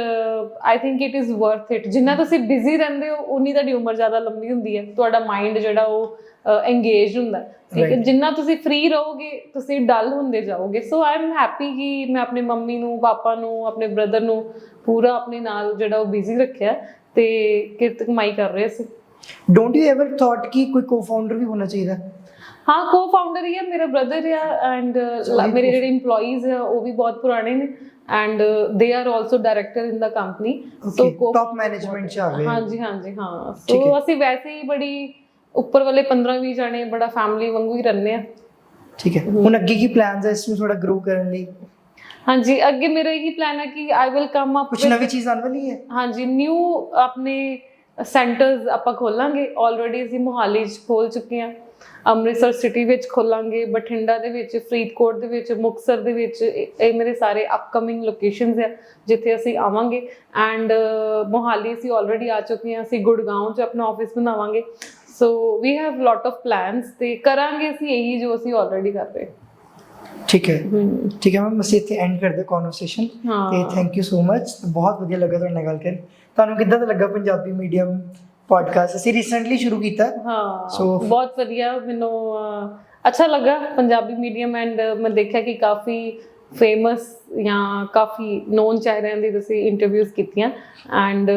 I think it is worth it. ਜਿੰਨਾ ਤੁਸੀਂ ਬਿਜ਼ੀ ਰਹਿੰਦੇ ਹੋ ਉਨੀ ਤੁਹਾਡੀ ਉਮਰ ਜ਼ਿਆਦਾ ਲੰਬੀ ਹੁੰਦੀ ਹੈ, ਤੁਹਾਡਾ ਮਾਈਂਡ ਜਿਹੜਾ ਉਹ engaged ਹੁੰਦਾ ਹੈ, ਠੀਕ ਹੈ। ਜਿੰਨਾ ਤੁਸੀਂ ਫ੍ਰੀ ਰਹੋਗੇ ਤੁਸੀਂ ਡਲ ਹੁੰਦੇ ਜਾਓਗੇ। ਸੋ ਆਈ ਐਮ ਹੈਪੀ ਕਿ ਮੈਂ ਆਪਣੇ ਮੰਮੀ ਨੂੰ, ਪਾਪਾ ਨੂੰ, ਆਪਣੇ ਬ੍ਰਦਰ ਨੂੰ ਪੂਰਾ ਆਪਣੇ ਨਾਲ ਜਿਹੜਾ ਉਹ ਬਿਜ਼ੀ ਰੱਖਿਆ ਤੇ ਕਿਰਤ ਕਮਾਈ ਕਰ ਰਹੇ ਸੀ। ਡੋਂਟ ਯੂ ਐਵਰ ਥॉट ਕਿ ਕੋਈ ਕੋ-ਫਾਊਂਡਰ ਵੀ ਹੋਣਾ ਚਾਹੀਦਾ? ਹਾਂ, ਕੋ-ਫਾਊਂਡਰ ਹੀ ਹੈ, ਮੇਰਾ ਬ੍ਰਦਰ ਆ ਐਂਡ ਮੇਰੇ ਜਿਹੜੇ EMPLOYEES ਆ ਉਹ ਵੀ ਬਹੁਤ ਪੁਰਾਣੇ ਨੇ and they are also director in the company. So top management ਚ ਆ ਗਏ। ਹਾਂਜੀ ਹਾਂਜੀ ਹਾਂ। ਸੋ ਅਸੀਂ ਵੈਸੇ ਹੀ ਬੜੀ ਉੱਪਰ ਵਾਲੇ 15-20 ਜਾਣੇ ਬੜਾ ਫੈਮਿਲੀ ਵਾਂਗੂ ਹੀ ਰਹਿੰਦੇ ਆ। ਠੀਕ ਹੈ, ਹੁਣ ਅੱਗੇ ਕੀ ਪਲਾਨਸ ਹੈ ਇਸ ਨੂੰ ਥੋੜਾ ਗਰੋ ਕਰਨ ਲਈ? ਹਾਂਜੀ, ਅੱਗੇ ਮੇਰਾ ਇਹੀ ਪਲਾਨ ਹੈ ਕਿ ਆਈ ਵਿਲ ਕਮ ਅਪ ਕੁਝ ਨਵੀਂ ਚੀਜ਼ ਆਉਣ ਵਾਲੀ ਹੈ। ਹਾਂਜੀ, ਨਿਊ ਆਪਣੇ ਸੈਂਟਰਸ ਆਪਾਂ ਖੋਲਾਂਗੇ। ਆਲਰੇਡੀ ਅਸੀਂ ਮੋਹਾਲੀ 'ਚ ਖੋਲ ਚੁੱਕੇ ਹਾਂ, ਅੰਮ੍ਰਿਤਸਰ ਸਿਟੀ ਵਿੱਚ ਖੋਲਾਂਗੇ, ਬਠਿੰਡਾ ਦੇ ਵਿੱਚ, ਫਰੀਦਕੋਟ ਦੇ ਵਿੱਚ, ਮੁਕਤਸਰ ਦੇ ਵਿੱਚ। ਇਹ ਮੇਰੇ ਸਾਰੇ ਅਪਕਮਿੰਗ ਲੋਕੇਸ਼ਨਸ ਆ ਜਿੱਥੇ ਅਸੀਂ ਆਵਾਂਗੇ। ਐਂਡ ਮੋਹਾਲੀ ਅਸੀਂ ਆਲਰੇਡੀ ਆ ਚੁੱਕੇ ਹਾਂ, ਅਸੀਂ ਗੁੜਗਾਉਂ 'ਚ ਆਪਣਾ ਆਫਿਸ ਬਣਾਵਾਂਗੇ। So we have lot of plans ਤੇ ਕਰਾਂਗੇ ਅਸੀਂ ਇਹੀ ਜੋ ਅਸੀਂ ਆਲਰੇਡੀ ਕਰ ਰਹੇ। ਠੀਕ ਹੈ ਠੀਕ ਹੈ ਮੈਮ, ਅਸੀਂ ਇੱਥੇ ਐਂਡ ਕਰਦੇ ਕਨਵਰਸੇਸ਼ਨ ਤੇ ਥੈਂਕ ਯੂ ਸੋ ਮਚ। ਬਹੁਤ ਵਧੀਆ ਲੱਗਾ ਤੁਹਾਡੇ ਨਾਲ ਗੱਲ ਕਰਕੇ। ਤੁਹਾਨੂੰ ਕਿੱਦਾਂ ਦਾ ਲੱਗਾ ਪੰਜਾਬੀ ਮੀਡੀਅਮ ਪੋਡਕਾਸਟ? ਅਸੀਂ ਰੀਸੈਂਟਲੀ ਸ਼ੁਰੂ ਕੀਤਾ। ਹਾਂ, ਸੋ ਬਹੁਤ ਵਧੀਆ, ਮੈਨੂੰ ਅੱਛਾ ਲੱਗਾ ਪੰਜਾਬੀ ਮੀਡੀਅਮ। ਐਂਡ ਮੈਂ ਦੇਖਿਆ ਕਿ ਕਾਫੀ ਫੇਮਸ ਜਾਂ ਕਾਫੀ ਨੋਨ ਚਿਹਰਿਆਂ ਦੀ ਤੁਸੀਂ ਇੰਟਰਵਿਊਜ਼ ਕੀਤੀਆਂ ਐਂਡ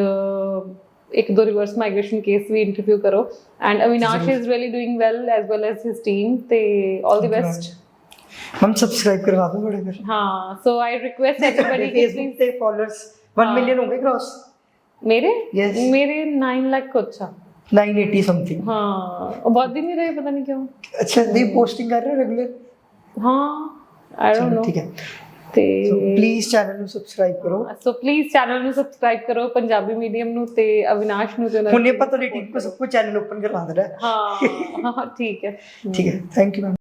ਇੱਕ ਦੋ ਰਿਵਰਸ ਮਾਈਗ੍ਰੇਸ਼ਨ ਕੇਸ ਵੀ ਇੰਟਰਵਿਊ ਕਰੋ। And Avinash is really doing well as his team ਤੇ ਆਲ ਦੀ ਬੈਸਟ। हम सब्सक्राइब करवा दो थोड़े फिर। हाँ, so I request everybody Facebook पे फॉलोअर्स 1 मिलियन हो गए क्रॉस मेरे। Yes. मेरे 9 लाख कुछ। 980 समथिंग। हाँ, बहुत दिन नहीं रहे, पता नहीं क्यों। अच्छा, नहीं पोस्टिंग कर रहे हो रेगुलर? हाँ, I don't know। ठीक है, ਤੇ ਪਲੀਜ਼ ਚੈਨਲ ਨੂੰ ਸਬਸਕ੍ਰਾਈਬ ਕਰੋ। ਸੋ ਪਲੀਜ਼ ਚੈਨਲ ਨੂੰ ਸਬਸਕ੍ਰਾਈਬ ਕਰੋ, ਪੰਜਾਬੀ ਮੀਡੀਅਮ ਨੂੰ ਤੇ ਅਵਿਨਾਸ਼ ਨੂੰ। ਤੇ ਹੁਣੇ ਪਤਾ ਨਹੀਂ ਟੀਮ ਕੋ ਸਭ ਕੋ ਚੈਨਲ ਓਪਨ ਕਰਵਾ ਦੇਣਾ। ਹਾਂ ਠੀਕ ਹੈ ਠੀਕ ਹੈ, ਥੈਂਕ ਯੂ ਮੈਮ।